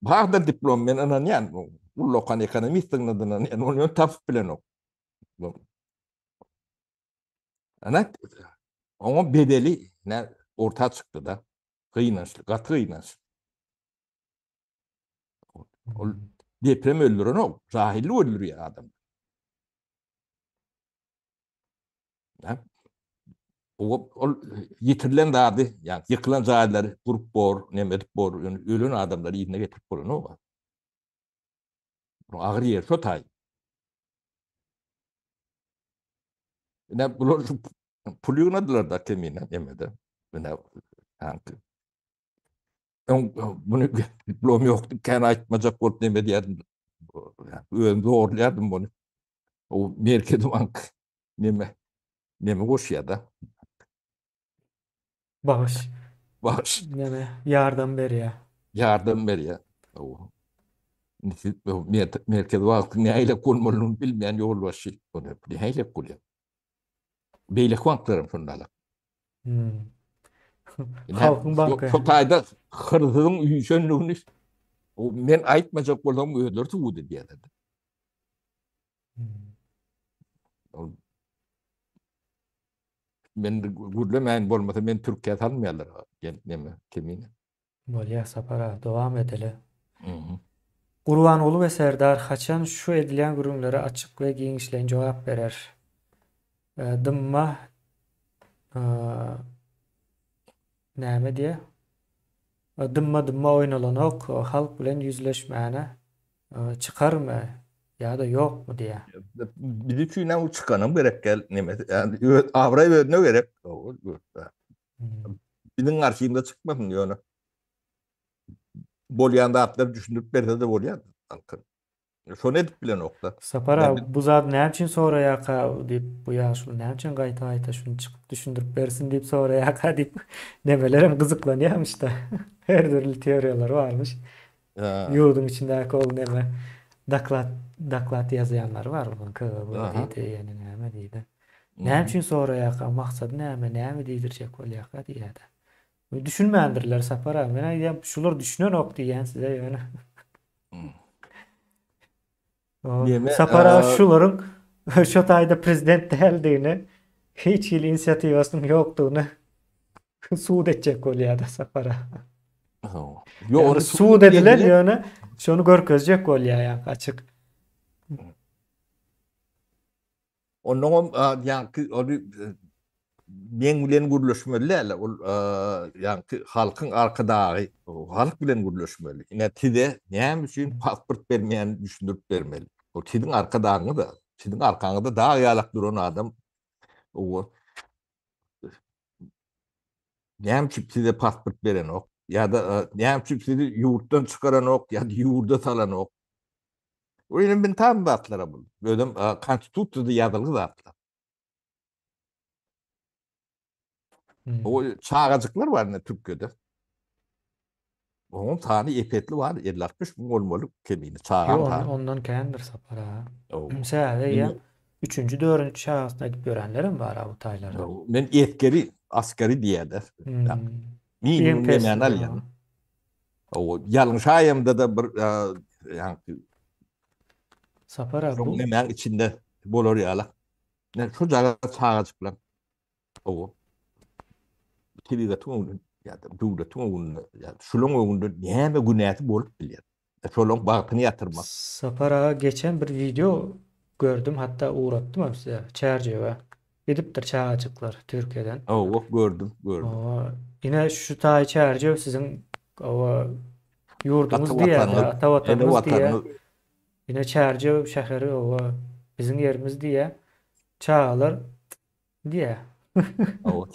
S2: Bahda diplom men anan yan. Ulokan ekonomistin adınan yan. Onu taf bilen o. Ana ama bedeli ne orta çıktı da. Kıynaşlı, katı kıynaşlı. O deprem öldüren o. Rahilli öldürüyor adam. Ya. O yitirilen dağdı, yani yıkılan zahilleri, grup bor, nemedik bor, yani ölen adamları yine getirip boran o var. Ağır yer, şu tay. Ne bunlar pulyon adılar da kemine, nemede. Ne yani bunu diplom yoktu, kendi açmacak olup nemedi yerdim. Önde orlayardım bunu. O merkezi bank, neme hoş ya da.
S1: Bağış.
S2: Baş,
S1: Neme yardım beriyor.
S2: yardım veriyor. O. Merkez Bankı neyle kullanılığını bilmeyen yol başı. Onu neyle kullanıyor. Beylek banklarım şunlarla.
S1: Hmm.
S2: Yani
S1: Halkın bankı.
S2: şu tayda hırsızın yüzünlüğünü o men aytmacak olan ödülür tuğdu diye dedi.
S1: Hmm.
S2: Men gürlemeyen olmasa men Türkiye tanımayanlar. Neme, kemine.
S1: Bolýa sapara dowam edeli.
S2: Hı hı.
S1: Gurbanoğlu ve Serdar haçan şu edilen gurumlara açık ve giňişlen jogap berer. Dymma näme diýe? Dymma oýnalanok halk bilen yüzleşmäne çıkarmy ýa-da ýokmy diýe.
S2: Bizi çüğüne o çıkanım gerek gel. Neme, yani avrayı ödüne gerek.
S1: Hmm.
S2: Bizim arşivinde çıkmasın diyor onu. Bolyanda atlar düşünüp berde de bolyan. Şo edip bile nokta.
S1: Sapara bu zat näme üçin sonra ýaka diýip bu ýaşul näme üçin gaýta şunu çykyp düşündirip bersin diýip sonra ýaka diýip nemelerem gyzyklanýarmyş da. Her türlü teoriýalar barmyş. Ýurdun içindäki ol neme daklat ýazýanlar bar. KGB
S2: Aha.
S1: diýdi, ýani näme diýdi.
S2: Hı.
S1: Näme üçin sonra ýaka maksady näme diýdirjek bolýaka diýdi. Düşünmändirler sapara. Men aýdýam şular düşünen ok diýen size ýöne.
S2: Neme,
S1: Sapara şularyň şo taýda prezident däldigini, hiç il inisiatiwasynyň ýokdugyny suud etjek bolýar-da sapara.
S2: Yo,
S1: Yani
S2: onu
S1: suud edilen ýöne şonu görkezjek bolýar ýa açyk.
S2: onun yani onu men bilen gürleşmeli ol yani halkın arkadağı halk bilen gürleşmeli. Ine tide näme üçin pasport bermeýän düşündürip bermeli. O tidin arkadagyny da, tidin arkaňyzda daha ýalak duran adam o näme üçin tide pasport beren ok ýa-da näme üçin tide ýurtdan çykaran ok ýa-da ýurda salan ok. Öyle ben tam zatlara bul. Ödüm konstitutsiyada yazılı zatlar.
S1: Hmm.
S2: O çağacıklar var ne Türkiye'de. Onun tane epetli var. 50-60 bin olmalı kemiğini
S1: Yo
S2: çağan tane.
S1: ondan kendir sapara.
S2: O,
S1: Mesela ya
S2: men,
S1: 3. 4. şahısına gidip görenlerim var bu tayları.
S2: men etkeri askeri diyedir. Yani
S1: Hmm. En
S2: minimum yemeğini
S1: pesi ha.
S2: alayan. O yalın şayemde de bir yani
S1: Sapara
S2: son
S1: bu
S2: yemeğin içinde bolor yala. Ne şu caga çağacıklar. O tiliga tuğun ya da duğda tuğun ya şulun öğünde neme günahı bolup bilir. Şolong bağıtını yatırmak.
S1: Sapara geçen bir video gördüm, hatta uğrattım hem size çerçeve. Gidipdir çağacıklar Türkiye'den.
S2: O gördüm, gördüm.
S1: O yine şu tay çerçeve sizin o
S2: Atı
S1: yurdunuz diye de
S2: vatanı,
S1: ata
S2: ene
S1: vatanınız diye
S2: vatanı,
S1: yine çerçeve şehri o bizim yerimiz diye çağlar diye.
S2: o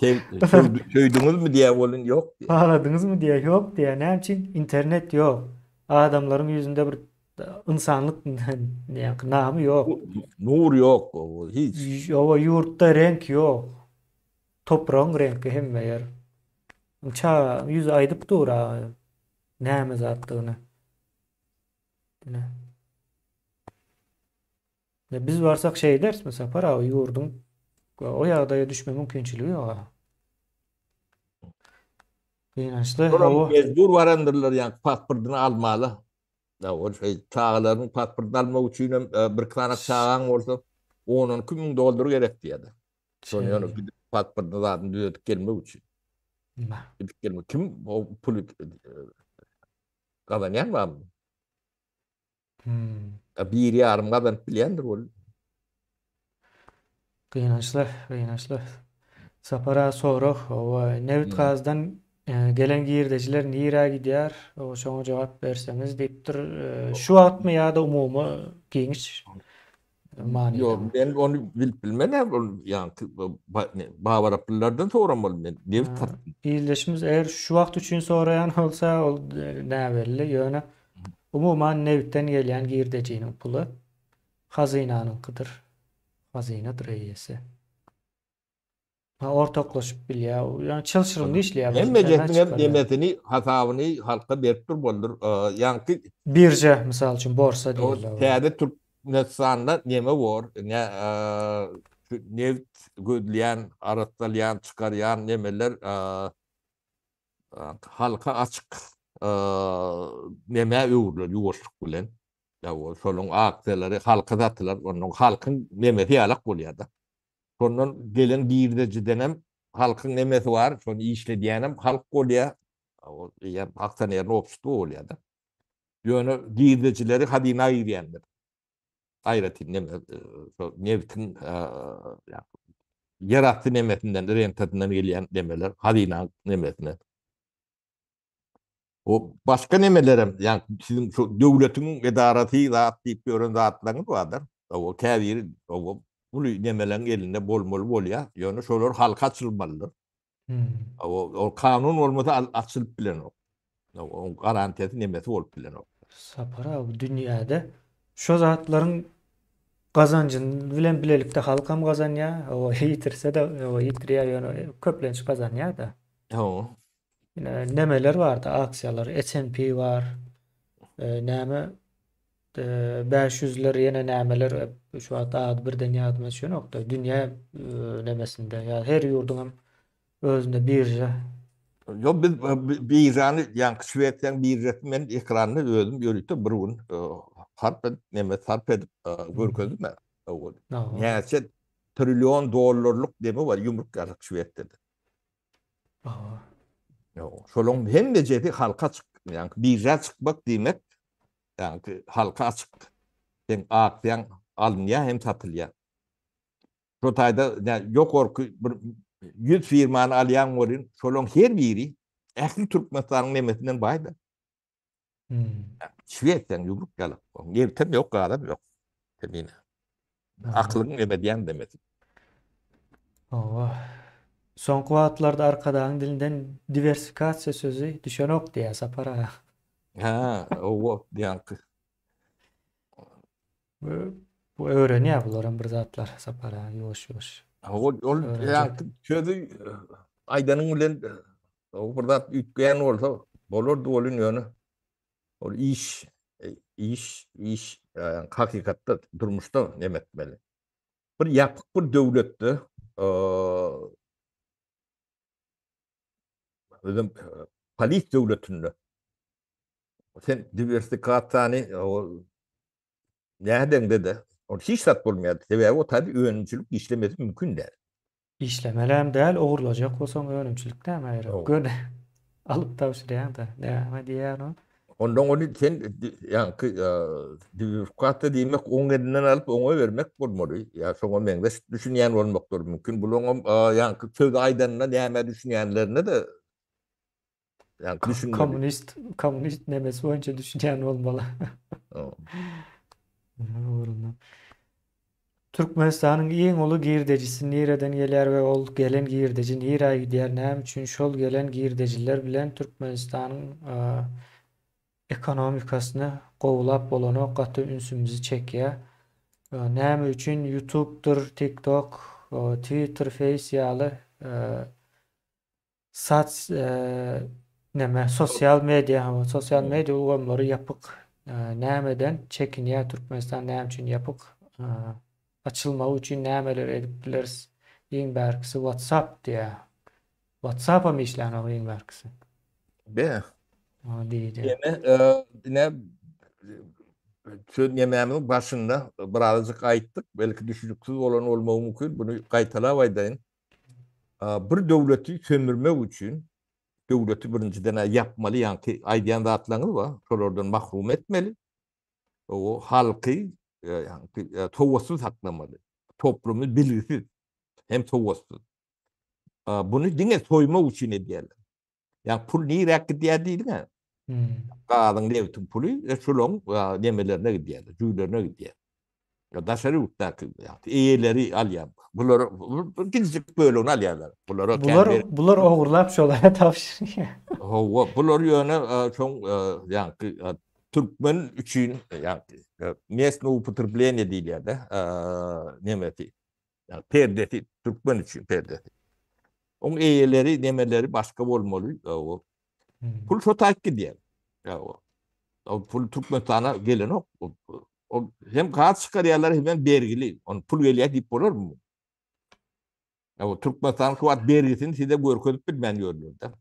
S2: söydünüz mü diye olun yok diye.
S1: Ağladınız mı diye, yok diye. Ne için? İnternet yok. Adamların yüzünde bir insanlık yani namı yok.
S2: Nur yok, o hiç.
S1: O yurtta renk yok. Toprağın rengi hem yer. Ça yüz aydıp dura. Näme zattığını. Ne? Biz varsak şey ders mesela para o yurdun o yağdaya düşme mümkünçülüğü yok. İnançlı
S2: Sonra
S1: hava.
S2: mecbur varandırlar yani pasportunu almalı. Ya o şey çağların pasportunu almak için bir tane çağın olsa onun kimin doldur gerek diye. Sonra onu
S1: Şey.
S2: gidip pasportunu zaten düzeltip gelmek için.
S1: Ma.
S2: Gidip gelmek. Kim o pulu kazanyan var mı?
S1: Hmm.
S2: Bir yarım kazanıp bilendir o.
S1: Kıynaşlı. Sapara soruk o Nevit
S2: Hmm.
S1: Gaz'dan gelen girdeciler nira gidiyor. O şoňa jogap berseniz diýipdir. Şu wagt mı ya da umumy giňiş
S2: Yo,
S1: manylama.
S2: ben onu bilmem yani Bavaraplılardan soramol ben. Ne
S1: İyileşimiz eğer şu wagt üçün sorayan olsa ol näberli ýöne umuman Nevitden gelýän girdejiniň pulu hazynanyňkydyr. Hazynadyr eýesi. Ha ortaklaşyp bilýär. Yani çylşyrymly işleýär
S2: hem
S1: bizden
S2: mecetinin hem
S1: çykarýar.
S2: demesini hasabını halka berip dur boldur. Yani
S1: Birje misal üçün borsa
S2: o
S1: diýerler o.
S2: täze Türkmenistan'da neme var? Ne neft gödleyen, aratsalayan, çıkaryan nemeler halka açık neme öwürler ýuwaşlyk bilen. Ya o şolun akçelary halka satylar, onun halkın nemesi ýalak bolýar. Sondan gelen girdeciden hem halkın nemesi var. Son işlediyenim halk bolýar. O yani aksanerin opştu bolýar da. Ýöne girdecileri hadina aýyrýandyr. Aýratyn neme nevtin ya yaratdy nemetinden rentatinden gelýän demeler hadina nemetinden. O başka nemelerem yani sizin şu döwletiň edarati zat diýip gören zatlaryň bardyr. O käbir o bu nemelerin elinde bolmaly bolýar. Ýöne şolar halka açylmalydyr.
S1: Hmm.
S2: O kanun olmasa açılıp bilen o. O garantiyeti nemesi olup bilen o.
S1: Sapara bu dünýäde şo zatlaryň kazancını bilen bilelikde halkam kazanýar. O yitirse de o yitirýär ýöne köplenç kazanýar da.
S2: O.
S1: Ýine nemeler bardy? Aksiýalar, S&P bar. Näme 500'ler ýene nämeler şu wagt ady birden ýadyma düşenokda. Dünýä nemesinde ya her ýurdun hem özünde birje.
S2: Yo biz yani Şweýetiň birjeti men ekranyny özüm ýörükde bir gün harp neme sarp edip görkezdim ben. O
S1: No.
S2: näçe trilyon dollarlyk deme var ýumruk ýarak Şweýetde.
S1: Oh.
S2: Yo şolong hem de jeti halka açyk yani birje çykmak diýmek yani halka açyk. Hem akýan alınýar hem satylýar. Şo taýda yani ýokorky bir 100 firmany alýan bolýan, şolong her biri ähli Türkmenistanyň nemetinden baýda.
S1: Hmm.
S2: Şweýetiň ýumruk ýalyk. Ýerden ýok adam ýok. Temine.
S1: Oh.
S2: Aklyň ebediýan demedi.
S1: Oh. Soňky wagtlarda arkadaň dilinden diversifikasiýa sözü düşenok diýär sapara.
S2: Ha, o ýanky.
S1: Bu bu öğreniyor bularım bir zatlar sapara yoş yoş
S2: Ol
S1: öğrenecek.
S2: yani sözü aydanın bilen o burada ütgen olsa bolurdu olun yönü. O iş yani hakikatte durmuşta nemetmeli. Bir yapık bir devletті özüm polis devletinde sen diversifikatany o näden dedi. O hiç sat bolmaýardy. Sebäbi o tabi öňümçülük işlemesi mümkün däl.
S1: İşlemelem däl, ogurlajak bolsaň önümçilik näme aýry?
S2: O
S1: Göne alyp tapşyrýan da. Näme diýär o?
S2: ondan onu sen yani diversifikatda diýmek oň elinden alyp oňa bermek bolmaly. Ya şoňa meňde düşünýän bolmakdyr mümkün. Buloňam yani söz aýdanyna näme düşünýänlerine de yani düşünmeli.
S1: Komünist nemesi boýunça düşünýän bolmaly.
S2: O,
S1: Uğrundan. Türkmenistanyň iň uly girdejisi nireden gelýär we ol gelen girdeji nirä gidýär? Näme üçin şol gelen girdejiler bilen Türkmenistanyň ekonomikasyny gowlap bolany gaty ünsümizi çekýär? Näme üçin YouTube'dur, TikTok, Twitter, Face ýaly sats sosial medya ugamlary ýapyk nämeden çekinýär Türkmenistan näme üçin ýapyk açylmagy üçin nämeler edip bileriz. Iň bärkisi WhatsApp diýär. WhatsApp'a mı işlänok iň bärkisi?
S2: be
S1: Diýdi.
S2: yine yine söz yemeğimin başında birazcık ayttık. Belki düşünüksüz olan olmağı mümkün. Bunu qaytalap aýdaýyn. Bir döwleti sömürmek üçin döwleti birinciden yapmaly, ýa-ni aýdýan zatlaryňyz bar. Şolardan mahrum etmeli. O halky ýa-ni towassuz saklamaly. Toplumy bilgisiz hem towassuz. Bunu diňe soýmak üçin edýärler. Ýa pul nirä gidýär diýdiňä. Gazyň lewtin puly şolaň nemelerine gidýär, jüýlerine gidýär. Ya daşary urtdaky eýeleri alýar. Bular gizlik bölüni alýarlar. Bulara kendi
S1: Bular ogurlap şolara tapşyrýar.
S2: bular ýöne çoň ýa Türkmen üçin местное употребление diýilýär-de. Nemeti. Perdeti Türkmen üçin perdeti. Oň eýeleri, nemeleri başga bolmaly. Pul şo taýyp gidýär. O pul Türkmenistana gelen o hem gaz çıkarýarlar hem bergili. On pul gelýär diýip bolarmy? O Türkmenistan şu wagt bergisini size görkezip bilmän ýörler.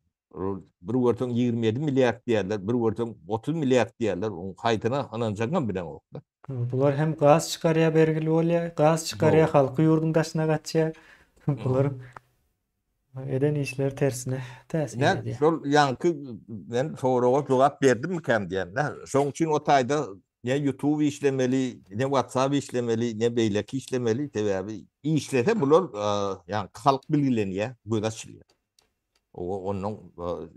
S2: Bir görsen 27 milliard diýerler, bir görsen 30 milliard diýerler. On haýtyna ananjagan bilen okda.
S1: Bular hem gaz çıkarýar bergili bolýar, gaz çıkarýar halky ýurdun daşyna gaçýar. Bular eden işler tersine täsir edýär.
S2: Şol ýanky men soraga jogap berdim mikäm diýenler. Şoň üçin o taýda ne YouTube işlemeli, ne WhatsApp işlemeli, ne beýleki işlemeli. Sebäbi işlese bular ýa halk bilgilenýär, göz açylýar. Onuň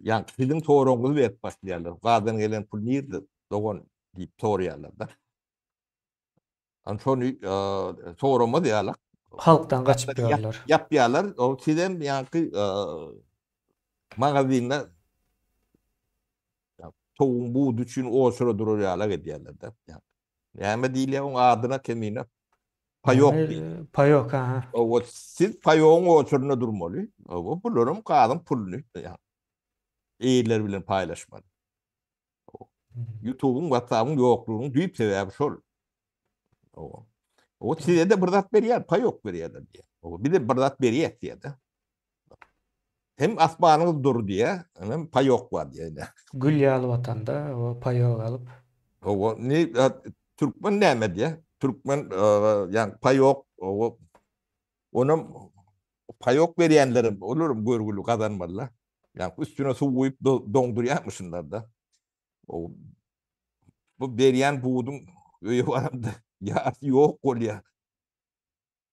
S2: ýa siziň soraňyzy berip başlaýarlar. Gazyň gelen pul nirde dogon diýip sorýarlar-da. Şonu sorama diýerler.
S1: Halktan gaçyp ýörler.
S2: Yapýarlar. O sizem ýa-ni magazinde toğun buğdu üçün oşura dururýarlar edýärler-de. Näme diýilýär oň adyna kemine? Payok diýilýär.
S1: Payok, ha.
S2: O siz payogyň oşuryna durmaly. O bularyň gazyň puluny eýler bilen paýlaşmaly. YouTube'un, WhatsApp'ın ýoklugyny düýp sebäbi şol. O size de bir zat berýär, payok berýärler diýär. Bir de bir zat berýär diýär-de. Hem asmanyňyz dur diýär, hem payok bar diýär.
S1: Gül ýaly watanda o payok alyp.
S2: O ne Türkmen näme diýär? Türkmen ýa payok onuň payok berýänleri olurum görgülü kazanmalylar. Ýa üstüne su goýup doňdurýarmyşlar-da. Bu berýän buğdun öýe baranda ýa ýok bolýar.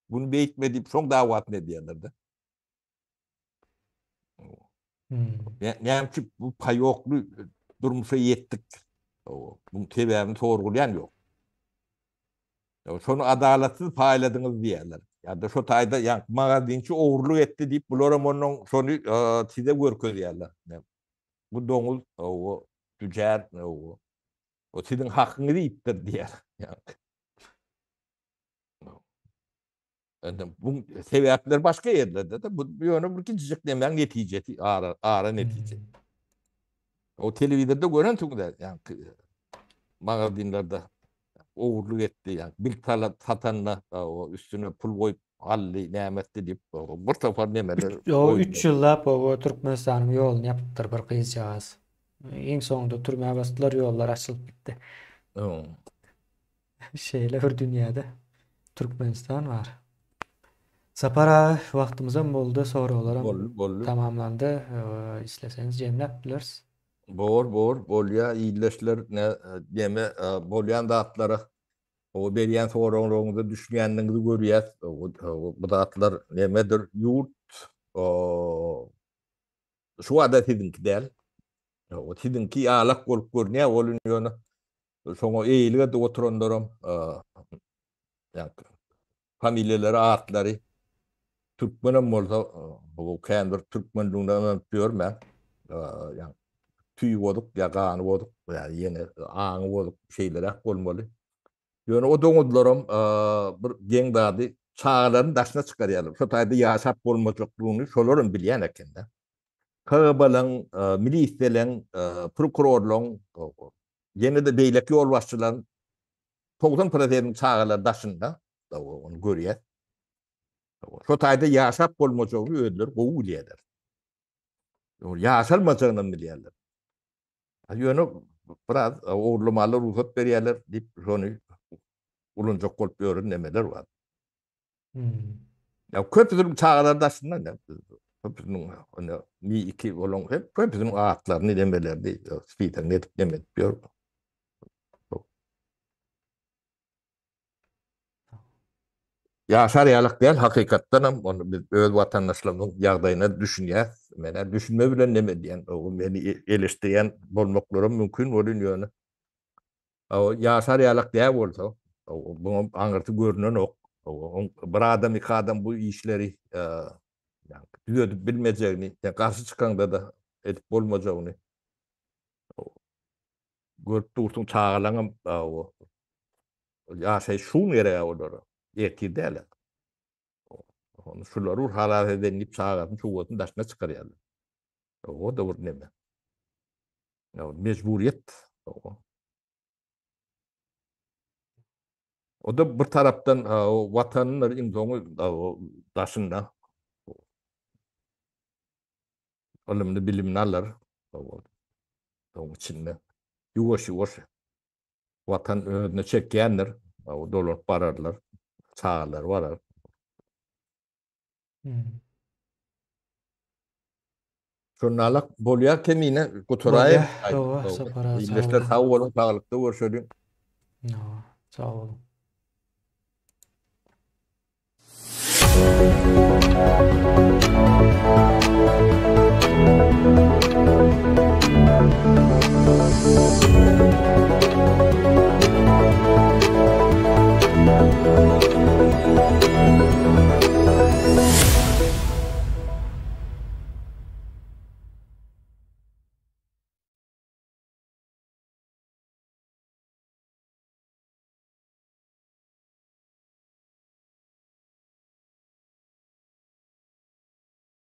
S2: Bunu beýtme diýip şoň dawat ne diýerler-de. Näme bu payokly durmuşa ýetdik. Bu sebäbini sorgulayan ýok. Şonu adalatsız paýladyňyz diýerler. Ya da şo taýda ýa magazinçi ogurluk etdi diýip bular onuň şonu size görkezýärler. Bu doňuz tüjär o siziň hakyňyzy ýitdir diýer. Bu sebäpler başka yerlerde de bu ýöne bir kiçijek demeň netijesi ara netije.
S1: Hmm.
S2: O telewizorda gören tüňde yani magazinlarda owurluk etdi yani bir tala satanla o üstüne pul koyup alli nämetdi diýip bir topar nemeler
S1: O
S2: oýunlar.
S1: 3 ýyllap o Türkmenistanyň ýoluny ýapdyr bir gyzjağız. Iň soňunda türmä basdylar, ýollar açylyp gitdi. Şeýle bir dünýede Türkmenistan bar. Sapara wagtymyzam boldy, soraglarym
S2: Bolly.
S1: tamamlandy. Isleseňiz jemläp bilersiz.
S2: Bor bolýa iýleşler ne deme bolýan zatlara o berýän soragyňyzy düşünýändiňizi görýäs. Bu zatlar nemedir? Ýurt o şu ada sizinki däl. O sizinki ýalak bolup görnýär bolun ýöne. Soňa eýilge de oturanlaram ýa familiýalary, atlary türkmenem bolsa bu kändir türkmenliginden görmän. Ýa tüý bodup, ýa gany bodup, ýa ýene aňy bodup şeýlerek bolmaly. Ýöne o doňuzlarym bir geň bady çağalaryň daşyna çykarýarlar. Şo taýda ýaşap bolmajaklygyny şolaryň bilýän ekende. KGB'laň, milisiýalaň, prokurorlaň, ýene de beýleki ýol başçylaryň 90% çağalar daşynda onu görýär. Şo taýda ýaşap bolmajagy öýdüler, gowy bilýärler. Ýaşalmajagyny bilýärler. Ýöne biraz oğurlamalar ruhsat berýärler diýip şonu ulunjak bolup ýören nemeler bar.
S1: Hmm.
S2: Ya köpüsiniň çağalar daşyndan da köpüsiniň onu mi iki bolan hep köpüsiniň atlaryny demelerdi. Spiter netip demet ýör. Ýaşar ýalyk däl hakykatdan hem onu biz öz watandaşlarymyň ýagdaýyna düşünýäs. Mene düşünme bilen neme diýen, o meni eleşdirýän bolmaklarym mümkin bolan ýöne. O ýaşar ýalyk däl bolsa, buňa aňyrty görünen ok. Bir adam, iki adam bu işleri yani düzedip bilmejegini, karşı çykanda da edip bolmajagyny görüp dursun çağalaňam o ýaşaý şu nereye olar? Eti däl. Onu şular halat edenip çağalatyn şuwatyn daşyna çykarýarlar. O da bir neme. Ya mecburiyet. O da bir tarapdan o watanyň imzoňy o daşynda ilmini bilimini alar. Onun içinde ýuwaş watan önüne çekýändir. O dolanıp bararlar. Çağalar barar.
S1: Hmm.
S2: Şonalak bolýar kemine
S1: Bolýa,
S2: guturaýyn.
S1: owa, sapara, sağ
S2: Iýleşler
S1: olun.
S2: sag bolun, saglykda görüşelim.
S1: No, sağ olun.